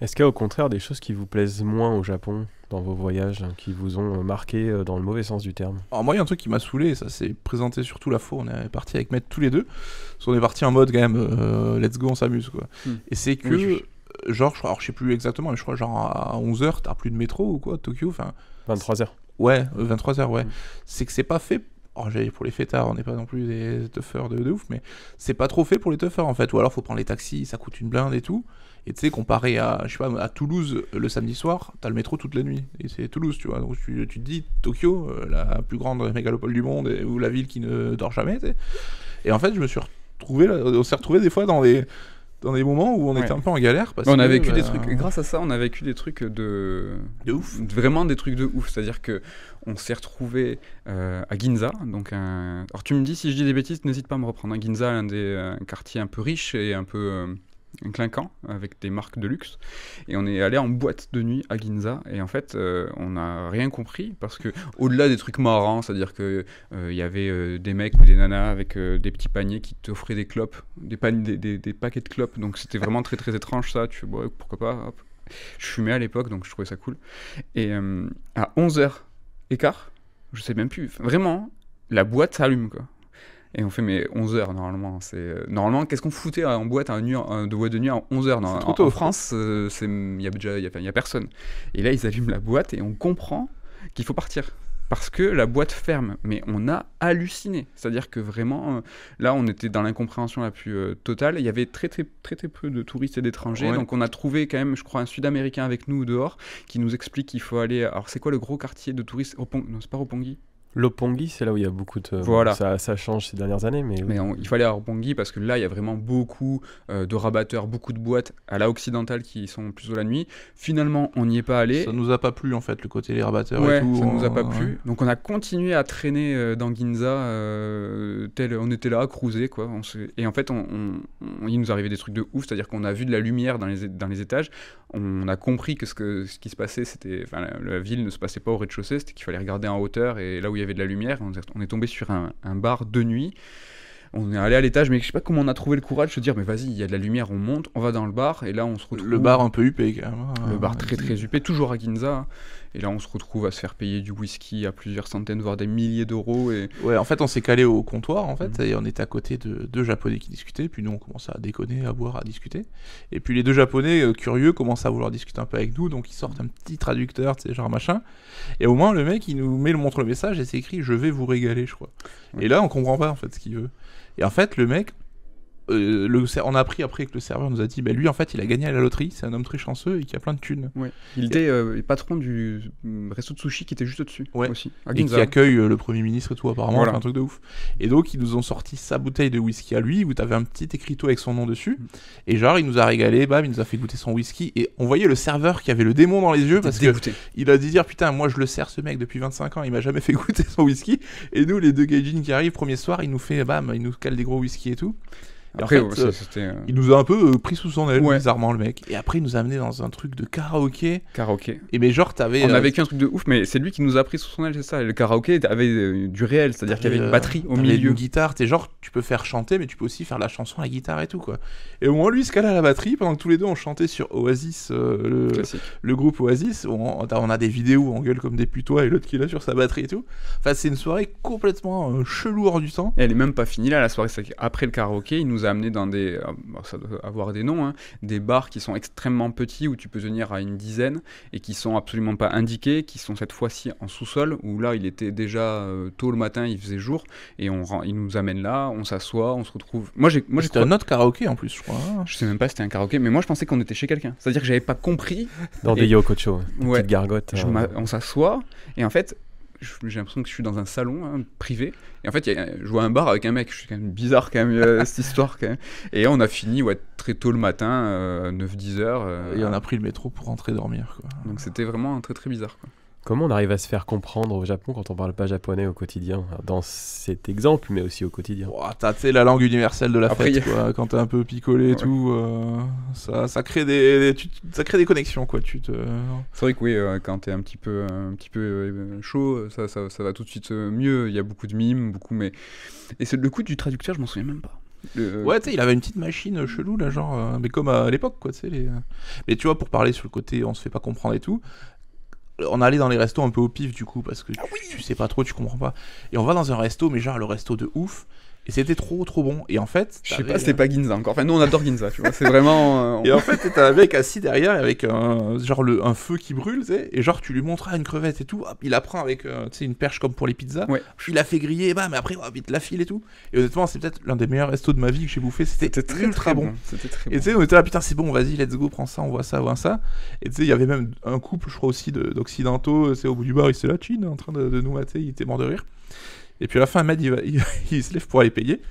Est-ce qu'il y a au contraire des choses qui vous plaisent moins au Japon dans vos voyages, qui vous ont marqué dans le mauvais sens du terme? Alors moi, il y a un truc qui m'a saoulé, ça s'est présenté surtout la fois, on est parti avec Maître tous les deux, parce qu'on est parti en mode quand même, let's go, on s'amuse quoi. Et c'est que, genre, je sais plus exactement, mais je crois genre à 11h, t'as plus de métro ou quoi, Tokyo, enfin... 23h. Ouais, 23h, ouais. C'est que c'est pas fait... Alors, pour les fêtards, on n'est pas non plus des toughers de ouf, mais c'est pas trop fait pour les toughers en fait. Ou alors faut prendre les taxis, ça coûte une blinde et tout. Et tu sais, comparé à, je sais pas, à Toulouse le samedi soir, t'as le métro toute la nuit. Et c'est Toulouse, tu vois. Donc tu te dis, Tokyo, la plus grande mégalopole du monde, ou la ville qui ne dort jamais, tu sais. Et en fait, on s'est retrouvé des fois dans des moments où on était un peu en galère. Parce on a vécu des trucs, grâce à ça, on a vécu des trucs de ouf. Vraiment des trucs de ouf. C'est-à-dire que on s'est retrouvé à Ginza. Alors tu me dis si je dis des bêtises, n'hésite pas à me reprendre. Ginza, un des quartiers un peu riches et un peu clinquant, avec des marques de luxe. Et on est allé en boîte de nuit à Ginza. Et en fait, on n'a rien compris parce que, au-delà des trucs marrants, c'est-à-dire qu'il y avait des mecs ou des nanas avec des petits paniers qui t'offraient des clopes, des paquets de clopes. Donc c'était vraiment très très étrange ça. Tu fais, bon, pourquoi pas, hop. Je fumais à l'époque, donc je trouvais ça cool. Et à 11h15, je sais même plus, vraiment, la boîte s'allume, quoi. Et on fait, mais 11h normalement. Normalement, qu'est-ce qu'on foutait en boîte de boîte de nuit à 11h en France, il y a personne. Et là, ils allument la boîte et on comprend qu'il faut partir. Parce que la boîte ferme. Mais on a halluciné. C'est-à-dire que vraiment, là, on était dans l'incompréhension la plus totale. Il y avait très, très, très, très peu de touristes et d'étrangers. Ouais. Donc on a trouvé quand même, je crois, un Sud-Américain avec nous dehors qui nous explique qu'il faut aller... Alors c'est quoi le gros quartier de touristes? Non, c'est pas Roppongi. Loppongi, c'est là où il y a beaucoup de... Voilà. Ça change ces dernières années, mais... Mais il fallait à Roppongi parce que là, il y a vraiment beaucoup de rabatteurs, beaucoup de boîtes à la occidentale qui sont plutôt la nuit. Finalement, on n'y est pas allé. Ça nous a pas plu, en fait, le côté les rabatteurs et tout. Ça nous a pas plu. Donc on a continué à traîner dans Ginza, on était là à cruiser, quoi. Et en fait, il nous arrivait des trucs de ouf, c'est-à-dire qu'on a vu de la lumière dans les étages. On a compris que ce qui se passait, c'était... Enfin, la ville ne se passait pas au rez-de-chaussée, c'était qu'il fallait regarder en hauteur et là où il y avait de la lumière. On est tombé sur un bar de nuit. On est allé à l'étage, mais je sais pas comment on a trouvé le courage de se dire, mais vas-y, il y a de la lumière, on monte, on va dans le bar, et là on se retrouve... Le bar un peu huppé, quand même. Le bar très très huppé, toujours à Ginza. Et là on se retrouve à se faire payer du whisky à plusieurs centaines, voire des milliers d'euros. Et... Ouais, en fait on s'est calé au comptoir, en fait, et on était à côté de deux Japonais qui discutaient, puis nous on commençait à déconner, à boire, à discuter. Et puis les deux Japonais, curieux, commencent à vouloir discuter un peu avec nous, donc ils sortent un petit traducteur, tu sais, genre machin. Et au moins le mec, il nous montre le message, et c'est écrit « Je vais vous régaler », je crois. Ouais. Et là on comprend pas, en fait, ce qu'il veut. Et en fait, le mec, on a appris après que le serveur nous a dit, lui, en fait, il a gagné à la loterie, c'est un homme très chanceux et qui a plein de thunes. Ouais. Il était patron du resto de sushi qui était juste au-dessus, aussi. Et qui accueille le Premier ministre et tout, apparemment, voilà. C'est un truc de ouf. Et donc, ils nous ont sorti sa bouteille de whisky à lui, où t'avais un petit écriteau avec son nom dessus. Et genre, il nous a régalé, il nous a fait goûter son whisky. Et on voyait le serveur qui avait le démon dans les yeux, parce qu'il a dit dire, putain, moi je le sers ce mec depuis 25 ans, il m'a jamais fait goûter son whisky. Et nous, les deux gaijins qui arrivent, premier soir, il nous fait, il nous cale des gros whisky et tout. Et après, en fait, il nous a un peu pris sous son aile, bizarrement, le mec. Et après, il nous a amené dans un truc de karaoké. Et mais genre, t'avais... On a vécu un truc de ouf, mais c'est lui qui nous a pris sous son aile, c'est ça. Et le karaoké avait du réel, c'est-à-dire qu'il y avait une batterie au milieu. Une guitare, genre, tu peux faire chanter, mais tu peux aussi faire la chanson à la guitare et tout, quoi. Et au moins, lui, il se calait à la batterie, pendant que tous les deux, on chantait sur Oasis, le groupe Oasis. On a des vidéos où on gueule comme des putois, et l'autre qui est là sur sa batterie et tout. Enfin, c'est une soirée complètement chelou hors du temps. Et elle est même pas finie, là, la soirée. Après le karaoké, il nous nous a amené dans des, ça doit avoir des noms, hein, des bars qui sont extrêmement petits où tu peux venir à une dizaine et qui sont absolument pas indiqués, qui sont cette fois-ci en sous-sol où là il était déjà tôt le matin, il faisait jour et il nous amène là, on s'assoit, on se retrouve. Moi j'ai C'était un autre karaoké en plus, je crois. Je sais même pas si c'était un karaoké, mais moi je pensais qu'on était chez quelqu'un. C'est-à-dire que j'avais pas compris. Dans des Yokocho, des Ouais. petites gargotes. On s'assoit et en fait j'ai l'impression que je suis dans un salon hein, privé et en fait je vois un bar avec un mec. Je suis quand même bizarre quand même cette histoire quand même. Et on a fini très tôt le matin 9-10 heures Et on a pris le métro pour rentrer dormir, quoi. donc c'était vraiment très très bizarre quoi. Comment on arrive à se faire comprendre au Japon quand on parle pas japonais au quotidien? Alors, dans cet exemple, mais aussi au quotidien. T'as, tu sais, la langue universelle de la Après, fête, quoi. Quand t'es un peu picolé et Ouais. tout, ça crée ça crée des connexions, quoi. C'est vrai que oui, quand t'es un petit peu chaud, ça va tout de suite mieux. Il y a beaucoup de mimes, mais et le coup du traducteur, je m'en souviens même pas. Ouais, tu sais, il avait une petite machine chelou, là, genre, mais comme à l'époque, quoi, tu sais. Mais tu vois, pour parler sur le côté, on se fait pas comprendre et tout, on allait dans les restos un peu au pif, du coup, parce que tu sais pas trop, tu comprends pas. Et on va dans un resto, mais genre le resto de ouf, et c'était trop bon. Et en fait, Je sais pas, c'est pas Ginza encore. Enfin, nous on adore Ginza, tu vois. C'est vraiment. Et en fait, t'as un mec assis derrière avec un feu qui brûle, tu sais, et genre tu lui montres une crevette et tout, hop, il la prend avec tu sais, une perche comme pour les pizzas, Ouais. il la fait griller, mais après hop, il te la file et tout. Et honnêtement, c'est peut-être l'un des meilleurs restos de ma vie que j'ai bouffé, c'était très ultra bon. C'était très Et tu sais, on était là, putain, c'est bon, vas-y, let's go, prends ça, on voit ça, on voit ça. Et tu sais, il y avait même un couple, je crois aussi, d'occidentaux, c'est au bout du bar, il était là, Chine, en train de nous mater, il était mort de rire. Et puis à la fin, Ahmed, il se lève pour aller payer.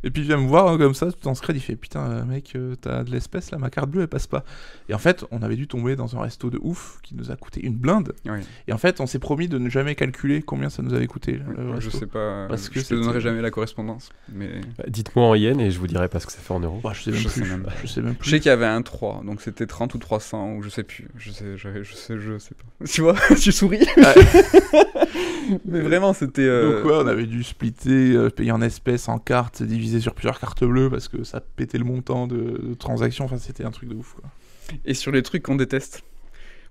Et puis il vient me voir hein, comme ça, tout en secret, il fait putain mec, t'as de l'espèce là, ma carte bleue elle passe pas. Et en fait, on avait dû tomber dans un resto de ouf qui nous a coûté une blinde. Ouais. Et en fait, on s'est promis de ne jamais calculer combien ça nous avait coûté. Le Je resto. sais pas, Parce que je te donnerai c'était- jamais la correspondance. Mais Dites-moi en yens et je vous dirai pas ce que ça fait en euros. Bah, je sais même Je plus. sais même pas. Je sais même je plus. sais qu'il y avait un 3, donc c'était 30 ou 300, ou je sais plus. Je sais pas. Tu vois, tu souris. Mais vraiment, c'était. Donc ouais, on avait dû splitter, payer en espèces, en cartes, diviser sur plusieurs cartes bleues parce que ça pétait le montant de transactions. Enfin, c'était un truc de ouf, quoi. Et sur les trucs qu'on déteste.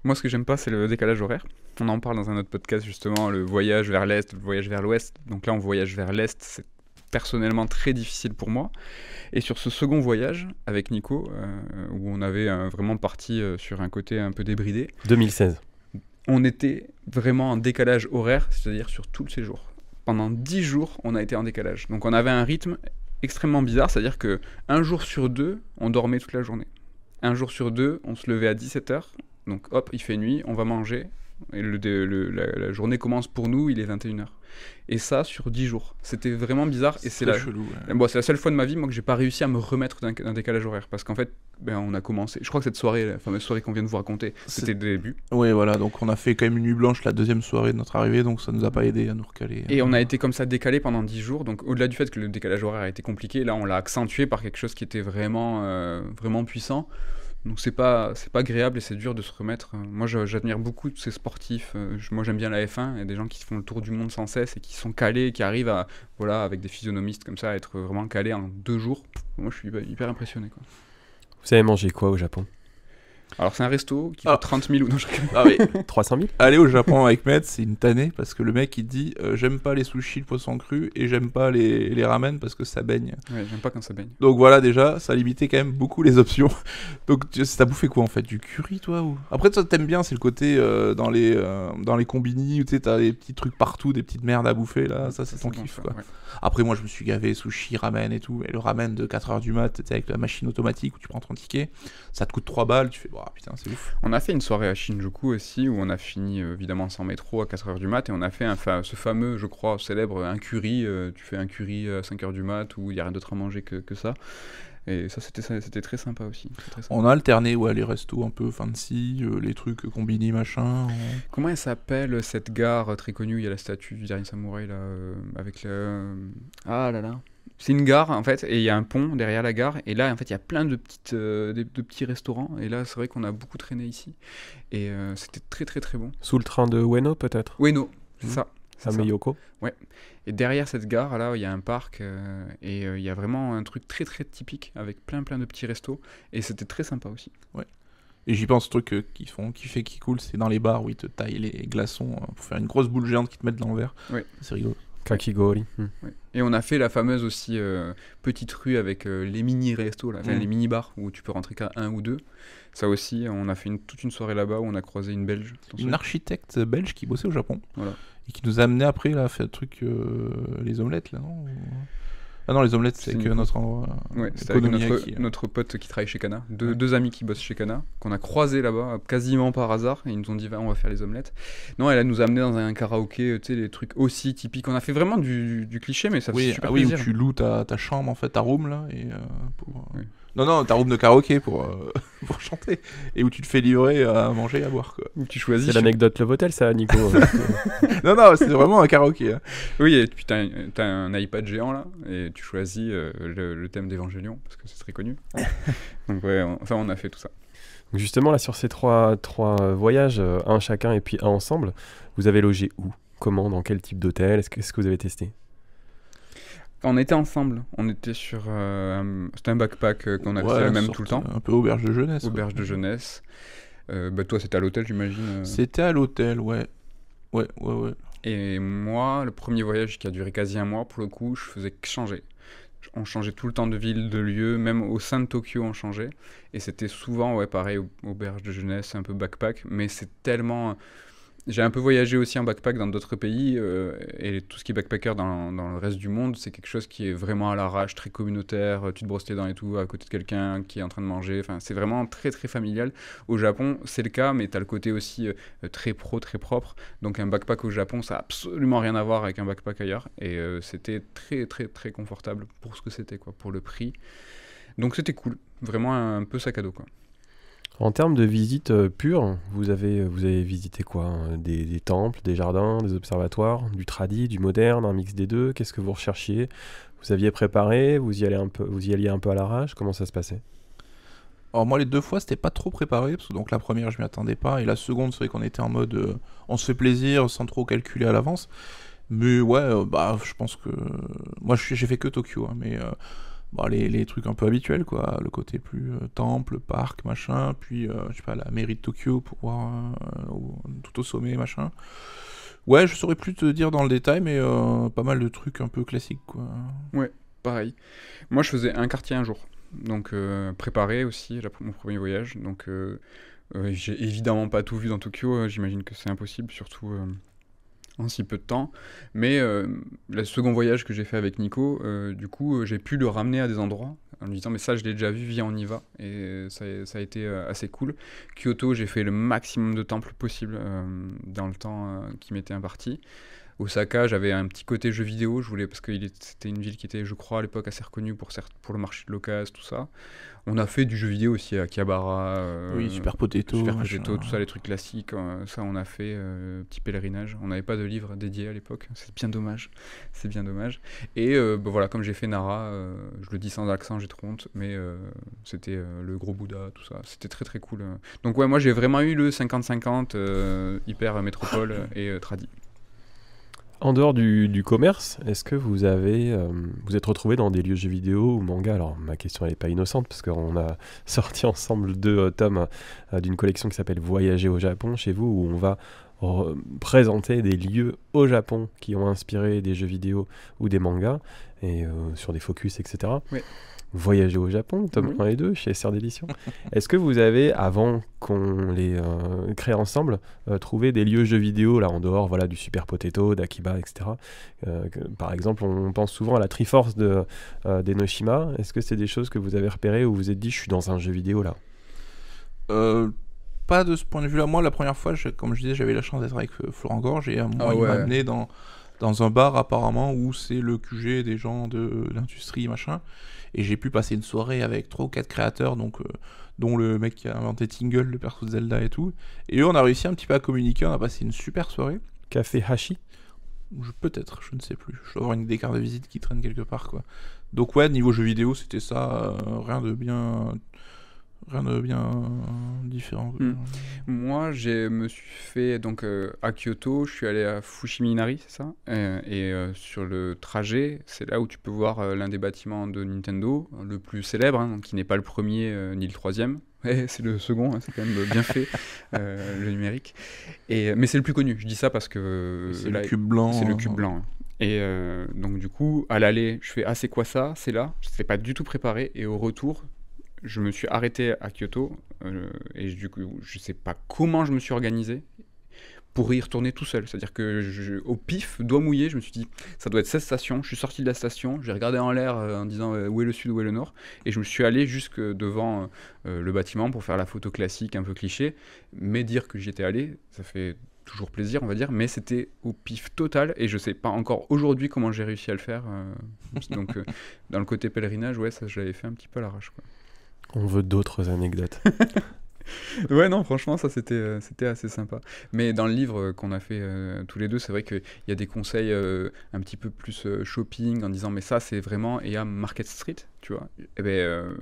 Moi, ce que j'aime pas, c'est le décalage horaire. On en parle dans un autre podcast, justement, le voyage vers l'Est, le voyage vers l'Ouest. Donc là, on voyage vers l'Est, c'est personnellement très difficile pour moi. Et sur ce second voyage, avec Nico, où on avait vraiment parti sur un côté un peu débridé, 2016. on était vraiment en décalage horaire, c'est-à-dire sur tout le séjour. Pendant 10 jours, on a été en décalage. Donc on avait un rythme extrêmement bizarre, c'est-à-dire que un jour sur deux, on dormait toute la journée. Un jour sur deux, on se levait à 17h, donc hop, il fait nuit, on va manger, et la journée commence pour nous, il est 21h. Et ça, sur 10 jours. C'était vraiment bizarre, et c'est très la... chelou. Ouais. Bon, c'est la seule fois de ma vie moi, que j'ai pas réussi à me remettre d'un décalage horaire, parce qu'en fait, on a commencé, je crois que cette soirée, la fameuse soirée qu'on vient de vous raconter, c'était le début. Ouais, voilà, donc on a fait quand même une nuit blanche la deuxième soirée de notre arrivée, donc ça nous a pas aidé à nous recaler. Et on a été comme ça décalé pendant 10 jours, donc au-delà du fait que le décalage horaire a été compliqué, là on l'a accentué par quelque chose qui était vraiment puissant. Donc c'est pas agréable et c'est dur de se remettre. Moi j'admire beaucoup ces sportifs, moi j'aime bien la F1, il y a des gens qui font le tour du monde sans cesse et qui sont calés, qui arrivent à, voilà, avec des physionomistes comme ça, à être vraiment calés en 2 jours. Moi je suis hyper impressionné, quoi. Vous avez mangé quoi au Japon? Alors c'est un resto qui coûte 30 000 ou non, je rigole. Ah oui, 300 000? aller au Japon avec Med, c'est une tannée parce que le mec il dit j'aime pas les sushis, le poisson cru et j'aime pas les ramen parce que ça baigne. Ouais, j'aime pas quand ça baigne. Donc voilà, déjà ça limitait quand même beaucoup les options. Donc t'as bouffé quoi en fait? Du curry toi ou... Après toi t'aimes bien, c'est le côté dans les combini où tu sais t'as des petits trucs partout, des petites merdes à bouffer là, ça c'est ton bon, kiff ça, quoi. ouais. Après moi je me suis gavé sushi, ramen et tout, et le ramen de 4h du mat, tu sais, avec la machine automatique où tu prends ton ticket, ça te coûte 3 balles, tu fais oh, putain c'est ouf. On a fait une soirée à Shinjuku aussi, où on a fini évidemment sans métro à 4h du mat, et on a fait ce fameux, je crois, célèbre un curry. Tu fais un curry à 5h du mat, où il n'y a rien d'autre à manger que ça. Et ça, c'était très sympa aussi. Très sympa. On a alterné ouais, les restos un peu fancy, les trucs combini machin. Comment elle s'appelle cette gare très connue? Il y a la statue du dernier samouraï là, avec le... Ah là là. C'est une gare en fait, et il y a un pont derrière la gare, et là en fait il y a plein de petits restaurants, et là c'est vrai qu'on a beaucoup traîné ici, et c'était très très très bon. Sous le train de Ueno peut-être? Ueno, c'est ça. À Miyoko. Et derrière cette gare là, il y a un parc, et il y a vraiment un truc très très typique avec plein de petits restos, et c'était très sympa aussi. Ouais. Et j'y pense, ce truc qui fait qui est cool, c'est dans les bars où ils te taillent les glaçons pour faire une grosse boule géante qui te mettent dans le verre. Oui. C'est rigolo. Kakigori. Ouais. Et on a fait la fameuse aussi petite rue avec les mini-restos, les mini-bars où tu peux rentrer qu'à 1 ou 2. Ça aussi, on a fait toute une soirée là-bas où on a croisé une Belge. Une architecte belge qui bossait au Japon. Voilà. Et qui nous a amené après, là, à faire le truc, les omelettes, là, non? Ah non, les omelettes, c'est que notre endroit. Ouais, c'est avec notre pote qui travaille chez Kana. Deux amis qui bossent chez Kana, qu'on a croisés là-bas, quasiment par hasard. Et ils nous ont dit, on va faire les omelettes. Non, elle nous a amené dans un karaoké, tu sais, des trucs aussi typiques. On a fait vraiment du cliché, mais ça fait super plaisir. Oui, où tu loues ta chambre, en fait, ta room, là. Et, Non, ta room de karaoké pour chanter. Et où tu te fais livrer à manger et à boire, quoi. Où tu choisis. C'est l'anecdote Love Hotel, ça, Nico. Non, c'est vraiment un karaoké. Hein. Oui, et puis t'as un iPad géant, là, et tu choisis le thème d'Evangélion, parce que c'est très connu. Donc ouais, on a fait tout ça. Donc justement, là, sur ces trois voyages, un chacun et puis un ensemble, vous avez logé où? Comment? Dans quel type d'hôtel? Est-ce que vous avez testé? On était ensemble, on était sur... c'était un backpack qu'on a fait même tout le temps. Un peu auberge de jeunesse. Auberge de jeunesse. Toi, c'était à l'hôtel, j'imagine C'était à l'hôtel, ouais. Ouais. Et moi, le premier voyage qui a duré quasi un mois, pour le coup, je faisais que changer. On changeait tout le temps de ville, de lieu, même au sein de Tokyo, on changeait. Et c'était souvent, pareil, auberge de jeunesse, un peu backpack. Mais c'est tellement... J'ai un peu voyagé aussi en backpack dans d'autres pays, et tout ce qui est backpacker dans le reste du monde, c'est quelque chose qui est vraiment à l'arrache, très communautaire, tu te brosses les dents et tout, à côté de quelqu'un qui est en train de manger, enfin, c'est vraiment très très familial. Au Japon, c'est le cas, mais tu as le côté aussi très pro, très propre, donc un backpack au Japon, ça n'a absolument rien à voir avec un backpack ailleurs, et c'était très très très confortable pour ce que c'était, quoi, pour le prix. Donc c'était cool, vraiment un peu sac à dos, quoi. En termes de visite pure, vous avez visité quoi? Des temples, des jardins, des observatoires, du tradi, du moderne, un mix des deux? Qu'est-ce que vous recherchiez? Vous aviez préparé? Vous y alliez un peu à l'arrache? Comment ça se passait? Alors moi, les 2 fois, c'était pas trop préparé, parce que donc la première, je m'y attendais pas, et la seconde, c'est vrai qu'on était en mode on se fait plaisir sans trop calculer à l'avance. Mais ouais, je pense que... Moi, j'ai fait que Tokyo, hein, mais... les trucs un peu habituels, quoi, le côté plus temple, parc, machin, puis je sais pas, la mairie de Tokyo pour voir tout au sommet, machin. Ouais, je saurais plus te dire dans le détail, mais pas mal de trucs un peu classiques, quoi. Ouais, pareil. Moi, je faisais un quartier un jour, donc préparé aussi mon premier voyage, donc j'ai évidemment pas tout vu dans Tokyo, j'imagine que c'est impossible, surtout en si peu de temps, mais le second voyage que j'ai fait avec Nico, du coup, j'ai pu le ramener à des endroits en lui disant mais ça je l'ai déjà vu, viens on y va, et ça a été assez cool. Kyoto, j'ai fait le maximum de temples possible dans le temps qui m'était imparti. Osaka, j'avais un petit côté jeu vidéo, je voulais, parce que c'était une ville qui était, je crois, à l'époque assez reconnue pour le marché de l'occasion, tout ça. On a fait du jeu vidéo aussi à Akihabara. Oui, Super Potato, tout ça, les trucs classiques. Ça, on a fait petit pèlerinage. On n'avait pas de livre dédié à l'époque. C'est bien dommage. Et voilà, comme j'ai fait Nara, je le dis sans accent, j'ai trop honte, mais c'était le gros Bouddha, tout ça. C'était très très cool. Donc ouais, moi j'ai vraiment eu le 50-50 hyper métropole et tradi. En dehors du commerce, est-ce que vous êtes retrouvé dans des lieux jeux vidéo ou manga? Alors ma question n'est pas innocente parce qu'on a sorti ensemble 2 tomes d'une collection qui s'appelle Voyager au Japon chez vous, où on va présenter des lieux au Japon qui ont inspiré des jeux vidéo ou des mangas, et sur des focus, etc. Oui. Voyager au Japon, tome 1 et 2 chez SR d'édition. Est-ce que vous avez, avant qu'on les crée ensemble, trouvé des lieux jeux vidéo là en dehors, voilà, du Super Potato, d'Akiba, etc. Par exemple, on pense souvent à la Triforce d'Enoshima. Est-ce que c'est des choses que vous avez repérées où vous vous êtes dit je suis dans un jeu vidéo là? Pas de ce point de vue-là. Moi, la première fois, comme je disais, j'avais la chance d'être avec Florent Gorge, et il m'a amené dans un bar apparemment où c'est le QG des gens de l'industrie, machin. Et j'ai pu passer une soirée avec 3 ou 4 créateurs, donc, dont le mec qui a inventé Tingle, le perso de Zelda et tout. Et eux, on a réussi un petit peu à communiquer, on a passé une super soirée. Café Hashi? Peut-être, je ne sais plus. Je dois avoir une des cartes de visite qui traîne quelque part, quoi. Donc ouais, niveau jeu vidéo, c'était ça, rien de bien différent. Moi, je me suis fait donc à Kyoto, je suis allé à Fushimi-Inari, c'est ça, et sur le trajet, c'est là où tu peux voir l'un des bâtiments de Nintendo, le plus célèbre, hein, qui n'est pas le premier ni le troisième. C'est le second, hein, c'est quand même bien fait, le numérique. Mais c'est le plus connu, je dis ça parce que... C'est le cube blanc. C'est le cube blanc. Et donc du coup, à l'aller, je fais « Ah, c'est quoi ça ? C'est là ?» Je n'étais pas du tout préparé. Et au retour, je me suis arrêté à Kyoto. Et du coup, je ne sais pas comment je me suis organisé pour y retourner tout seul. C'est-à-dire que au pif, doigt mouillé, je me suis dit « Ça doit être cette station ». Je suis sorti de la station, j'ai regardé en l'air en disant « Où est le sud, où est le nord ?» Et je me suis allé jusque devant le bâtiment pour faire la photo classique, un peu cliché. Mais dire que j'y étais allé, ça fait toujours plaisir, on va dire, mais c'était au pif total et je sais pas encore aujourd'hui comment j'ai réussi à le faire. Donc, dans le côté pèlerinage, ouais, ça je l'avais fait un petit peu à l'arrache, quoi. On veut d'autres anecdotes. Ouais, non, franchement, ça c'était assez sympa. Mais dans le livre qu'on a fait tous les deux, c'est vrai qu'il y a des conseils un petit peu plus shopping en disant, mais ça c'est vraiment, et à Market Street, tu vois. Et ben,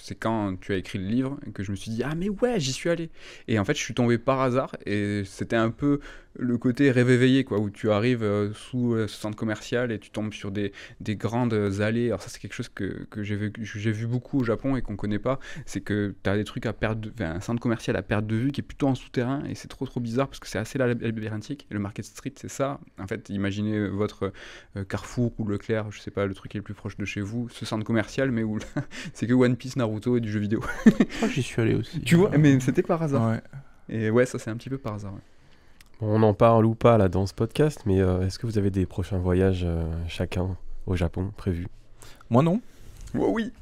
c'est quand tu as écrit le livre que je me suis dit, ah mais ouais, j'y suis allé. Et en fait, je suis tombé par hasard et c'était un peu le côté rêve éveillé, quoi, où tu arrives sous ce centre commercial et tu tombes sur des grandes allées. Alors ça, c'est quelque chose que j'ai vu beaucoup au Japon et qu'on connaît pas. C'est que tu as des trucs à perdre, un centre commercial à perte de vue qui est plutôt en souterrain et c'est trop bizarre parce que c'est assez labyrinthique. Et le Market Street, c'est ça. En fait, imaginez votre Carrefour ou Leclerc, je sais pas, le truc qui est le plus proche de chez vous, ce centre commercial, mais où c'est que One Piece, Naruto et du jeu vidéo. Oh, j'y suis allé aussi. Tu vois, mais c'était par hasard. Ouais. Et ouais, ça c'est un petit peu par hasard. Ouais. On en parle ou pas là dans ce podcast, mais est-ce que vous avez des prochains voyages chacun au Japon prévus? Moi non. Oh, oui.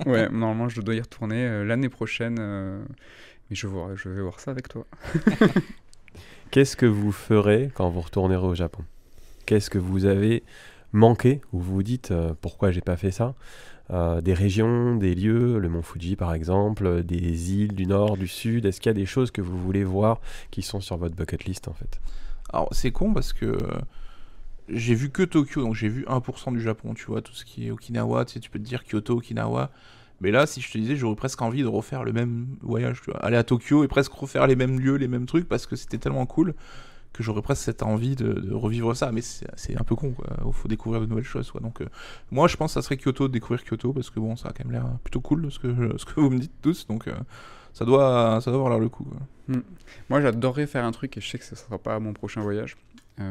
Ouais, normalement je dois y retourner l'année prochaine, mais je vais voir ça avec toi. Qu'est-ce que vous ferez quand vous retournerez au Japon? Qu'est-ce que vous avez manqué ou vous vous dites pourquoi j'ai pas fait ça? Des régions, des lieux, le mont Fuji par exemple, des îles du nord, du sud. Est-ce qu'il y a des choses que vous voulez voir qui sont sur votre bucket list en fait? Alors c'est con parce que j'ai vu que Tokyo, donc j'ai vu 1% du Japon, tu vois, tout ce qui est Okinawa, tu sais, tu peux te dire Kyoto, Okinawa. Mais là, si je te disais, j'aurais presque envie de refaire le même voyage, tu vois, aller à Tokyo et presque refaire les mêmes lieux, les mêmes trucs, parce que c'était tellement cool que j'aurais presque cette envie de revivre ça. Mais c'est un peu con, quoi. Il faut découvrir de nouvelles choses, quoi. Donc moi, je pense que ça serait Kyoto, de découvrir Kyoto, parce que bon, ça a quand même l'air plutôt cool, ce que vous me dites tous, donc ça doit avoir l'air le coup, quoi. Moi, j'adorerais faire un truc et je sais que ce sera pas mon prochain voyage.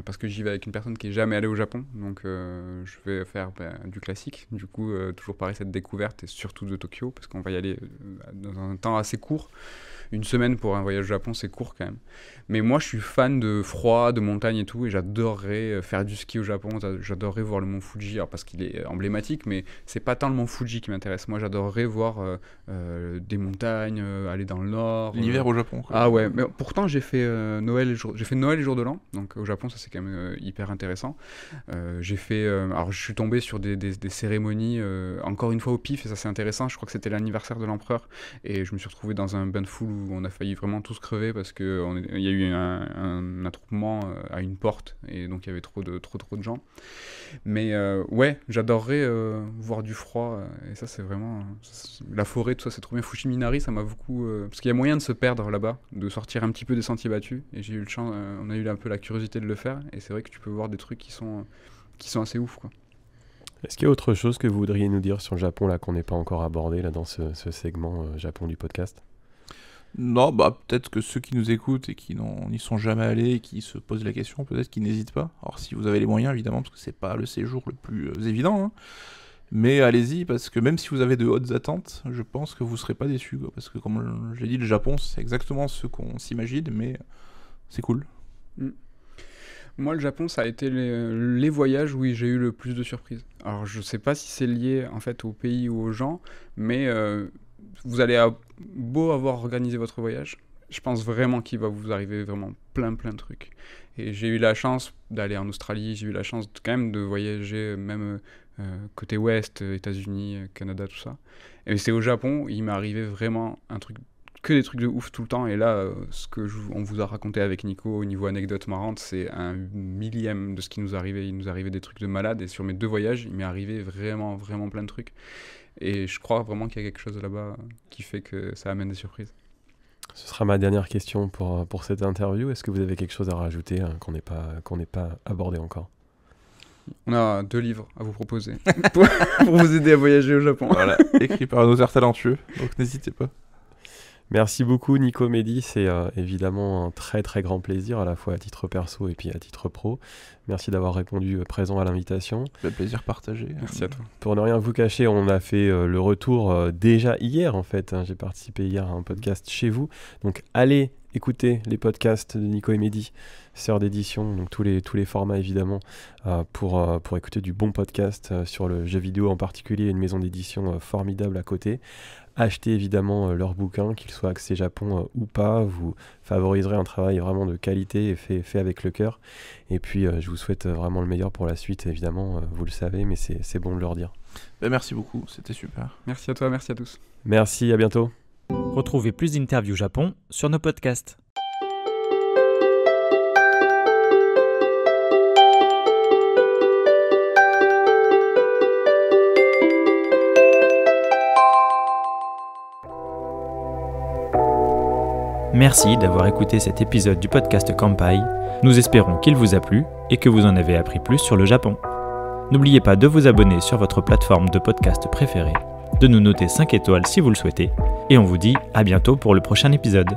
Parce que j'y vais avec une personne qui est jamais allée au Japon, donc je vais faire du classique, du coup toujours pareil, cette découverte et surtout de Tokyo, parce qu'on va y aller dans un temps assez court. Une semaine pour un voyage au Japon, c'est court quand même. Mais moi, je suis fan de froid, de montagne et tout, et j'adorerais faire du ski au Japon. J'adorerais voir le mont Fuji, alors parce qu'il est emblématique, mais c'est pas tant le mont Fuji qui m'intéresse. Moi, j'adorerais voir des montagnes, aller dans le nord. L'hiver au Japon, quoi. Ah ouais, mais pourtant j'ai fait Noël et jour de l'an, donc au Japon ça c'est quand même hyper intéressant. J'ai fait, alors je suis tombé sur des cérémonies encore une fois au pif et ça c'est intéressant. Je crois que c'était l'anniversaire de l'empereur et je me suis retrouvé dans un bain de foule où on a failli vraiment tous crever parce que il y a eu un attroupement à une porte et donc il y avait trop de gens. Mais ouais, j'adorerais voir du froid et ça c'est vraiment la forêt, tout ça c'est trop bien. Fushiminari, ça m'a beaucoup parce qu'il y a moyen de se perdre là-bas, de sortir un petit peu des sentiers battus et j'ai eu le chance, on a eu un peu la curiosité de le faire et c'est vrai que tu peux voir des trucs qui sont assez ouf, quoi. Est-ce qu'il y a autre chose que vous voudriez nous dire sur le Japon là qu'on n'ait pas encore abordé là dans ce segment Japon du podcast? Non, bah peut-être que ceux qui nous écoutent et qui n'y sont jamais allés et qui se posent la question, peut-être qu'ils n'hésitent pas. Alors si vous avez les moyens évidemment, parce que c'est pas le séjour le plus évident, hein. Mais allez-y, parce que même si vous avez de hautes attentes, je pense que vous serez pas déçus, quoi. Parce que comme je l'ai dit, le Japon c'est exactement ce qu'on s'imagine, mais c'est cool. Moi, le Japon, ça a été les voyages où j'ai eu le plus de surprises. Alors, je sais pas si c'est lié en fait au pays ou aux gens, mais vous allez beau avoir organisé votre voyage, je pense vraiment qu'il va vous arriver vraiment plein de trucs. Et j'ai eu la chance d'aller en Australie, j'ai eu la chance quand même de voyager même côté ouest, États-Unis, Canada, tout ça. Et c'est au Japon, il m'est arrivé vraiment que des trucs de ouf tout le temps. Et là, on vous a raconté avec Nico au niveau anecdote marrante, c'est un millième de ce qui nous arrivait. Il nous arrivait des trucs de malade. Et sur mes 2 voyages, il m'est arrivé vraiment plein de trucs. Et je crois vraiment qu'il y a quelque chose là-bas qui fait que ça amène des surprises. Ce sera ma dernière question pour cette interview. Est-ce que vous avez quelque chose à rajouter qu'on n'ait pas abordé encore? On a 2 livres à vous proposer pour vous aider à voyager au Japon. Voilà, écrit par un auteur talentueux, donc n'hésitez pas. Merci beaucoup Nico Mehdi, c'est évidemment un très très grand plaisir à la fois à titre perso et puis à titre pro. Merci d'avoir répondu présent à l'invitation. Le plaisir partagé. Merci à toi. Pour ne rien vous cacher, on a fait le retour déjà hier en fait. J'ai participé hier à un podcast chez vous. Donc allez écouter les podcasts de Nico et Mehdi, sœurs d'édition, donc tous les formats évidemment, pour écouter du bon podcast sur le jeu vidéo en particulier, une maison d'édition formidable à côté. Achetez évidemment leurs bouquins, qu'ils soient axés Japon ou pas, vous favoriserez un travail vraiment de qualité et fait avec le cœur. Et puis je vous souhaite vraiment le meilleur pour la suite, évidemment, vous le savez, mais c'est bon de le redire. Merci beaucoup, c'était super. Merci à toi, merci à tous. Merci, à bientôt. Retrouvez plus d'interviews Japon sur nos podcasts. Merci d'avoir écouté cet épisode du podcast Kampai. Nous espérons qu'il vous a plu et que vous en avez appris plus sur le Japon. N'oubliez pas de vous abonner sur votre plateforme de podcast préférée, de nous noter 5 étoiles si vous le souhaitez, et on vous dit à bientôt pour le prochain épisode.